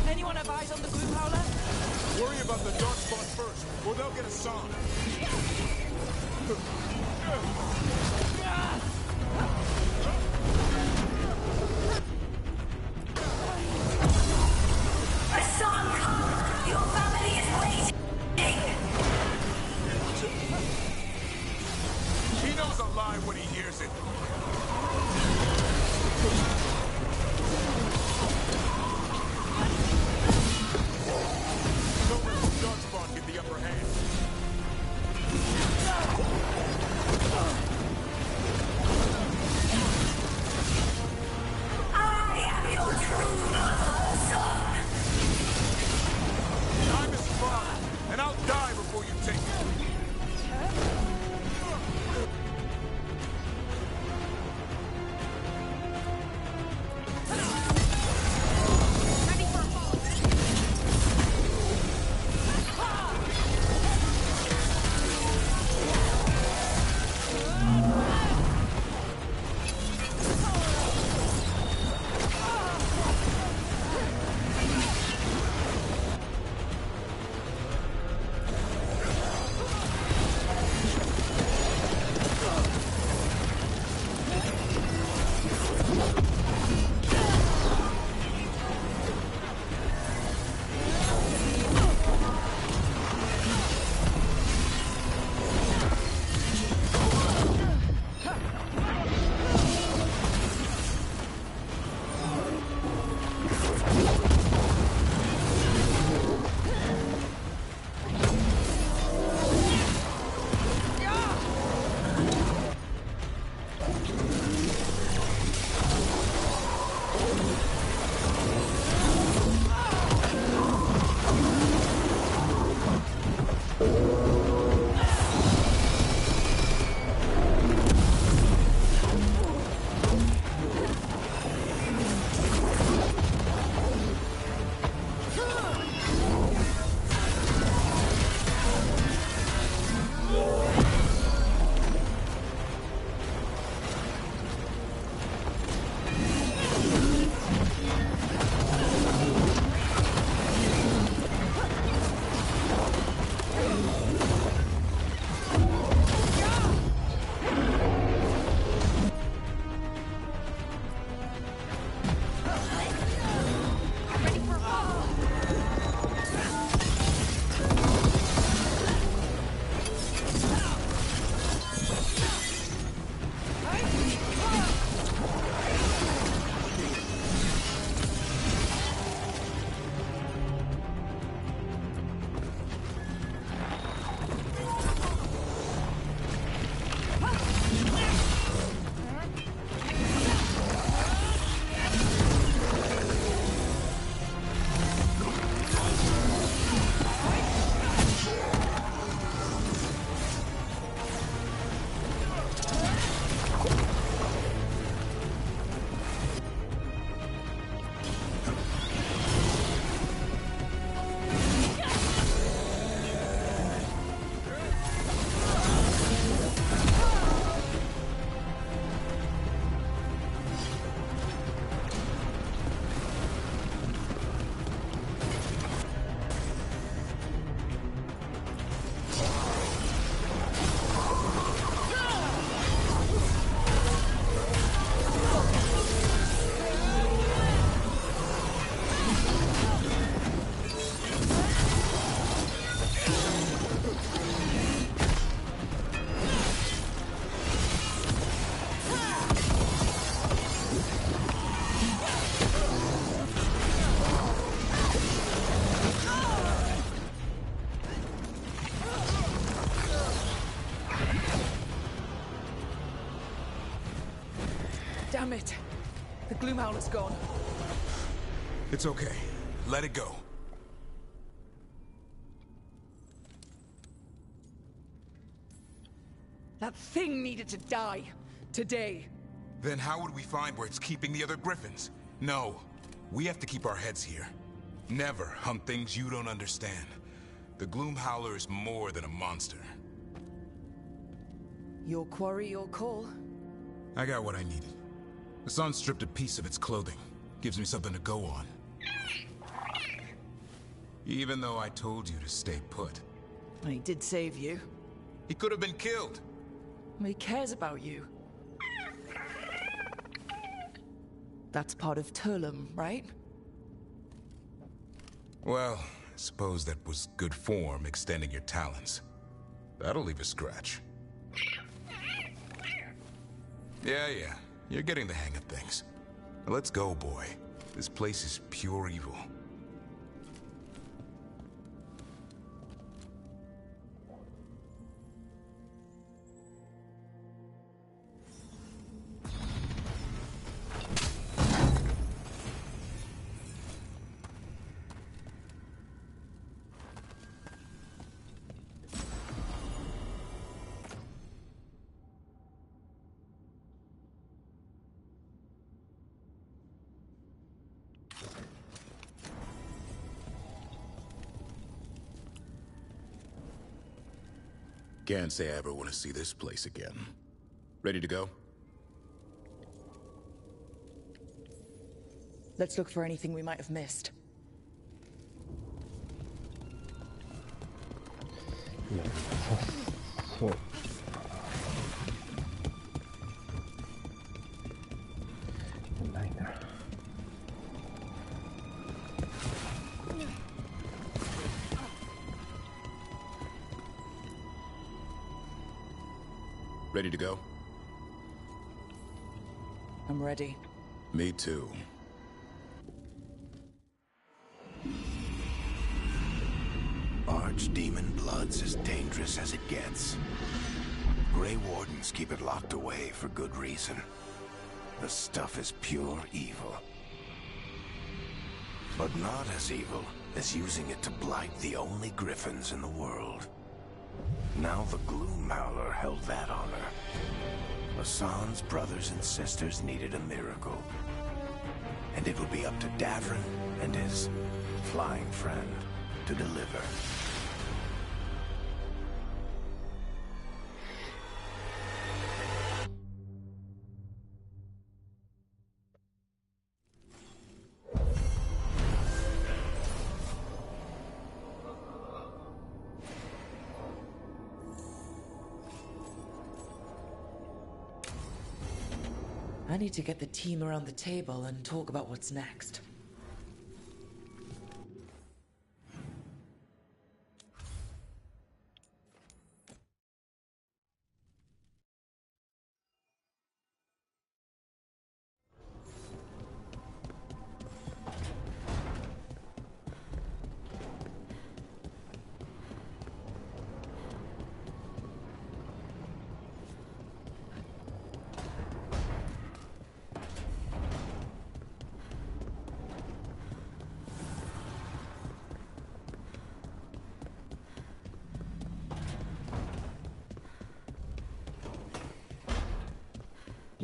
Anyone have eyes on the glue howler? Worry about the dark spot first, or they'll get a song. Son, your family is waiting. He knows a lie when he hears it. Don't let the dark spot get the upper hand. Damn it! The Gloomhowler's gone. It's okay. Let it go. That thing needed to die. Today. Then how would we find where it's keeping the other griffins? No. We have to keep our heads here. Never hunt things you don't understand. The Gloomhowler is more than a monster. Your quarry, your call. I got what I needed. The sun stripped a piece of its clothing. Gives me something to go on. Even though I told you to stay put. He did save you. He could have been killed. He cares about you. That's part of Turlum, right? Well, I suppose that was good form, extending your talons. That'll leave a scratch. Yeah, you're getting the hang of things. Now let's go, boy. This place is pure evil. Can't say I ever want to see this place again. Ready to go? Let's look for anything we might have missed. So. Ready to go? I'm ready. Me too. Archdemon blood's as dangerous as it gets. Grey Wardens keep it locked away for good reason. The stuff is pure evil. But not as evil as using it to blight the only griffins in the world. Now the Gloomhowler held that honor. Hassan's brothers and sisters needed a miracle. And it will be up to Davrin and his flying friend to deliver. I need to get the team around the table and talk about what's next.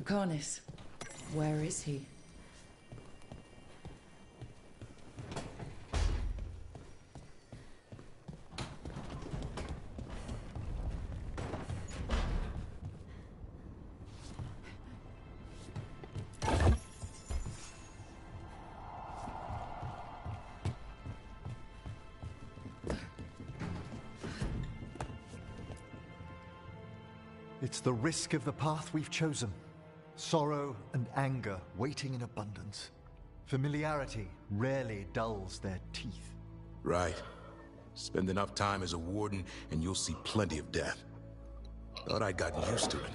Lucanus, where is he? It's the risk of the path we've chosen. Sorrow and anger waiting in abundance. Familiarity rarely dulls their teeth. Right. Spend enough time as a warden and you'll see plenty of death. Thought I'd gotten used to it.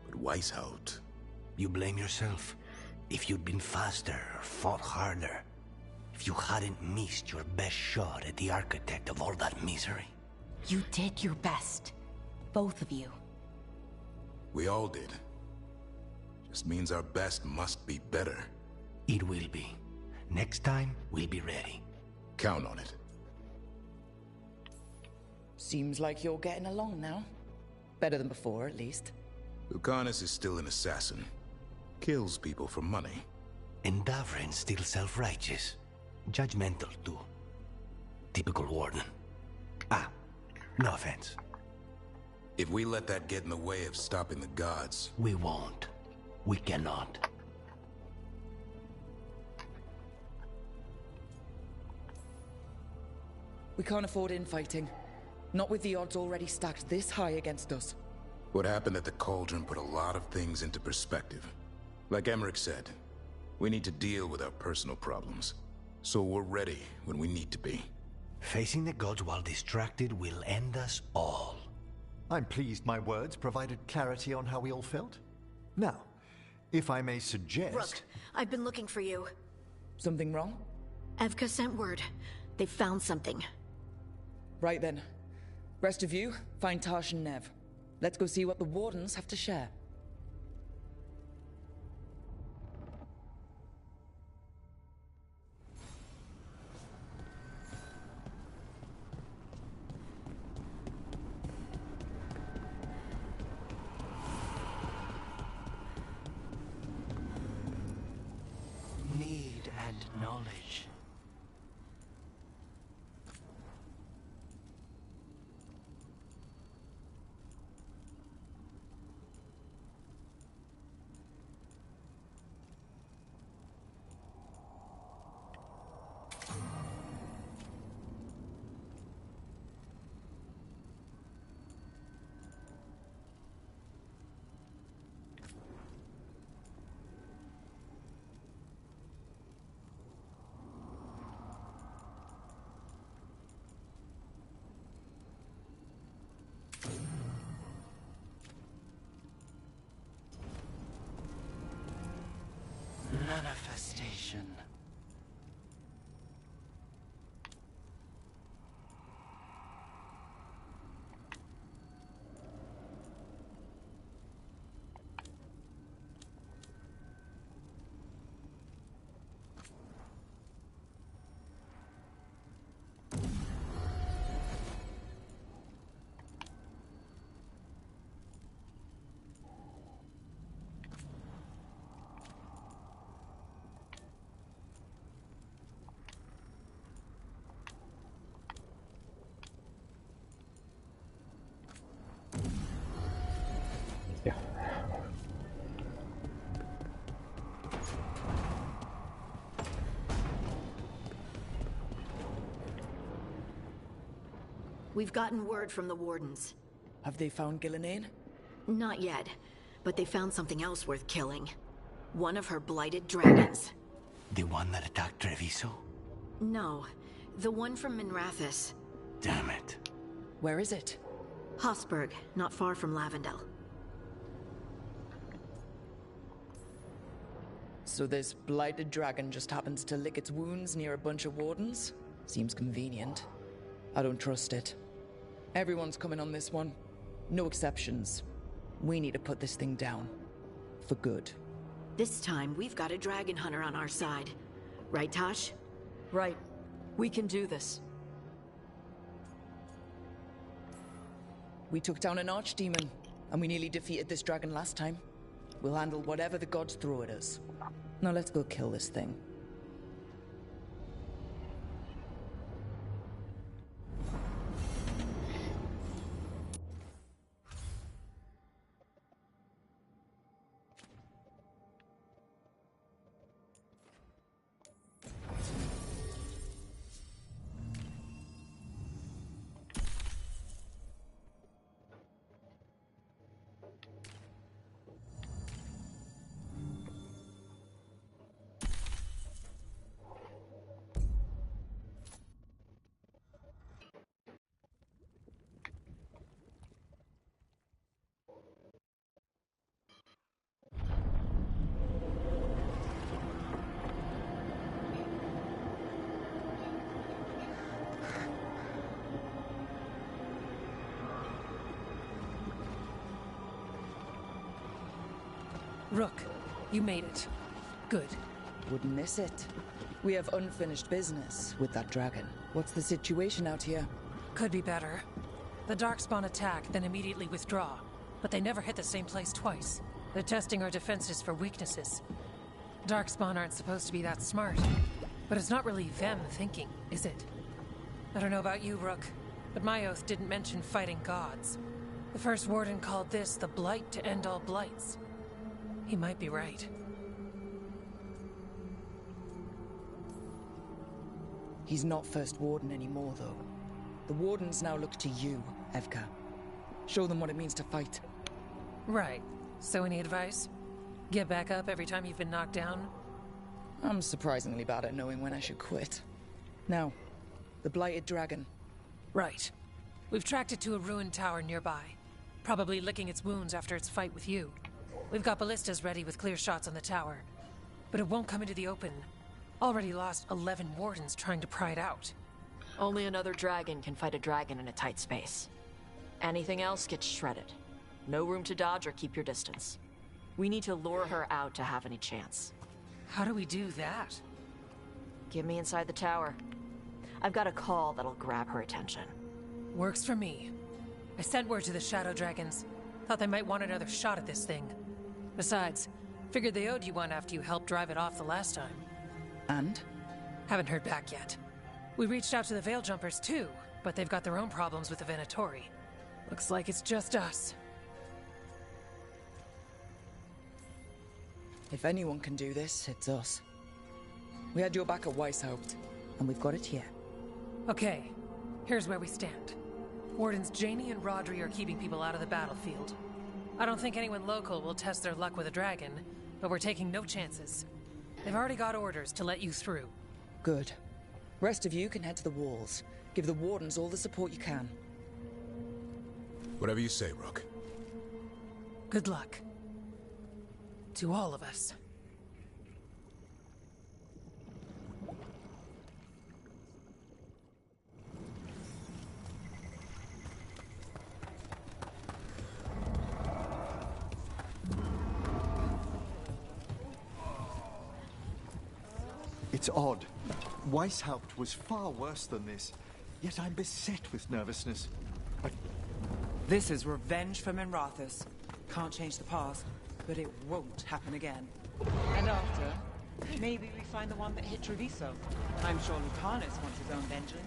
But Weishaupt... You blame yourself. If you'd been faster or fought harder. If you hadn't missed your best shot at the architect of all that misery. You did your best. Both of you. We all did. This means our best must be better. It will be. Next time, we'll be ready. Count on it. Seems like you're getting along now. Better than before, at least. Lucanus is still an assassin. Kills people for money. And Davrin's still self-righteous. Judgmental, too. Typical warden. Ah, no offense. If we let that get in the way of stopping the gods... We won't. We cannot. We can't afford infighting. Not with the odds already stacked this high against us. What happened at the Cauldron put a lot of things into perspective. Like Emmerich said, we need to deal with our personal problems. So we're ready when we need to be. Facing the gods while distracted will end us all. I'm pleased my words provided clarity on how we all felt. Now, if I may suggest... Rook, I've been looking for you. Something wrong? Evka sent word. They found something. Right then. Rest of you, find Tash and Nev. Let's go see what the Wardens have to share. Need and knowledge. Manifestation. We've gotten word from the Wardens. Have they found Gillenane? Not yet, but they found something else worth killing. One of her blighted dragons. The one that attacked Treviso? No, the one from Minrathous. Damn it. Where is it? Hossberg, not far from Lavendel. So this blighted dragon just happens to lick its wounds near a bunch of Wardens? Seems convenient. I don't trust it. Everyone's coming on this one. No exceptions. We need to put this thing down. For good. This time, we've got a dragon hunter on our side. Right, Tosh? Right. We can do this. We took down an archdemon, and we nearly defeated this dragon last time. We'll handle whatever the gods throw at us. Now let's go kill this thing. Rook, You made it. Good. Wouldn't miss it. We have unfinished business with that dragon. What's the situation out here? Could be better. The Darkspawn attack, then immediately withdraw. But they never hit the same place twice. They're testing our defenses for weaknesses. Darkspawn aren't supposed to be that smart. But it's not really them thinking, is it? I don't know about you, Rook, but my oath didn't mention fighting gods. The first warden called this the blight to end all blights. He might be right. He's not First Warden anymore, though. The Wardens now look to you, Evka. Show them what it means to fight. Right. So any advice? Get back up every time you've been knocked down? I'm surprisingly bad at knowing when I should quit. Now, the Blighted Dragon. Right. We've tracked it to a ruined tower nearby. Probably licking its wounds after its fight with you. We've got ballistas ready with clear shots on the tower. But it won't come into the open. Already lost 11 wardens trying to pry it out. Only another dragon can fight a dragon in a tight space. Anything else gets shredded. No room to dodge or keep your distance. We need to lure her out to have any chance. How do we do that? Get me inside the tower. I've got a call that'll grab her attention. Works for me. I sent word to the Shadow Dragons. Thought they might want another shot at this thing. Besides, figured they owed you one after you helped drive it off the last time. And? Haven't heard back yet. We reached out to the Veil Jumpers too, but they've got their own problems with the Venatori. Looks like it's just us. If anyone can do this, it's us. We had your back at Weishaupt, and we've got it here. Okay, here's where we stand. Wardens Janey and Rodri are keeping people out of the battlefield. I don't think anyone local will test their luck with a dragon, but we're taking no chances. They've already got orders to let you through. Good. Rest of you can head to the walls. Give the Wardens all the support you can. Whatever you say, Rook. Good luck. To all of us. It's odd. Weishaupt was far worse than this, yet I'm beset with nervousness. This is revenge for Minrathous. Can't change the past, but it won't happen again. And after, maybe we find the one that hit Treviso. I'm sure Lucanus wants his own vengeance.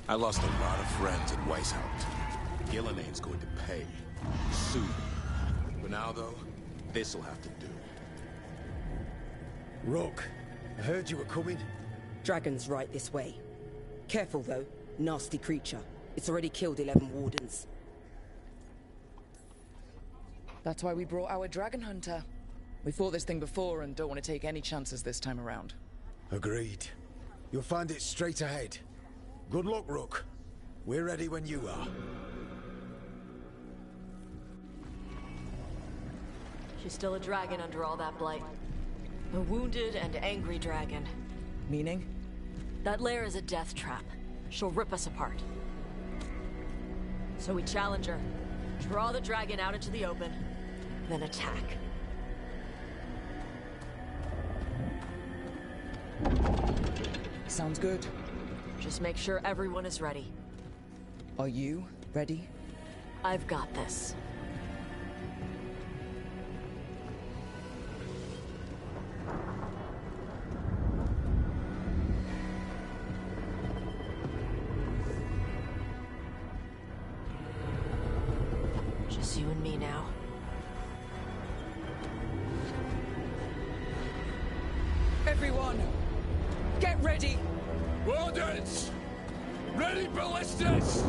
I lost a lot of friends at Weishaupt. Gillenaine's going to pay. Soon. For now, though, this'll have to do. Rook, I heard you were coming. Dragon's right this way. Careful, though. Nasty creature. It's already killed 11 wardens. That's why we brought our dragon hunter. We fought this thing before and don't want to take any chances this time around. Agreed. You'll find it straight ahead. Good luck, Rook. We're ready when you are. She's still a dragon under all that blight. A wounded and angry dragon. Meaning? That lair is a death trap. She'll rip us apart. So we challenge her, draw the dragon out into the open, then attack. Sounds good. Just make sure everyone is ready. Are you ready? I've got this. Just you and me now. Everyone, get ready! Wardens! Ready ballistas!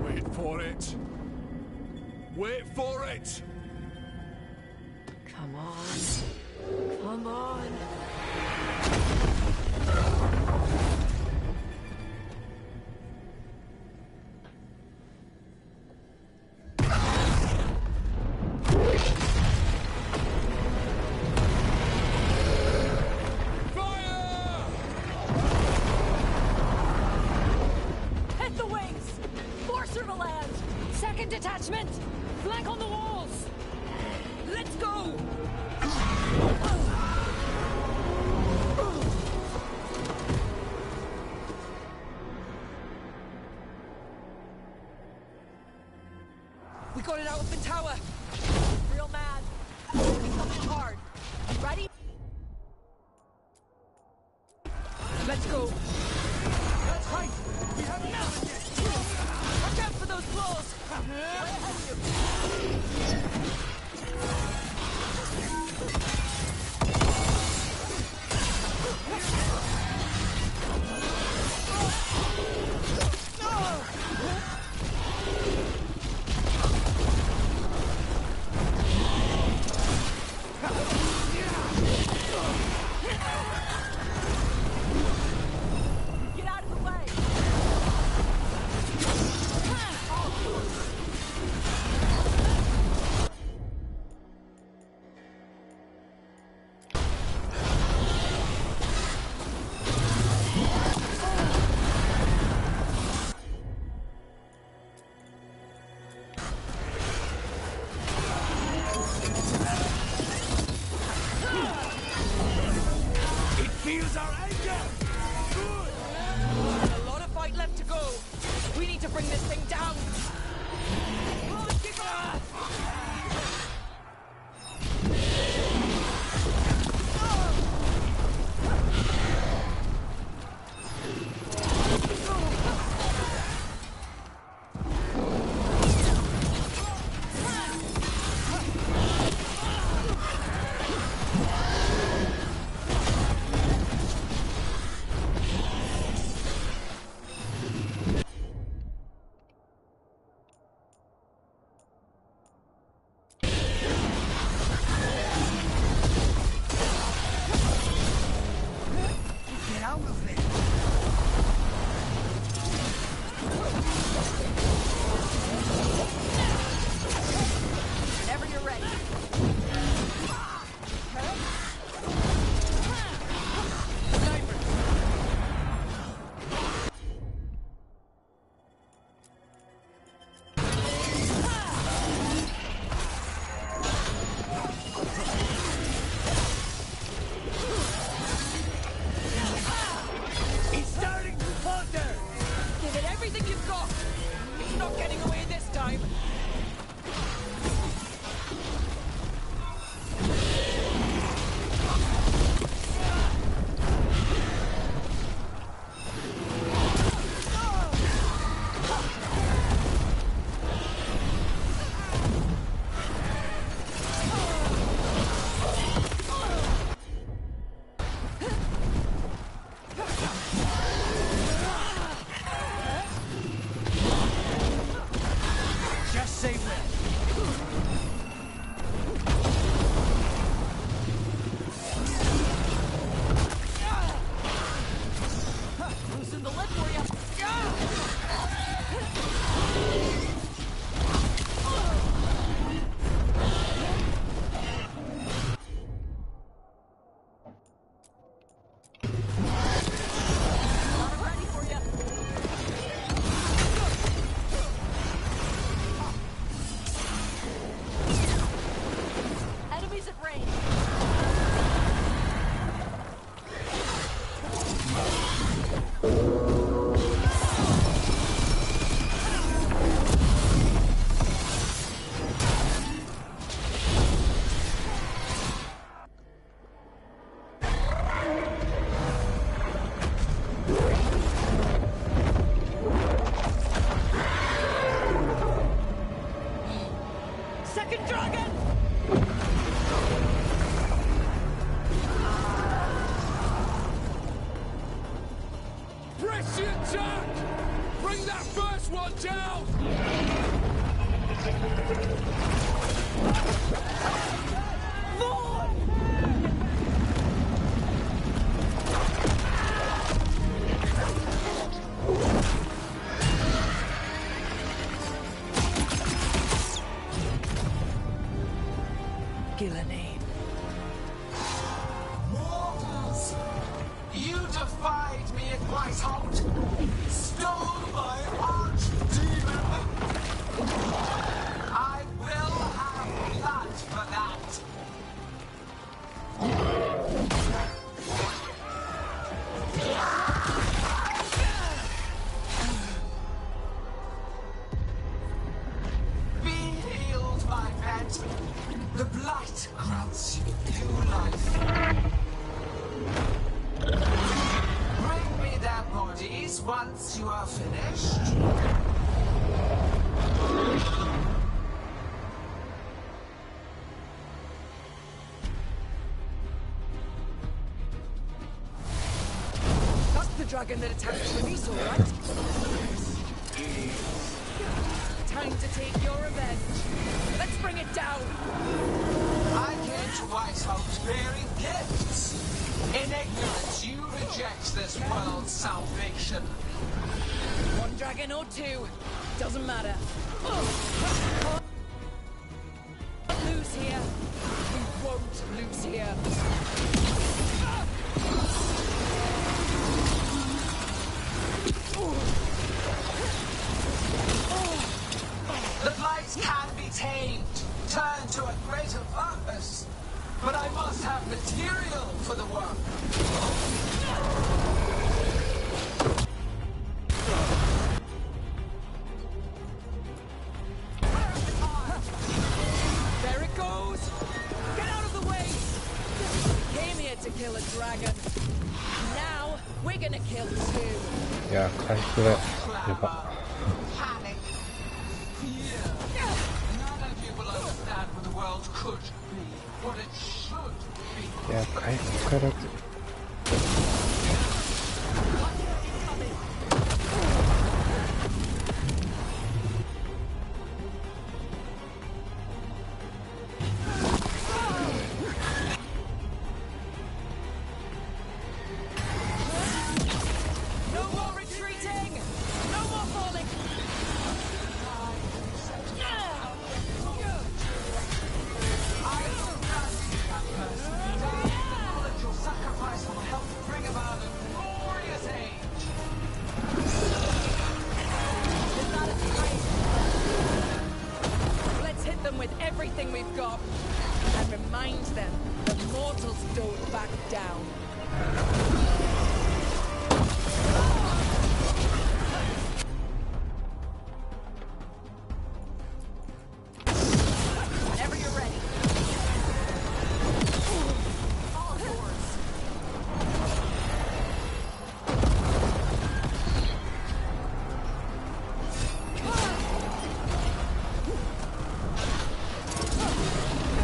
Wait for it. Wait for it! Come on. Come on. detachment! Flank on the walls! Let's go! We got it out of the tower. Real mad. Maybe something hard. You ready? Let's go. That's right. We have nothing yet. Watch out for those claws. Get out of the way. It feels our anger. Good. A lot of fight left to go. We need to bring this thing down. Get out of there. Whenever you're ready. He's starting to thunder. Give it everything you've got. It's not getting away this time. Just say when. Loosen the lip for you. Got it ready for you. Enemies at range. Second dragon! Press the attack. Bring that first one down. Gillenane. Mortals, you defied me at Whiteholt, stole my archdemon. Please, once you are finished. That's the dragon that attacked Treviso, right? Time to take your revenge. Let's bring it down. I came to White House bearing gifts. In ignorance, you reject this world's salvation. One dragon or two, doesn't matter. Lose here. We won't lose here. The blight can be tamed, turned to a greater purpose. But I must have material for the work. There it goes! Get out of the way! Came here to kill a dragon. Now, we're gonna kill two. いや、回復がやば。 Panic. Fear. None of you will understand what the world could be, what it should be. いや、回復からず。No more retreating! No more falling! Your sacrifice will help bring about a glorious age. Let's hit them with everything we've got and remind them that mortals don't back down. Whenever you're ready. All yours.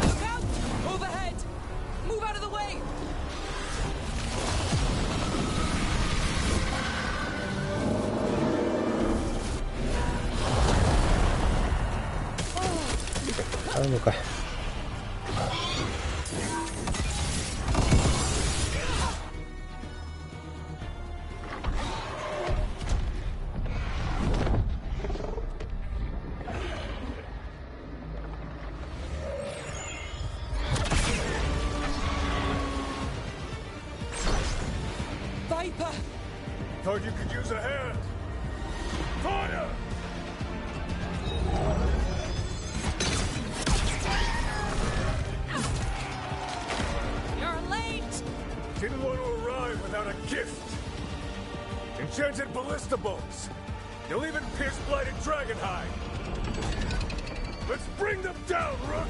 Look out! Overhead! Move out of the way!あるのかい。Viper! Thought you could use a hand. Fire! You're late! Didn't want to arrive without a gift. Enchanted ballista bolts. You'll even pierce blighted dragonhide. Let's bring them down, Rook!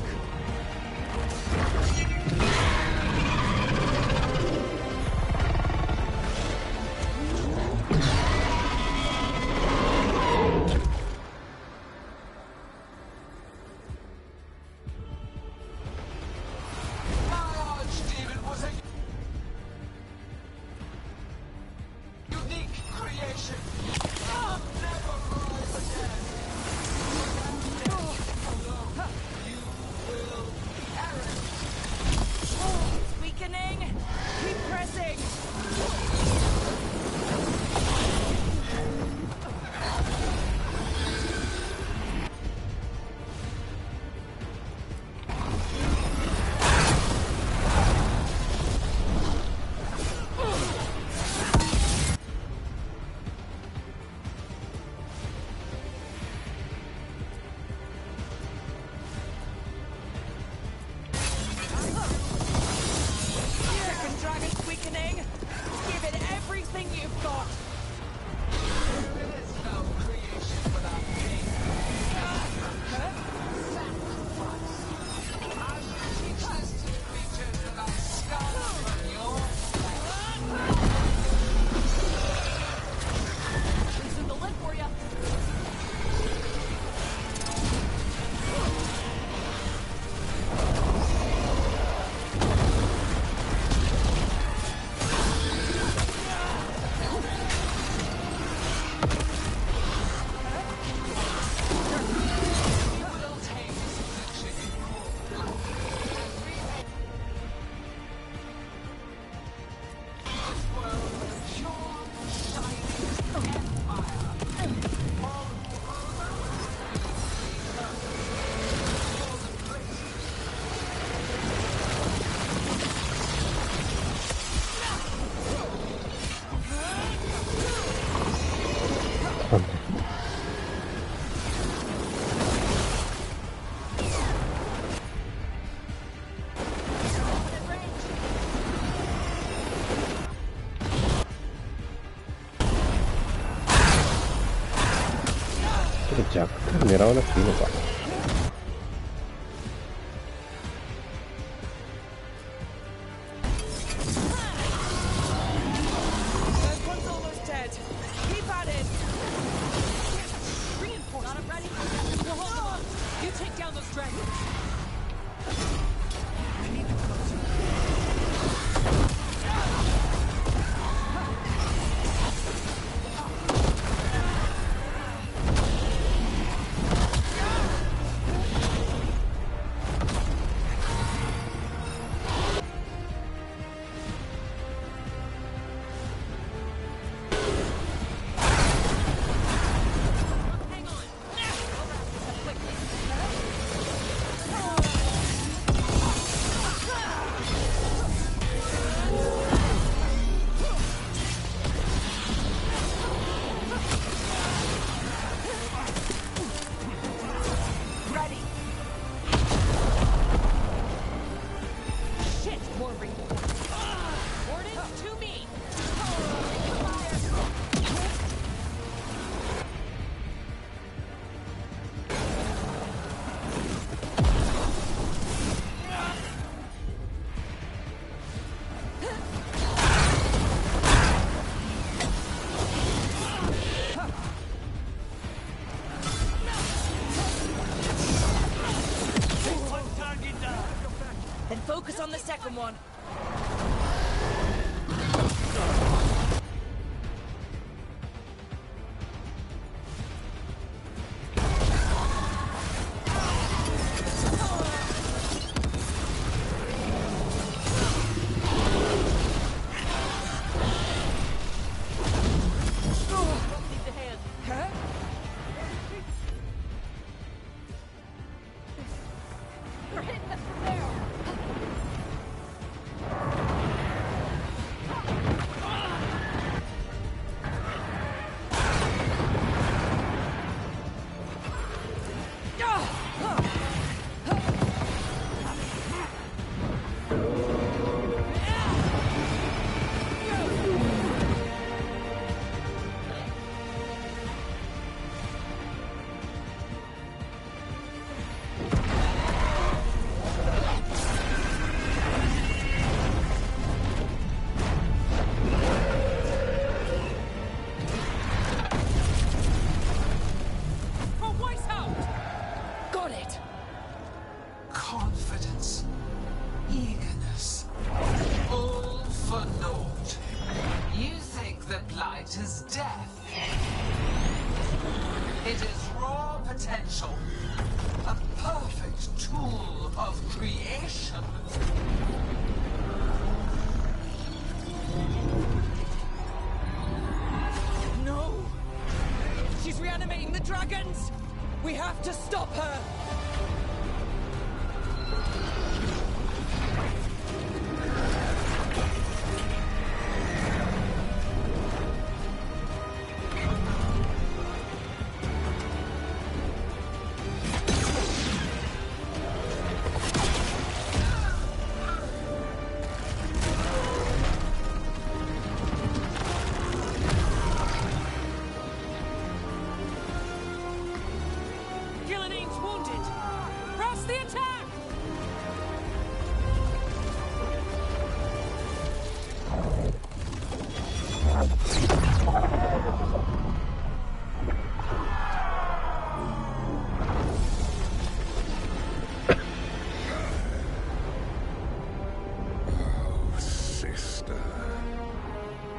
My archdemon was a unique creation. I'll never rise again. Alone, you will perish. It's weakening! Keep pressing! 弱点狙わなくていいのか。Focus on the second one. Confidence, eagerness, all for naught. You think that blight is death. It is raw potential, a perfect tool of creation. No! She's reanimating the dragons! We have to stop her!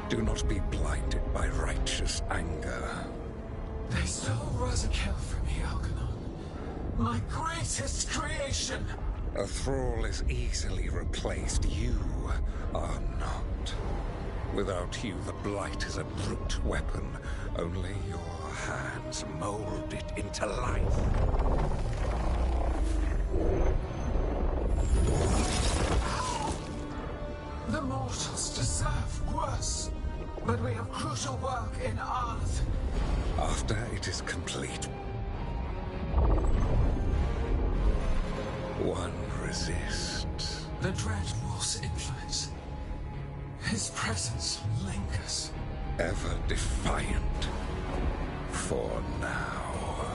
Do not be blinded by righteous anger. They stole Rosakill from me, Algernon. My greatest creation! A thrall is easily replaced. You are not. Without you, the blight is a brute weapon. Only your hands mold it into life. The mortals deserve worse. But we have crucial work in Arth. After it is complete, one resists. The Dreadwolf's influence. His presence lingers. Ever defiant. For now.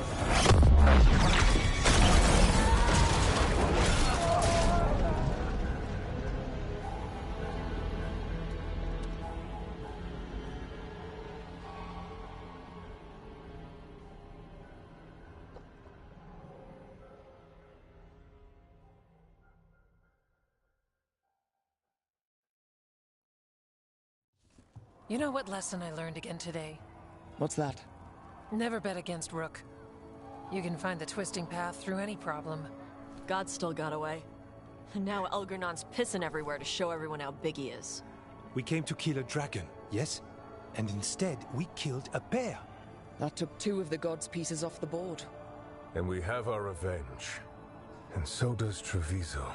You know what lesson I learned again today? What's that? Never bet against Rook. You can find the twisting path through any problem. God still got away. And now Elgernon's pissing everywhere to show everyone how big he is. We came to kill a dragon, yes? And instead, we killed a bear. That took 2 of the gods' pieces off the board. And we have our revenge. And so does Treviso.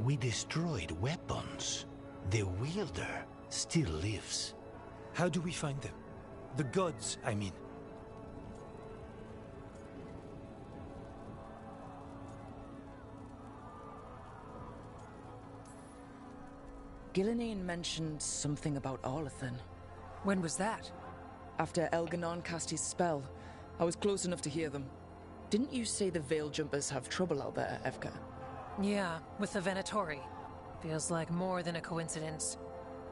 We destroyed weapons. The wielder still lives. How do we find them? The gods, I mean. Gillenane mentioned something about Arlethan. When was that? After Elgernon cast his spell. I was close enough to hear them. Didn't you say the Veil Jumpers have trouble out there, Evka? Yeah, with the Venatori. Feels like more than a coincidence.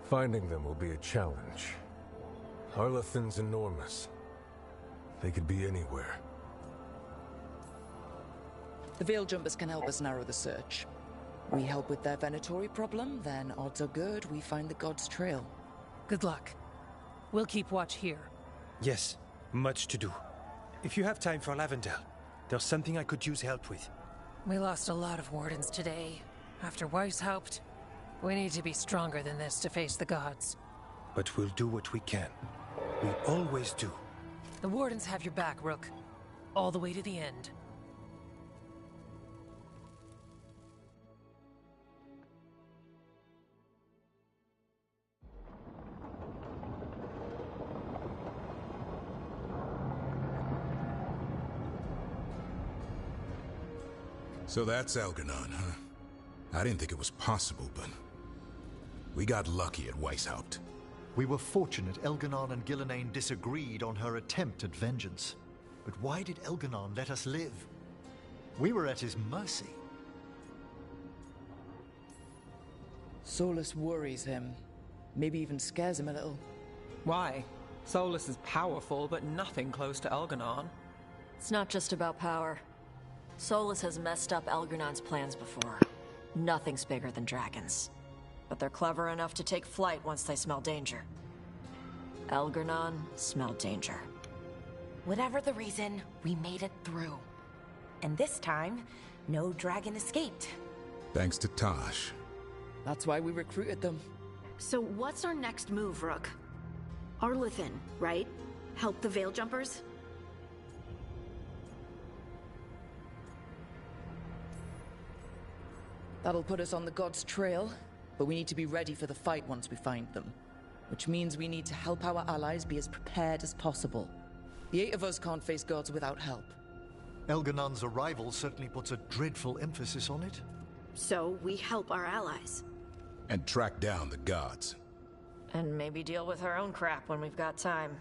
Finding them will be a challenge. Arlethan's enormous. They could be anywhere. The Veil Jumpers can help us narrow the search. We help with their Venatori problem, then odds are good we find the God's trail. Good luck. We'll keep watch here. Yes, much to do. If you have time for Lavendel, there's something I could use help with. We lost a lot of wardens today. After Weishaupt, we need to be stronger than this to face the gods. But we'll do what we can. We always do. The wardens have your back, Rook. All the way to the end. So that's Elgernon, huh? I didn't think it was possible, but we got lucky at Weishaupt. We were fortunate Elgernon and Gillenane disagreed on her attempt at vengeance. But why did Elgernon let us live? We were at his mercy. Solus worries him. Maybe even scares him a little. Why? Solus is powerful, but nothing close to Elgernon. It's not just about power. Solus has messed up Elgernon's plans before. Nothing's bigger than dragons. But they're clever enough to take flight once they smell danger. Elgernon smelled danger. Whatever the reason, we made it through. And this time, no dragon escaped. Thanks to Tosh. That's why we recruited them. So what's our next move, Rook? Arlethan, right? Help the Veil Jumpers? That'll put us on the God's trail, but we need to be ready for the fight once we find them. Which means we need to help our allies be as prepared as possible. The 8 of us can't face gods without help. Elgernon's arrival certainly puts a dreadful emphasis on it. So we help our allies. And track down the gods. And maybe deal with our own crap when we've got time.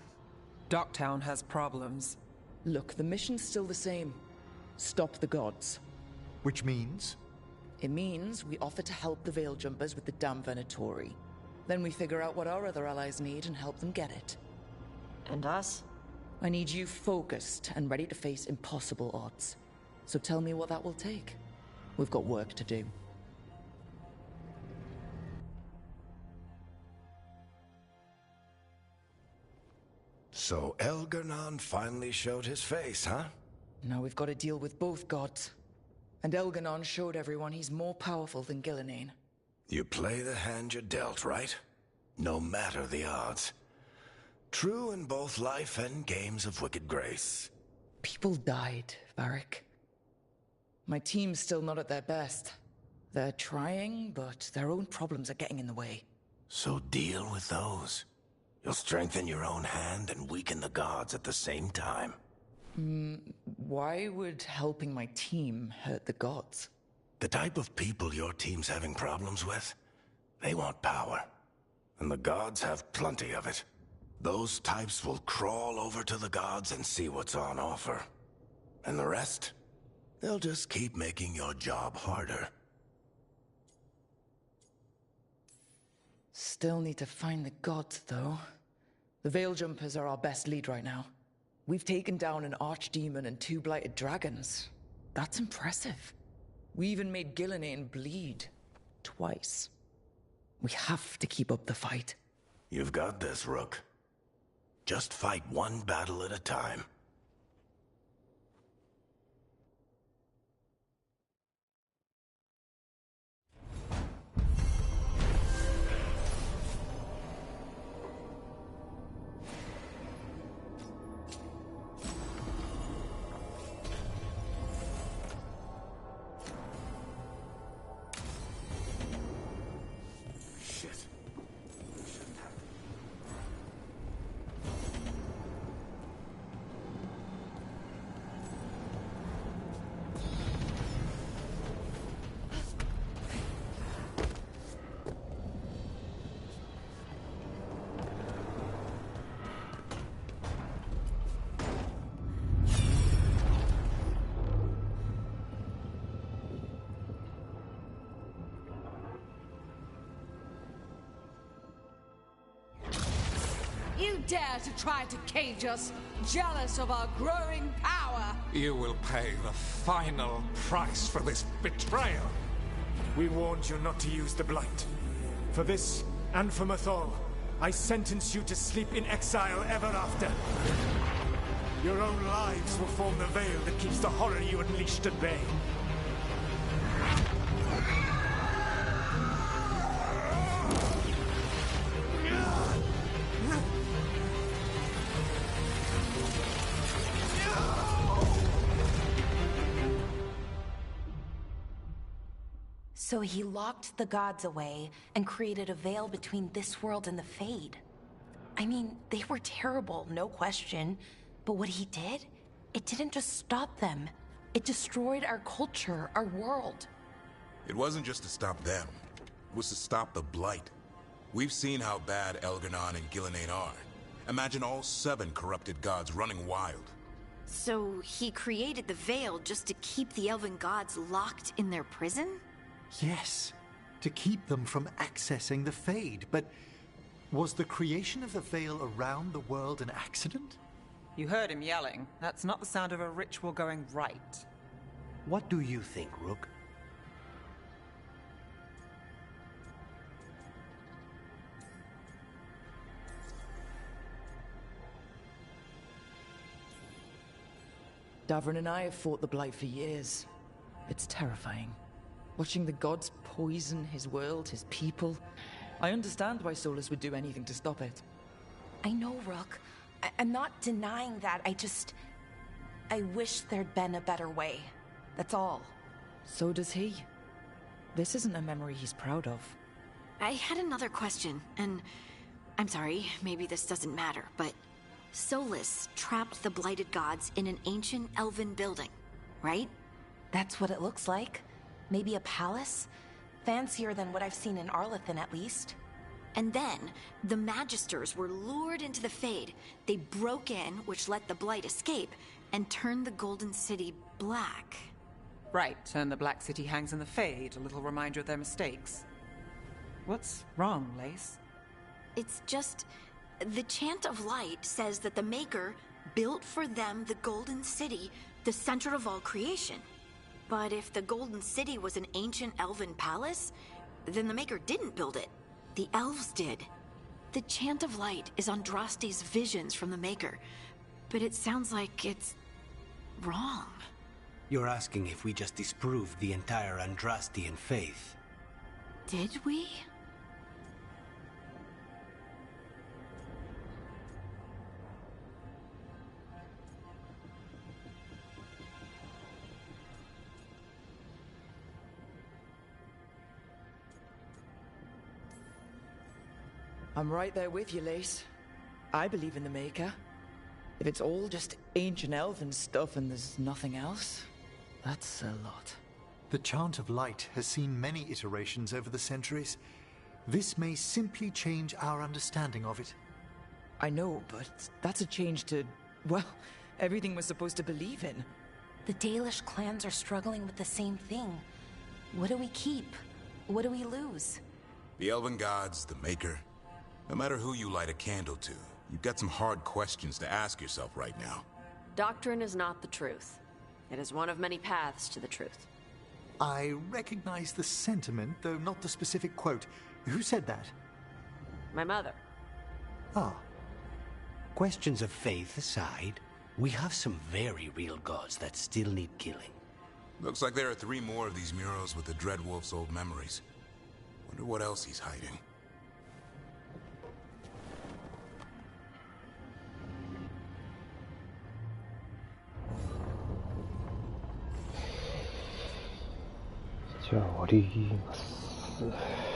Docktown has problems. Look, the mission's still the same. Stop the gods. Which means? It means we offer to help the Veil Jumpers with the damn Venatori. Then we figure out what our other allies need and help them get it. And us? I need you focused and ready to face impossible odds. So tell me what that will take. We've got work to do. So Elgernon finally showed his face, huh? Now we've got to deal with both gods. And Elgernon showed everyone he's more powerful than Gillenane. You play the hand you're dealt, right? No matter the odds. True in both life and games of wicked grace. People died, Varric. My team's still not at their best. They're trying, but their own problems are getting in the way. So deal with those. You'll strengthen your own hand and weaken the gods at the same time. Why would helping my team hurt the gods? The type of people your team's having problems with, they want power. And the gods have plenty of it. Those types will crawl over to the gods and see what's on offer. And the rest? They'll just keep making your job harder. Still need to find the gods, though. The Veil Jumpers are our best lead right now. We've taken down an archdemon and 2 blighted dragons. That's impressive. We even made Gillenane bleed. Twice. We have to keep up the fight. You've got this, Rook. Just fight one battle at a time. You dare to try to cage us, jealous of our growing power! You will pay the final price for this betrayal. We warned you not to use the Blight. For this, and for Mathol, I sentence you to sleep in exile ever after. Your own lives will form the veil that keeps the horror you unleashed at bay. So he locked the gods away and created a veil between this world and the Fade. I mean, they were terrible, no question. But what he did, it didn't just stop them. It destroyed our culture, our world. It wasn't just to stop them. It was to stop the Blight. We've seen how bad Elgar'nan and Gillenane are. Imagine all 7 corrupted gods running wild. So he created the Veil just to keep the elven gods locked in their prison? Yes, to keep them from accessing the Fade. But was the creation of the Veil around the world an accident? You heard him yelling. That's not the sound of a ritual going right. What do you think, Rook? Davrin and I have fought the Blight for years. It's terrifying. Watching the gods poison his world, his people. I understand why Solus would do anything to stop it. I know, Rook. I'm not denying that. I wish there'd been a better way. That's all. So does he. This isn't a memory he's proud of. I had another question, and I'm sorry, maybe this doesn't matter, but Solus trapped the blighted gods in an ancient elven building, right? That's what it looks like. Maybe a palace? Fancier than what I've seen in Arlathan, at least. And then, the Magisters were lured into the Fade. They broke in, which let the Blight escape, and turned the Golden City black. Right, and the Black City hangs in the Fade, a little reminder of their mistakes. What's wrong, Lace? It's just... the Chant of Light says that the Maker built for them the Golden City, the center of all creation. But if the Golden City was an ancient elven palace, then the Maker didn't build it. The elves did. The Chant of Light is Andraste's visions from the Maker, but it sounds like it's wrong. You're asking if we just disproved the entire Andrastian faith. Did we? I'm right there with you, Lace. I believe in the Maker. If it's all just ancient elven stuff and there's nothing else, that's a lot. The Chant of Light has seen many iterations over the centuries. This may simply change our understanding of it. I know, but that's a change to, well, everything we're supposed to believe in. The Dalish clans are struggling with the same thing. What do we keep? What do we lose? The Elven Gods, the Maker. No matter who you light a candle to, you've got some hard questions to ask yourself right now. Doctrine is not the truth. It is one of many paths to the truth. I recognize the sentiment, though not the specific quote. Who said that? My mother. Ah. Questions of faith aside, we have some very real gods that still need killing. Looks like there are 3 more of these murals with the Dreadwolf's old memories. Wonder what else he's hiding.じゃあ終わります。